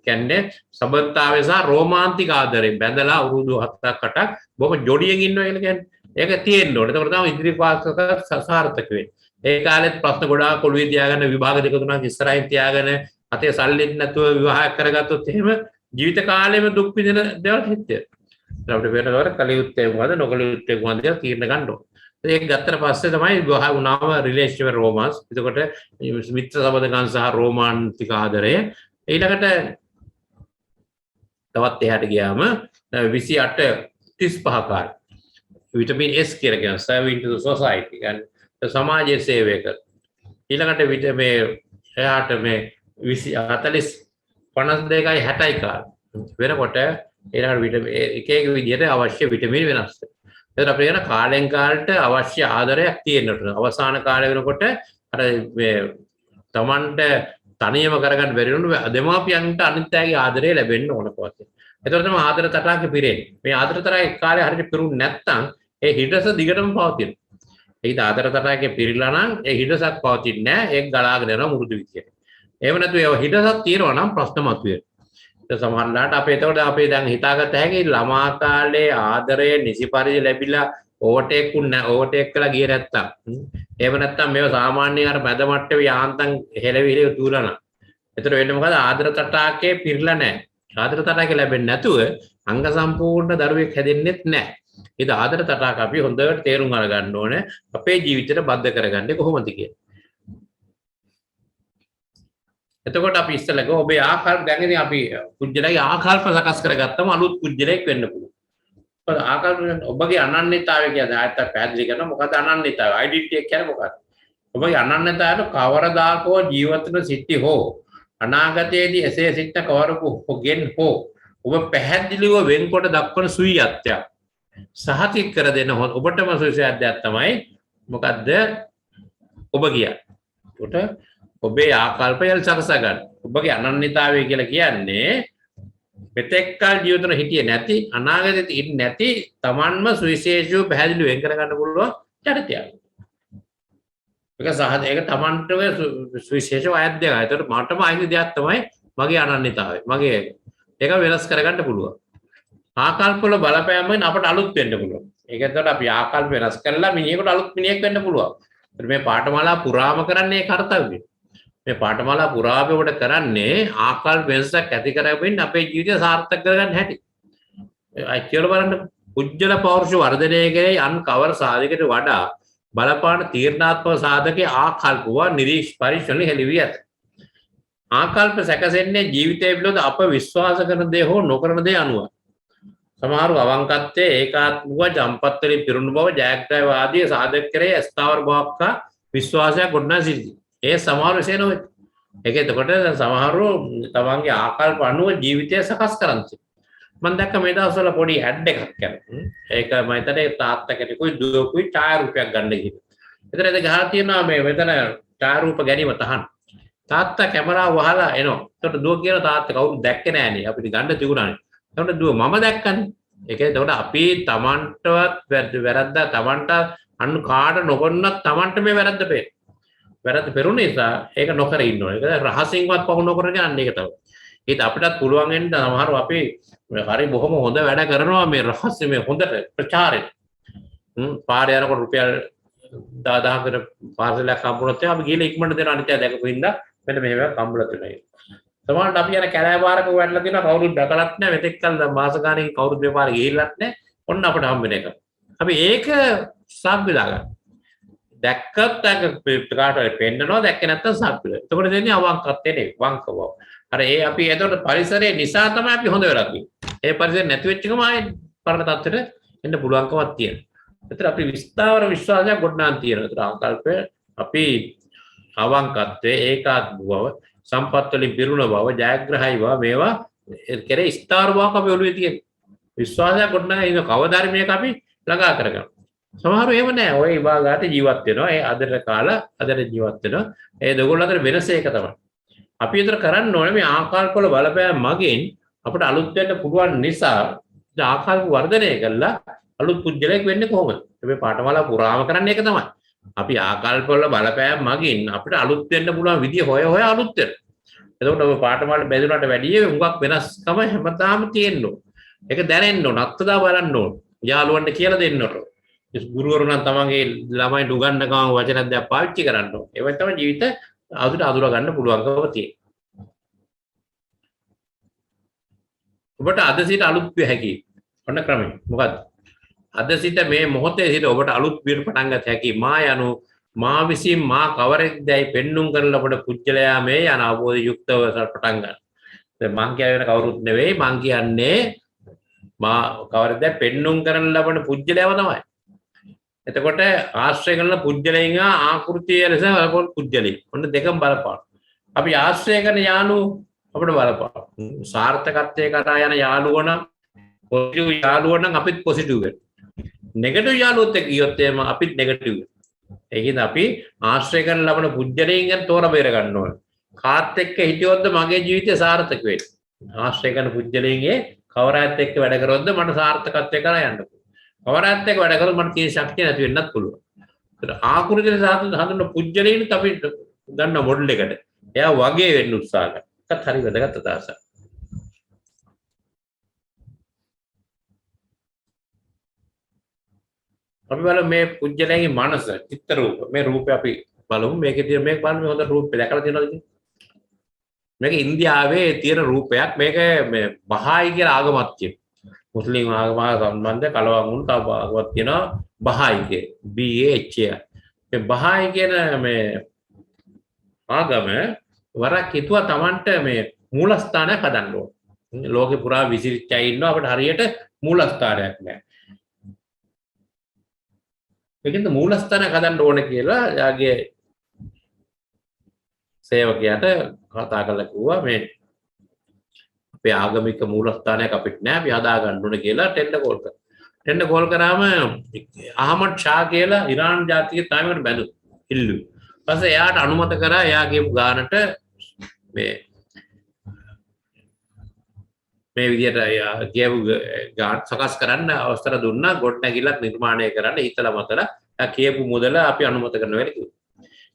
කියන්නේ සම්බන්ධතාවය සහ රෝමාන්ටික ආදරේ බැඳලා අවුරුදු 7ක් 8ක් බොහොම ජොඩියෙන් ඉන්නවා කියලා කියන්නේ ඒක තියෙන්න ඕනේ. ඒකට තමයි ඉදිරි පාස්කක සාර්ථක වෙන්නේ. ඒ කාලෙත් ප්‍රශ්න ගොඩාක් ඔළුවේ තියාගෙන විභාග දෙක තුනක් ඉස්සරහින් තියාගෙන අතේ සල්ලි නැතුව විවාහයක් කරගත්තොත් එහෙම ජීවිත කාලෙම දුක් විඳින දේවල් හිතේ. අපිට වෙනවර කලියුත්තේ මොකද නොකලියුත්තේ මොකද කියලා තීරණ ගන්න ඕනේ. ඒක ගත්තට පස්සේ තමයි විවාහ වුණාම රිලේෂන්ෂිප් රෝමාන්ස්. එතකොට මිත්‍ර සම්බන්ධකම් සහ රෝමාන්ටික ආදරය. ඊළඟට තවත් එහාට ගියාම 28 35 කාලේ විටමින් S කියලා කියන serving to the society කියන්නේ සමාජයේ සේවය කර. ඊළඟට මේ එහාට මේ 40 52යි 60යි කාලේ වෙනකොට ඊළඟට විටමින් එක එක විදිහට අවශ්‍ය විටමින් වෙනස් වෙනවා. එතකොට අපිට කියන කාලෙන් කාලට අවශ්‍ය ආදරයක් තියෙන්නට අවසාන කාලය වෙනකොට අර මේ Tamanට තනියම කරගන්න බැරි වුණු දෙමාපියන්ට අනිත් අයගේ ආදරය ලැබෙන්න ඕන පොතේ. එතකොට තමයි ආදර තටාකේ පිරෙන්නේ. මේ ආදර තටාකේ කාලේ හරියට පිරුන්නේ නැත්නම් ඒ හිඩස දිගටම පවතිනවා. ඒක ආදර තටාකේ පිරিলা නම් ඒ හිඩසක් පවතින්නේ නැහැ. ඒක ගලාගෙන යනවා මුරුදු විදියට. එහෙම නැතු ඒ හිඩසක් තියෙනවා නම් ප්‍රශ්න මතුවේ. ඒ සමහරවිට අපි එතකොට අපි දැන් හිතාගත්ත හැකි ළමා කාලේ ආදරය නිසි පරිදි ලැබිලා ඕවර්ටේක් කළා ගියේ නැත්තම්. එහෙම නැත්තම් මේව සාමාන්‍යයෙන් අර මැද මට්ටමේ යාන්තම් හෙලවිලේ තුරන. ඒතර වෙන්නේ මොකද ආදර තටාකේ පිරিলা නැහැ. ආදර තටාකේ ලැබෙන්නේ නැතුව අංග සම්පූර්ණ දරුවෙක් හැදෙන්නෙත් නැහැ. ඒක ආදර තටාක අපි හොඳට තේරුම් අරගන්න ඕනේ අපේ ජීවිතේට බද්ධ කරගන්නේ කොහොමද කියලා. එතකොට අපි ඉස්සෙල්ලා ගෝ ඔබේ ආකල්ප දැන් ඉතින් අපි කුජලයේ ආකල්ප සකස් කරගත්තම අලුත් කුජලයක් වෙන්න පුළුවන්. ඔබ ආකල්ප ඔබගේ අනන්‍යතාවය කියන්නේ ආයත පැහැදිලි කරනවා මොකද අනන්‍යතාවය ඩෙන්ටිටි එක කියන්නේ මොකක්ද? ඔබගේ අනන්‍යතාවයට කවරදාකෝ ජීවිතන සිටි හෝ අනාගතයේදී එසේ සිටන කවරකු හොගෙන් හෝ ඔබ පැහැදිලිව වෙන්කොට දක්වන සුවියත්‍ය සහතික කර දෙන ඔබටම සුවියත්‍යයක් තමයි මොකද්ද ඔබ කියන්නේ. ඔබේ ආකල්පයල් සකසා ගන්න. ඔබගේ අනන්‍යතාවය කියලා කියන්නේ මෙතෙක් කල ජීවිතේ හිටියේ නැති අනාගතයේ ඉන්නේ නැති Tamanම සුවිශේෂීව පැහැදිලිව වෙන් කර ගන්න පුළුවන් චරිතයක්. ඒක Tamanට සුවිශේෂ වයද්දයක්. ඒකට මටම අයිති දෙයක් තමයි මගේ අනන්‍යතාවය. මගේ ඒක වෙනස් කරගන්න පුළුවන්. ආකල්පවල බලපෑමෙන් අපට අලුත් වෙන්න පුළුවන්. ඒක එතකොට අපි ආකල්ප වෙනස් කරලා මිනිහෙකුට අලුත් මිනිහෙක් වෙන්න පුළුවන්. මේ පාඨමාලා පුරාම කරන්නේ කාර්යය. මේ පාඨමාලා පුරාම ඔබට කරන්නේ ආකල්ප වෙනසක් ඇති කරගෙන අපේ ජීවිතය සාර්ථක කරගන්න හැටි. අය කියලා බලන්න උජ්ජල පෞරුෂ වර්ධනය කරේ අන් කවර සාධකයට වඩා බලපාන තීරණාත්මක සාධකයේ ආකල්පව නිරීක්ෂ පරිශ්‍රණය හෙළිවී ඇත. ආකල්ප සැකසෙන්නේ ජීවිතය පිළිබඳ අප විශ්වාස කරන දේ හෝ නොකරන දේ අනුව. සමහරව අවංකත්වයේ ඒකාත්මිකව ජම්පත් වලින් පිරුණු බව ජයග්‍රහවාදී සාධක කරේ ස්ථාවර බවක් විශ්වාසයක් ගොඩනගා සිටියි. ඒ සමහර විශේෂ නොවේ. ඒක එතකොට සමහරව තමන්ගේ ආකල්ප අනුව ජීවිතය සකස් කරන්නේ. මම දැක්ක මේ දවස්වල පොඩි ඇඩ් එකක් කරනවා. ඒක මම හිතන්නේ තාත්තා කෙනෙකුයි දුවකුයි ඡායාරූපයක් ගන්න ගිහින්. එතන ඒක ගහලා තියෙනවා මේ මෙතන ඡායාරූප ගැනීම තහන. තාත්තා කැමරාව වහලා එනවා. එතකොට දුව කියන තාත්තා කවුරුත් දැක්කේ නෑනේ. අපිට ගන්න තිබුණානේ. එතකොට දුව මම දැක්කනේ. ඒක එතකොට අපි තමන්ටවත් වැරද්ද තමන්ට අන්න කාට නොකොන්නත් තමන්ට මේ වැරද්ද වැරද්ද පෙරුණ නිසා ඒක නොකර ඉන්න ඕනේ. ඒක රහසින්වත් පවු නොකරගෙන යන්න ඒක තමයි. ඒත් අපිටත් පුළුවන් වෙන්න සමහරව අපි හරි බොහොම හොඳ වැඩ කරනවා මේ රහස්‍යමය හොඳට ප්‍රචාරයෙන්. පාරේ යනකොට රුපියල් 10000කට පාර්සලයක් හම්බුනොත් අපි ගිහලා ඉක්මනට දෙන අනිත්‍ය දැකපු හින්දා මෙන්න මේවා කම්බල තුනයි. සමහරවිට අපි යන කැලෑ පාරක වැටලා තියෙනවා කවුරුත් දැකලත් නැහැ මෙතෙක් කල් මාස ගානකින් කවුරුත් මේ පාරේ ගිහිල්ලත් නැහැ. ඔන්න අපිට හම්බෙන එක. අපි ඒක සම්බිලා ගන්න. දැක්කත් ඒක කාටවත් පෙන්නනවා දැක්කේ නැත්තම් සම්බිලා. එතකොට දෙන්නේ අවංකත්වයේ නෙවෙයි වංකව. අර ඒ අපි එතකොට පරිසරයේ නිසා තමයි අපි හොඳ වෙලා තියෙන්නේ. ඒ පරිසරය නැති වෙච්ච එකම ආයේ පරණ තත්ත්වෙට එන්න පුළුවන්කමක් තියෙනවා. ඒතර අපි විස්තාර විශ්වාසයක් ගොඩනගන් තියෙනවා. ඒතර ආකල්පය අපි අවංකත්වයේ ඒකාත්ම බව සම්පත් වලින් පිරුණ බව ජයග්‍රහයි බව මේවා කෙරේ ස්ථාර බවක් අපි ඔළුවේ තියෙන විශ්වාසයක් ගොඩනගන ඉන්න කවදාද මේක අපි ළඟා කරගන්න. සමහරව එහෙම නැහැ. ඔය විභාගات ජීවත් වෙනවා. ඒ අදට කාලා අදට ජීවත් වෙනවා. ඒ දෙගොල්ලෝ අතර වෙනස ඒක තමයි. අපි විතර කරන්න ඕනේ මේ ආකල්ප වල බලපෑම මගින් අපිට අලුත් වෙන්න පුළුවන් නිසා ආකල්ප වර්ධනය කළා අලුත් පුද්ගලයෙක් වෙන්නේ කොහොමද? මේ පාඨමාලා පුරාම කරන්නේ ඒක තමයි. අපි ආකල්ප වල බලපෑම මගින් අපිට අලුත් වෙන්න පුළුවන් විදිය හොය අලුත් වෙනවා. එතකොට ඔය පාඨමාලා බැඳුනට වැඩිය හුඟක් වෙනස්කම හැමදාම තියෙන්න ඕන. ඒක දැනෙන්න ඕන. අත්දැක බලන්න ඕන. යාළුවන්ට කියලා දෙන්න ඕන. ගුරුවරු නම් තමන්ගේ ළමයින්ට උගන්වන ගමන් වචන දෙයක් පාවිච්චි කරන්න ඕන. ඒවෙන් තමයි ජීවිත අඳුර ගන්න පුළුවන්කම තියෙන්නේ. ඔබට අද සිට අලුත් විය හැකියි. ඔන්න ක්‍රමය. මොකද්ද? අද සිට මේ මොහොතේ සිට ඔබට අලුත් විය පටන් ගන්න හැකියි. මා යනු මා විසින් මා කවරෙක්දයි පෙන්눔 කරන ඔබට පුජ්‍යලයා මේ යන අවබෝධ යුක්තව පටන් ගන්න. දැන් මං කියන කවුරුත් නෙවෙයි මං කියන්නේ මා කවරෙක්දයි පෙන්눔 කරන ලබන පුජ්‍යලයාව තමයි. එතකොට ආශ්‍රය කරන පුජ්‍යලයන් ආකෘතිය ලෙස බලපොත් පුජ්‍යලයි. ඔන්න දෙකම බලපාන. අපි ආශ්‍රය කරන යාළු අපිට බලපාන. සාර්ථකත්වයේ කරා යන යාළුවෝ නම් පොසිටිව් යාළුවෝ නම් අපිත් පොසිටිව් වෙනවා. නෙගටිව් යාළුවොත් එක්ක ගියොත් එහෙම අපිත් නෙගටිව් වෙනවා. ඒකින්ද අපි ආශ්‍රය කරන ලබන පුජ්‍යලයන් තෝර බේර ගන්න ඕනේ. කාත් එක්ක හිටියොත්ද මගේ ජීවිතය සාර්ථක වෙන්නේ. ආශ්‍රය කරන පුජ්‍යලයන්ගේ කවරයත් එක්ක වැඩ කරොත්ද මට සාර්ථකත්වයේ කරා යන්න පුළුවන්. කවරයත් එක්ක වැඩ කරොත් මට තියෙන ශක්තිය නැති වෙන්නත් පුළුවන්. ඒත් ආකෘතිය හඳුනන පුජ්‍යලයන් අපි ගන්න මොඩල් එකට. එයා වගේ වෙන්න උත්සාහ කරනවා. ඒකත් හරි වැදගත් අදහසක්. අපි බලමු මේ පුජ්‍යලයන්ගේ මනස, චිත්ත රූප. මේ රූපය අපි බලමු. මේකේ තියෙන මේක බලන්න මේ හොඳ රූපය දැකලා තියෙනවද ඉතින්? මේක ඉන්දියාවේ තියෙන රූපයක්. මේක මේ බහායි කියලා ආගමක් තියෙනවා. මුස්ලිම් ආගම සම්බන්ධ කලවම් වුණු තව ආගමක් තියෙනවා බහායි කිය. BAHA. මේ බහායි කියන මේ ආගම වරක් හිතුවා Tamanට මේ මූලස්ථානයක් හදන්න ඕන. ලෝකේ පුරා විසිරිච්චයි ඉන්නවා අපිට හරියට මූලස්ථානයක් නැහැ. ඒකෙන්ද මූලස්ථානයක් හදන්න ඕන කියලා යාගේ සේවකයාට කතා කරලා කිව්වා මේ අපේ ආගමික මූලස්ථානයක් අපිට නැහැ අපි හදා ගන්න ඕන කියලා ටෙන්ඩර් කෝල් කරා. ටෙන්ඩර් කෝල් කරාම අහමඩ් ෂා කියලා ඉරාන් ජාතික තාමකට බැඳු ඉල්ලු. ඊපස්සේ එයාට අනුමත කරා එයා කියපු ගානට මේ විදියට කියපු ගාන සකස් කරන්න අවස්ථර දුන්නා. ගොඩනැගිල්ලක් නිර්මාණය කරන්න හිතලා මතලා එයා කියපු මුදල අපි අනුමත කරනවා කියලා කිව්වා.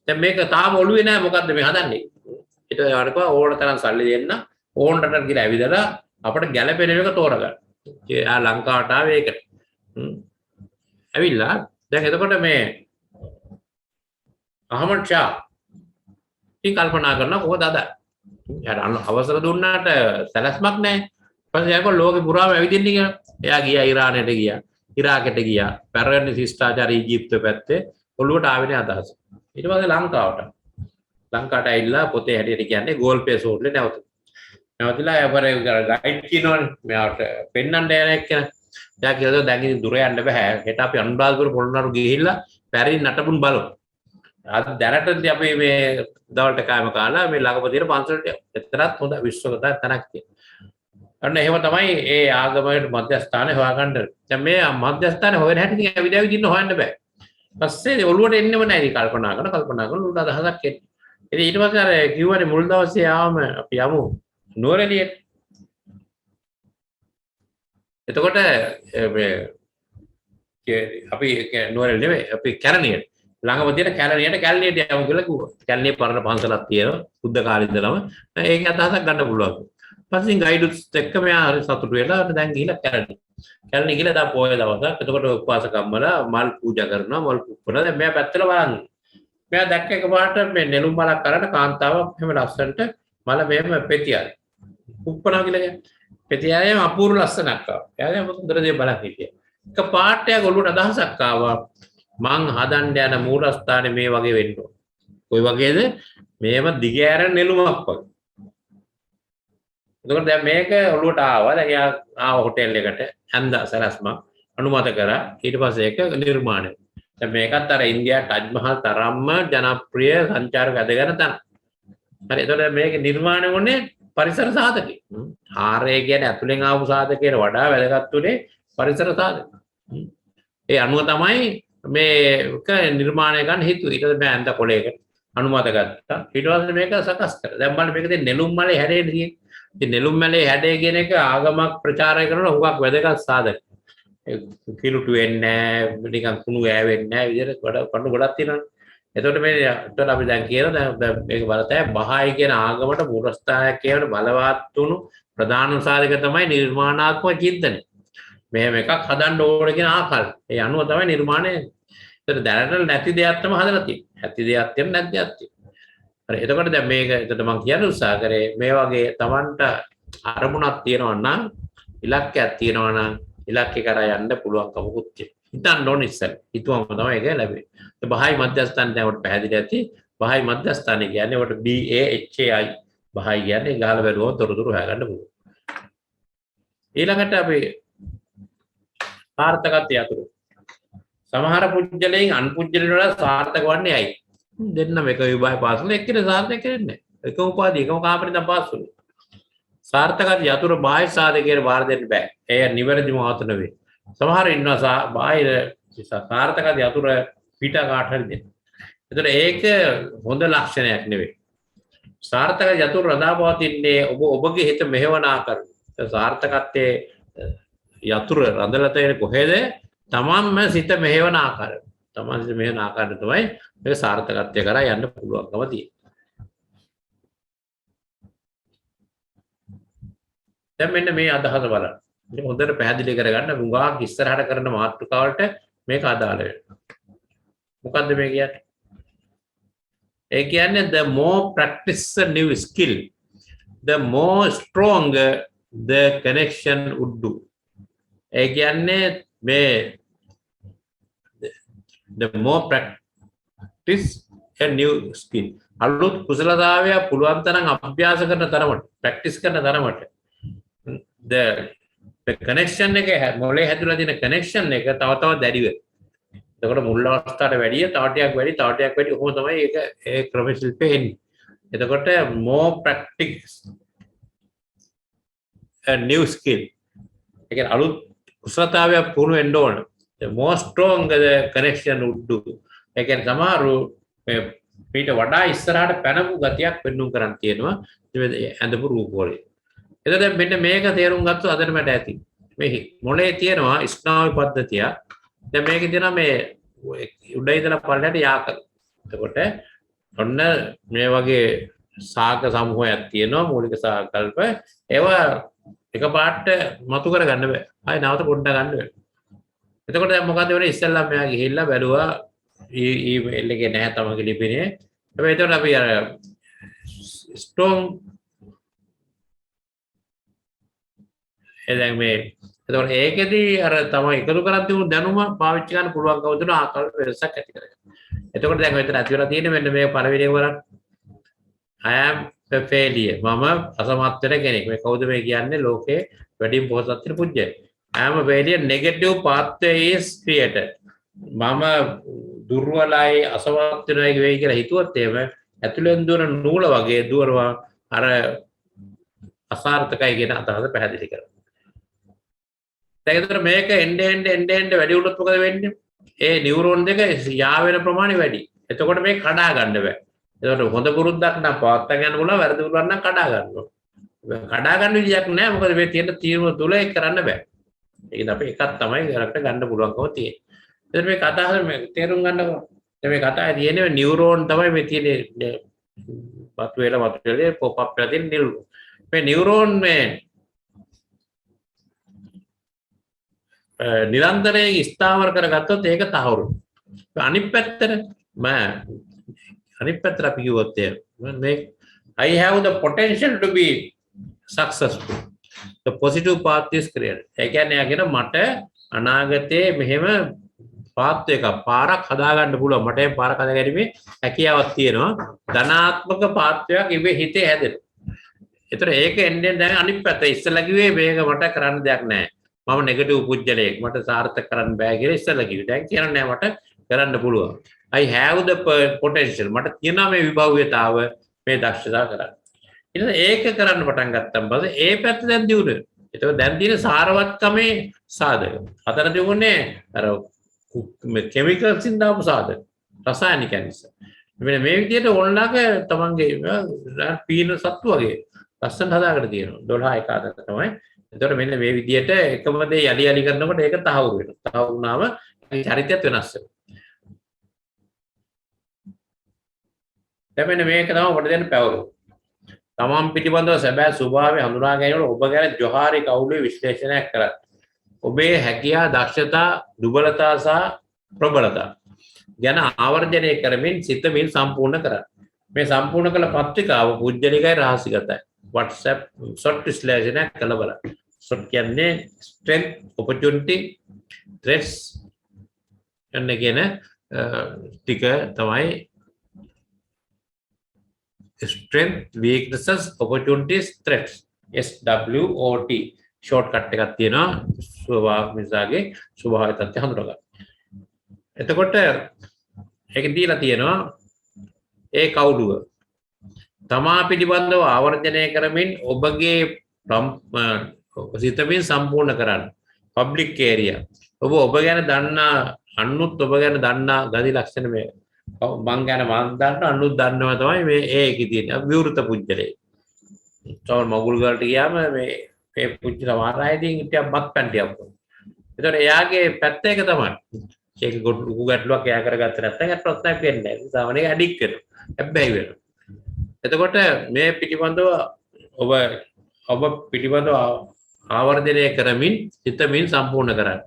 දැන් මේක තාම ඔළුවේ නැහැ මොකද්ද මේ හදන්නේ. ඊට පස්සේ ඕන තරම් සල්ලි දෙන්න ඕන රටට ගිහලා ඇවිදලා අපිට ගැළපෙන එක තෝරගන්න. එයා ලංකාවට ආවේ ඒකට. ඇවිල්ලා දැන් එතකොට මේ අහමඩ් ෂා ඉතින් කල්පනා කරනවා කොහොමද අද? එයාට අවසර දුන්නාට සැලැස්මක් නැහැ. ඊපස්සේ එයාක ලෝකෙ පුරාම ඇවිදින්න කියලා. එයා ගියා ඉරානයට ගියා. ඉරාකයට ගියා. පැරණි ශිෂ්ටාචාර ඊජිප්තුව පැත්තේ ඔළුවට ආවෙනේ අදහස. ඊට පස්සේ ලංකාවට ඇවිල්ලා පොතේ හැටියට කියන්නේ ගෝල්පේ සෝඩ්ලේ නැවතුණා. නැවතිලා එවර ගයිඩ් කියනවනේ මෙයාට පෙන්නන්න යන එක්කන. එයා කියනවා දැන් ඉතින් දුර යන්න බෑ. හෙට අපි අනුරාධපුර පොළොන්නරු ගිහිල්ලා පැරි නටබුන් බලමු. අද දැනටදී අපි මේ දවල්ට කෑම කාලා මේ ළඟම තියෙන පන්සලට එතරම් හොඳ විශ්වගත තැනක් තියෙනවා. අන්න එහෙම තමයි ඒ ආගමයේ මධ්‍යස්ථානය හොයාගන්න. දැන් මේ මධ්‍යස්ථානය හොයන හැටි ඉතින් ඇවිදින්න හොයන්න බෑ. පස්සේ ඔළුවට එන්නෙම නැහැ ඉතින් කල්පනා කරන උඩ අදහසක් එන්නේ. ඉතින් ඊට පස්සේ අර කිව්වනේ මුල් දවසේ ආවම අපි යමු නුවරඑළියට. එතකොට මේ අපි නුවරඑළිය නෙවෙයි අපි කැලණියට. ළඟම තියෙන කැලණියට යමු කියලා කිව්වා. කැලණියේ පරණ පන්සලක් තියෙනවා බුද්ධ කාලේ ඉඳලම. ඒක අදහසක් ගන්න පුළුවන්. පස්සේ ගයිඩුත් එක්ක මෙයා හරි සතුටු වෙලා දැන් ගිහිල්ලා කැලණි ගිහිල්ලා දැන් පොය දවසක් එතකොට උපවාසකම්මලා මල් පූජා කරනවා මල් පුප්පනවා දැන් මෙයා පැත්තට බලන්නේ මෙයා දැක්ක එකපාරට මේ නෙළුම් මලක් අරගෙන කාන්තාවක් එහෙම ලස්සනට මල මෙහෙම පෙතියයි පුප්පනවා කියලා කියන්නේ පෙතියයම අපූර්ව ලස්සනක් ආවා එයාගේ මුදුර දේ බලන් හිටියා එකපාරට යා ගොළුට අදහසක් ආවා මං හදන්න යන මූලස්ථානේ මේ වගේ වෙන්න ඕන කොයි වගේද මේව දිගෑරෙන නෙළුමක් වගේ එතකොට දැන් මේක ඔළුවට ආවා. දැන් එයා ආව හොටෙල් එකට ඇඳා සරස්ම අනුමත කරා. ඊට පස්සේ ඒක නිර්මාණය. දැන් මේකත් අර ඉන්දියා ටජ් මහල් තරම්ම ජනප්‍රිය සංචාරක ඇදගෙන තන. හරි. එතකොට මේක නිර්මාණය වුණේ පරිසර සාධකේ. ආරය කියන්නේ ඇතුලෙන් ආපු සාධකයට වඩා වැදගත් උනේ පරිසර සාධක. ඒ අනුව තමයි මේක නිර්මාණය ගන්න හේතුව. ඊට පස්සේ ඇඳ කොලයකට අනුමත ගත්තා. ඊට පස්සේ මේක සකස් කරා. දැන් බලන්න මේක දැන් නෙළුම් මලේ හැදෙන්නේ තියෙන්නේ. ඉතින් නෙළුම් මලේ හැඩය කියන එක ආගමක් ප්‍රචාරය කරන හුඟක් වැදගත් සාධක. කිලුටු වෙන්නේ නැහැ, නිකන් කුණු ගෑවෙන්නේ නැහැ විදිහට කඩු ගොඩක් තියෙනවානේ. එතකොට මේ එතකොට අපි දැන් කියන දැන් මේක බලතේ බහායි කියන ආගමට මුරස්ථානයක් කියන බලවත් වුණු ප්‍රධාන සාධක තමයි නිර්මාණාත්මක චින්තනය. මෙහෙම එකක් හදන්න ඕන කියන ආකල්ප. ඒ අනුව තමයි නිර්මාණය. ඒතර දැනට නැති දෙයක් තමයි හදලා තියෙන්නේ. ඇති දෙයක් තියෙන නැති දෙයක් තියෙනවා. හරි එතකොට දැන් මේක එතකොට මම කියන්න උත්සාහ කරේ මේ වගේ Tamanට අරමුණක් තියෙනවා නම් ඉලක්කයක් තියෙනවා නම් ඉලක්කේ කරා යන්න පුළුවන්කමකුත් තියෙනවා. හිතන්න ඕනේ ඉස්සෙල්. හිතුවම තමයි ඒක ලැබෙන්නේ. ඒ බහායි මධ්‍යස්ථාන දැන් උඩ පැහැදිලි ඇති. බහායි මධ්‍යස්ථාන කියන්නේ උඩ BAHAI. බහායි කියන්නේ ගාල බැලුවොත් තොරතුරු හොයාගන්න පුළුවන්. ඊළඟට අපි සාර්ථකත්වය අතුරු. සමහර පුජ්‍යලෙන් අන්පුජ්‍යලෙන් වල සාර්ථක වන්නේ ඇයි? දෙන්නම එක විභාග පාස් වුණා එක්කෙනෙක් සාර්ථක කරන්නේ නැහැ. එකම උපාධිය එකම කාමරේ තමයි පාස් වුනේ. සාර්ථකත්වය අතුරු බාහිර සාධකයට බාර දෙන්න බෑ. ඒ නිවැරදිම මත නෙවෙයි. සමහර ඉන්නවා බාහිර සාර්ථකත්වය අතුරු පිට කාට හරි දෙන්න. ඒතර ඒක හොඳ ලක්ෂණයක් නෙවෙයි. සාර්ථකත්වය අතුරු රඳාපවතින්නේ ඔබගේ හිත මෙහෙවන ආකාරය. සාර්ථකත්වයේ යතුරු රඳලා තියෙන කොහෙද? තමන්ම සිත මෙහෙවන ආකාරය. තමන් සිත මෙහෙවන ආකාරය තමයි මේ සාර්ථකත්වය කරා යන්න පුළුවන්කම තියෙන්නේ. දැන් මෙන්න මේ අදහස බලන්න. මේක හොඳට පැහැදිලි කරගන්න ගුණාක් ඉස්සරහට කරන මාතෘකාවලට මේක අදාළ වෙනවා. මොකද්ද මේ කියන්නේ? ඒ කියන්නේ the more practice a new skill, the more stronger the connection would do. ඒ කියන්නේ මේ the more practice a new skill. අලුත් කුසලතාවය පුළුවන් තරම් අභ්‍යාස කරන තරමට, practice කරන තරමට the connection එක මොලේ හැදුලා තියෙන connection එක තව තවත් දැඩි වෙනවා. එතකොට මුල් අවස්ථාවට වැඩිය තව ටිකක් වැඩි කොහොම තමයි ඒක ඒ ක්‍රම ශිල්පේ එන්නේ. එතකොට more practice a new skill. ඒ කියන්නේ අලුත් කුසලතාවය පුහුණු වෙන්න ඕන. The more strong the connection would do. ඒ කියන්නේ සමහරු මේ පිට වඩා ඉස්සරහට පැනපු ගතියක් වෙන්නුම් කරන් තියෙනවා ඇඳපු රූප වලින්. එතකොට මෙන්න මේක තේරුම් ගත්තොත් අදට මට ඇති. මේ මොලේ තියෙනවා ස්නායු පද්ධතිය. දැන් මේකේ තියෙනවා මේ උඩ ඉඳලා පල්ලයට යාකල. එතකොට ඔන්න මේ වගේ සාග සමූහයක් තියෙනවා මූලික සාකල්ප. ඒවා එකපාරට මතු කරගන්න බෑ. ආයෙ නැවත පොඩ්ඩක් ගන්න වෙනවා. එතකොට දැන් මොකද වෙන්නේ ඉස්සෙල්ලා මෙයා ගිහිල්ලා බැලුවා ඊමේල් එකේ නැහැ තමගේ ලිපිනේ. හැබැයි එතකොට අපි අර ස්ට්‍රෝං දැන් මේ එතකොට ඒකෙදී අර තමයි එකතු කරන් තිබුණු දැනුම පාවිච්චි ගන්න පුළුවන්කම දුන ආකාර වෙනසක් ඇති කරගන්න. එතකොට දැන් මෙතන ඇති වෙලා තියෙන්නේ මෙන්න මේ පළවෙනි එක බලන්න. I am a failure. මම අසමත් වෙන කෙනෙක්. මේ කවුද මේ කියන්නේ ලෝකේ වැඩිම පොහොසත් වෙන පුජ්‍යය. I am a failure. Negative pathway is created. මම දුර්වලයි අසමත් වෙනවා වෙයි කියලා හිතුවොත් එහෙම ඇතුලෙන් දුවන නූල වගේ දුවනවා අර අසාර්ථකයි කියන අදහස පැහැදිලි කරනවා. දැන් ඒතර මේක එන්න වැඩි වුණොත් මොකද වෙන්නේ? ඒ නියුරෝන් දෙක යා වෙන ප්‍රමාණය වැඩි. එතකොට මේක කඩා ගන්න බෑ. ඒකට හොඳ පුරුද්දක් නම් පවත්වා ගන්න පුළුවන් වැරදි පුරුද්දක් නම් කඩා ගන්න ඕන. කඩා ගන්න විදියක් නෑ මොකද මේ තියෙන තීරණ තුල ඒක කරන්න බෑ. ඒකද අපි එකක් තමයි කරකට ගන්න පුළුවන්කම තියෙන්නේ. ඒත් මේ කතාව මේ තේරුම් ගන්නකො. මේ කතාවේ තියෙන්නේ නියුරෝන් තමයි මේ තියෙන්නේ. මතුවේලා පොප් අප් වෙලා තියෙන නියුරෝන්. මේ නියුරෝන් මේ නිරන්තරයෙන් ස්ථාවර කරගත්තොත් ඒක තහවුරු. අනිත් පැත්තට අනිත් පැත්තට අපි කිව්වොත් මේ I have the potential to be successful. The positive path is created. ඒ කියන්නේ අගෙන මට අනාගතයේ මෙහෙම පාත් එක පාරක් හදා ගන්න පුළුවන්. මට මේ පාරක් හදා ගැනීමේ හැකියාවක් තියෙනවා. ධනාත්මක පාත්වයක් ඉබේ හිතේ හැදෙනවා. ඒතර ඒක එන්නේ දැන් අනිත් පැත්ත ඉස්සෙල්ලා කිව්වේ මේක මට කරන්න දෙයක් නැහැ. මම නෙගටිව් පුජ්‍යලයක් මට සාර්ථක කරන්න බෑ කියලා ඉස්සෙල්ලා කිව්වේ. දැන් කියනවා නෑ මට කරන්න පුළුවන්. I have the potential. මට තියෙනවා මේ විභව්‍යතාව මේ දක්ෂතාව කරන්න. ඊට ඒක කරන්න පටන් ගත්තම පස්සේ ඒ පැත්ත දැන් දියුනේ. ඒක දැන් තියෙන සාරවත්කමේ සාධක. අතර තිබුණේ අර කෙමිකල්ස් ඉන් දාපු සාධක. රසායනිකයන් නිසා. මේ විදිහට ඕනලාක තමන්ගේ පීන සත්තු වගේ ලස්සන හදාගෙන තියෙනවා 12 එක අතර තමයි. එතකොට මෙන්න මේ විදිහට එකම දේ යලි යලි කරනකොට ඒක තහවුරු වෙනවා. තහවුරු වුණාම චරිතයත් වෙනස් වෙනවා. දැන් මෙන්න මේක තමයි ඔබට දෙන්න පැවරුම. තමන් පිටිබඳව සැබෑ ස්වභාවය හඳුනා ගැනීමට ඔබ ගැන ජොහාරි කවුලේ විශ්ලේෂණයක් කරන්න. ඔබේ හැකියා, දක්ෂතා, දුබලතා සහ ප්‍රබලතා ගැන ආවර්ජනය කරමින් සිතමින් සම්පූර්ණ කරන්න. මේ සම්පූර්ණ කළ පත්‍රිකාව පුජ්‍යලිකයි රහසිගතයි. WhatsApp short විශ්ලේෂණයක් කළ බලන්න. short කියන්නේ strength, opportunity, threats යන කියන ටික තමයි strength, weaknesses, opportunities, threats. SWOT shortcut එකක් තියෙනවා ස්වභාවයේ ස්වභාවය තත්ත්වය හඳුනා ගන්න. එතකොට ඒක දීලා තියෙනවා ඒ කවුළුව තමා පිළිබඳව ආවර්ජනය කරමින් ඔබගේ සිතමින් සම්පූර්ණ කරන්න. Public area. ඔබ ගැන දන්නා අනුත් ඔබ ගැන දන්නා ගති ලක්ෂණ මේ මං ගැන මං දන්න අනුත් දන්නවා තමයි මේ ඒකේ තියෙන විවෘත පුජ්‍යලේ. තව මගුල් ගලට ගියාම මේ පුජ්‍ය සමහරයිදී ටිකක් බත් පැන්ටියක් වුණා. ඒතකොට එයාගේ පැත්ත එක තමයි. ඒක ලොකු ගැටලුවක් එයා කරගත්තේ නැත්නම් ඒක ප්‍රශ්නයක් වෙන්නේ නැහැ. සාමාන්‍යයෙන් ඇඩික්ට් වෙනවා. හැබැයි වෙනවා. එතකොට මේ පිටිබඳව ඔබ පිටිබඳව ආවර්ජනය කරමින් සිතමින් සම්පූර්ණ කරන්න.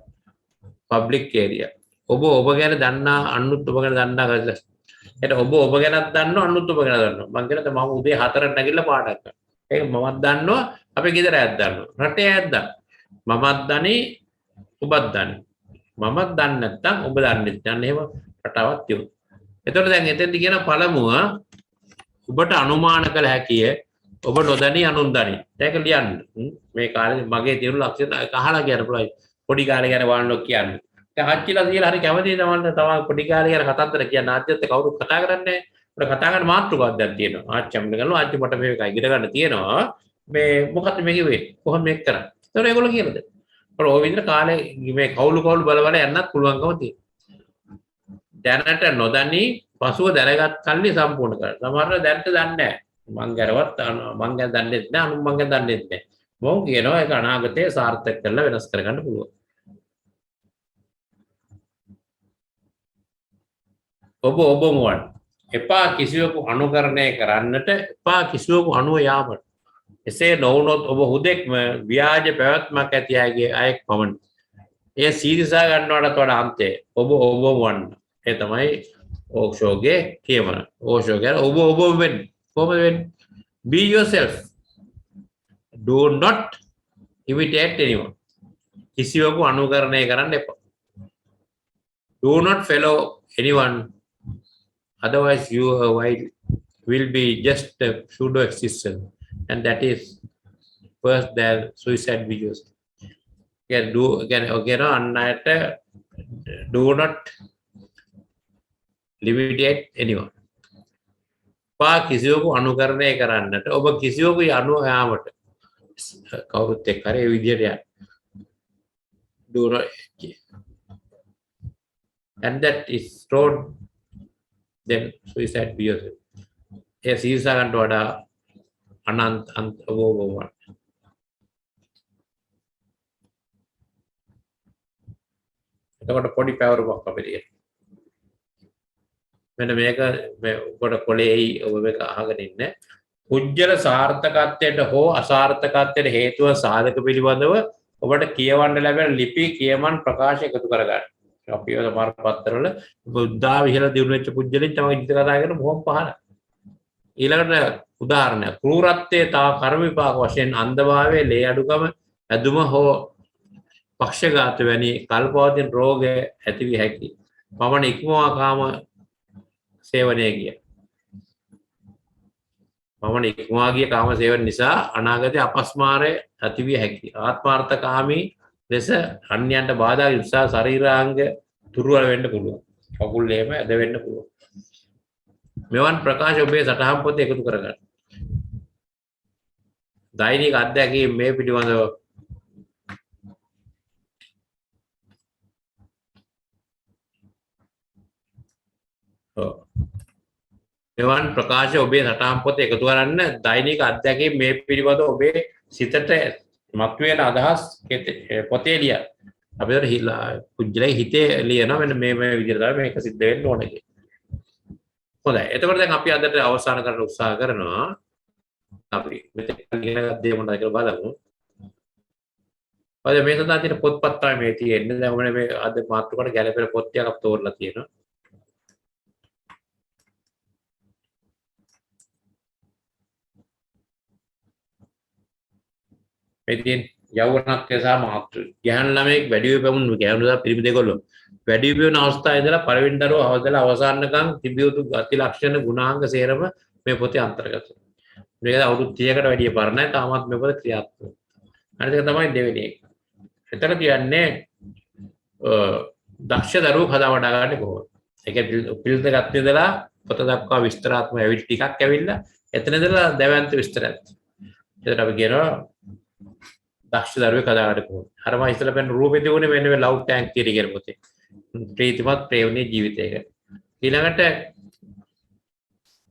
Public area. ඔබ ගැන දන්නා අනුත් ඔබ ගැන දන්නා ගතිය. එතකොට ඔබ ගැනත් දන්නවා අනුත් ඔබ ගැන දන්නවා. මම කියනවා මම උදේ 4ට නැගිටලා පාඩම් කරනවා. ඒක මමත් දන්නවා අපේ ගෙදර අයත් දන්නවා. රටේ අයත් දන්නවා. මමත් දනි ඔබත් දනි. මමත් දන්නේ නැත්නම් ඔබ දන්නේ නැහැ. එහෙම රටාවක් තියුණා. එතකොට දැන් එතෙන්දි කියන පළමුව ඔබට අනුමාන කළ හැකිය ඔබ නොදනි අනුන් දනි. ඒක ලියන්න. මේ කාලේ මගේ තියෙන ලක්ෂණ අහලා කියන්න පුළුවන්. පොඩි කාලේ ගැන වාන්නොක් කියන්නේ. දැන් ආච්චිලා කියලා හරි කැමතියි තමයි පොඩි කාලේ ගැන කතාන්තර කියන්න. ආච්චිත් කවුරුත් කතා කරන්නේ නැහැ. උඩ කතා කරන මාතෘකාවක් දැන් තියෙනවා. ආච්චි අම්මලා ගන්නවා. ආච්චි මට මේක ඉගෙන ගන්න තියෙනවා. මේ මොකක්ද මේ කිව්වේ? කොහොම මේක කරන්නේ? ඒතකොට ඒගොල්ලෝ කියනද? ඔය විදිහට කාලේ මේ කවුළු බල බල යන්නත් පුළුවන්කම තියෙනවා. දැනට නොදනි පසුව දැනගත් කල්ලි සම්පූර්ණ කරන්න. සමහරව දැනට දන්නේ නැහැ. මං ගැරවත් මං ගැන දන්නේ නැහැ. අනුන් මං ගැන දන්නේ නැහැ. මොකද කියනවා ඒක අනාගතයේ සාර්ථක කරලා වෙනස් කරගන්න පුළුවන්. ඔබම වන්. එපා කිසිවෙකු අනුකරණය කරන්නට, එපා කිසිවෙකු අනුව යාමට. එසේ නොවුනොත් ඔබ හුදෙක්ම ව්‍යාජ පැවැත්මක් ඇති අයෙක් පමණි. එය සීරිසා ගන්නවට වඩා අන්තය. ඔබම වන්න. ඒ තමයි ඕෂෝගේ කියමන. ඕෂෝ කියන්නේ ඔබ වෙන්න. කොහොමද වෙන්නේ? Be yourself. Do not imitate anyone. කිසිවෙකු අනුකරණය කරන්න එපා. Do not follow anyone. Otherwise you will be just a pseudo existence, and that is first their suicide videos. Do not limitate anyone. පා කිසිවෙකු අනුකරණය කරන්නට ඔබ කිසිවෙකු අනුව යාමට කවුරුත් එක්ක හරි ඒ විදිහට යන්න. Do not, and that is road then suicide videos. ඒ සීසා ගන්නට වඩා අනන්ත ඔබ එතකොට පොඩි පැවරුමක් අපිට තියෙනවා. මෙන්න මේක ඔබට කොලේයි ඔබ මේක අහගෙන ඉන්න පුජ්‍යල සාර්ථකත්වයට හෝ අසාර්ථකත්වයට හේතුව සාධක පිළිබඳව ඔබට කියවන්න ලැබෙන ලිපි කියමන් ප්‍රකාශ එකතු කරගන්න. අපි ඔය සමහර පත්තරවල බුද්ධා විහෙල දිනු වෙච්ච පුජ්‍යලෙන් තමයි ඉදිරි කතා කරන බොහොම පහන. ඊළඟට උදාහරණයක් ක්‍රූරත්වයේ තා කර්ම විපාක වශයෙන් අන්ධභාවයේ ලේ අඩුකම ඇදුම හෝ පක්ෂඝාත වැනි කල්පවදින රෝග ඇති විය හැකියි. පමණ ඉක්මවා කාම සේවනය කිය. පමණ ඉක්මවා ගිය කාම සේවන නිසා අනාගතයේ අපස්මාරය ඇති විය හැකියි. ආත්මාර්ථකාමී ලෙස අන්‍යයන්ට බාධා නිසා ශරීරාංග දුර්වල වෙන්න පුළුවන්. කකුල් එහෙම ඇද වෙන්න පුළුවන්. මෙවන් ප්‍රකාශ ඔබේ සටහන් පොතේ එකතු කරගන්න. දෛනික අත්දැකීම් මේ පිළිබඳව මෙවන් ප්‍රකාශ ඔබේ සටහන් පොතේ එකතු කරන්න. දෛනික අත්දැකීම් මේ පිළිබඳව ඔබේ සිතට මතුවෙන අදහස් පොතේ ලියන්න. අපිට පුජ්‍යලයි හිතේ ලියනවා මෙන්න මේ විදිහට තමයි මේක සිද්ධ වෙන්න ඕනේ කියලා. හොඳයි. එතකොට දැන් අපි අදට අවසන් කරන්න උත්සාහ කරනවා. අපි මෙතන ඉගෙන ගන්න මොනවද කියලා බලමු. ඔය මේ සඳහා තියෙන පොත්පත් තමයි මේ තියෙන්නේ. දැන් ඔබනේ මේ අද මාතෘකාවට ගැලපෙන පොත් ටිකක් අපි තෝරලා තියෙනවා. ඉතින් යෞවනත්වය සහ මාතෘ ගැහණු ළමයෙක් වැඩි වෙ පැමුණු ගැහණු සහ පිරිමි දෙකොල්ලෝ වැඩි වෙන අවස්ථාවේ ඉඳලා පළවෙනි දරුවා අවදලා අවසානකම් තිබිය යුතු ගති ලක්ෂණ ගුණාංග සේරම මේ පොතේ අන්තර්ගතයි. මේක අවුරුදු 30කට වැඩි පරණයි. තාමත් මේ පොත ක්‍රියාත්මක. අනිත් එක තමයි දෙවෙනි එක. එතන කියන්නේ දක්ෂ දරුවෝ හදා වඩා ගන්න කොහොමද? ඒක පිළිදගත් ඉඳලා පොත දක්වා විස්තරාත්මක ඇවිත් ටිකක් ඇවිල්ලා එතන ඉඳලා දැවැන්ත විස්තරයක්. ඒකට අපි කියනවා දක්ෂ දරුවෙක් හදා ගන්න කොහොමද? අර මම ඉස්සෙල්ලා පෙන්න රූපේ තිබුණේ මෙන්න මේ ලව් ටැංක් තියරි කියන පොතේ. ප්‍රීතිමත් ප්‍රේමණීය ජීවිතයක. ඊළඟට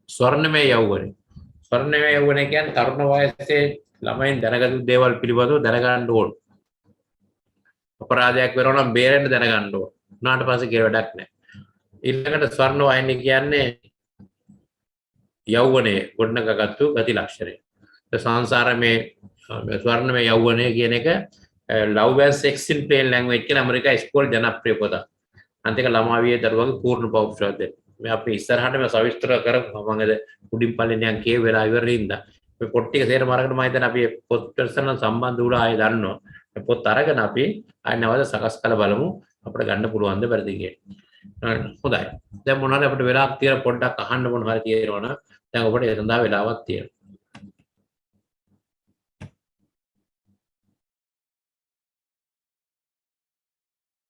ස්වර්ණමය යෞවනය. ස්වර්ණමය යෞවනය කියන්නේ තරුණ වයසේ ළමයින් දැනගත් දේවල් පිළිබඳව දැනගන්න ඕන. අපරාධයක් වෙනවා නම් බේරෙන්න දැනගන්න ඕන. උනාට පස්සේ කියලා වැඩක් නැහැ. ඊළඟට ස්වර්ණ වාහිනිය කියන්නේ යෞවනයේ ගොඩනගාගත්තු ගති ලක්ෂණය. සංසාරමේ ස්වර්ණමය යෞවනය කියන එක love and sex in plain language කියලා ඇමරිකා ඉස්කෝල ජනප්‍රිය පොතක්. අන්තික ළමාවියේ දරුවගේ පූර්ණ පෞෂත්වය දෙන්න. මේ අපි ඉස්සරහට මේ සවිස්තර කරමු. මම අද උඩින් පල්ලෙන් යන් කියේ වෙලා ඉවරින්ද මේ පොත් ටික සේරම අරගෙන මම හිතන්නේ අපි පොත් පර්සනල් සම්බන්ධ උඩ ආයෙ දන්නවා. මේ පොත් අරගෙන අපි ආයෙ නැවත සකස් කරලා බලමු අපිට ගන්න පුළුවන්ද බැරිද කියලා. හොඳයි. දැන් මොනවාද අපිට වෙලාවක් තියෙන පොඩ්ඩක් අහන්න මොන හරි තියෙනවනම් දැන් ඔබට ඒ සඳහා වෙලාවක් තියෙනවා.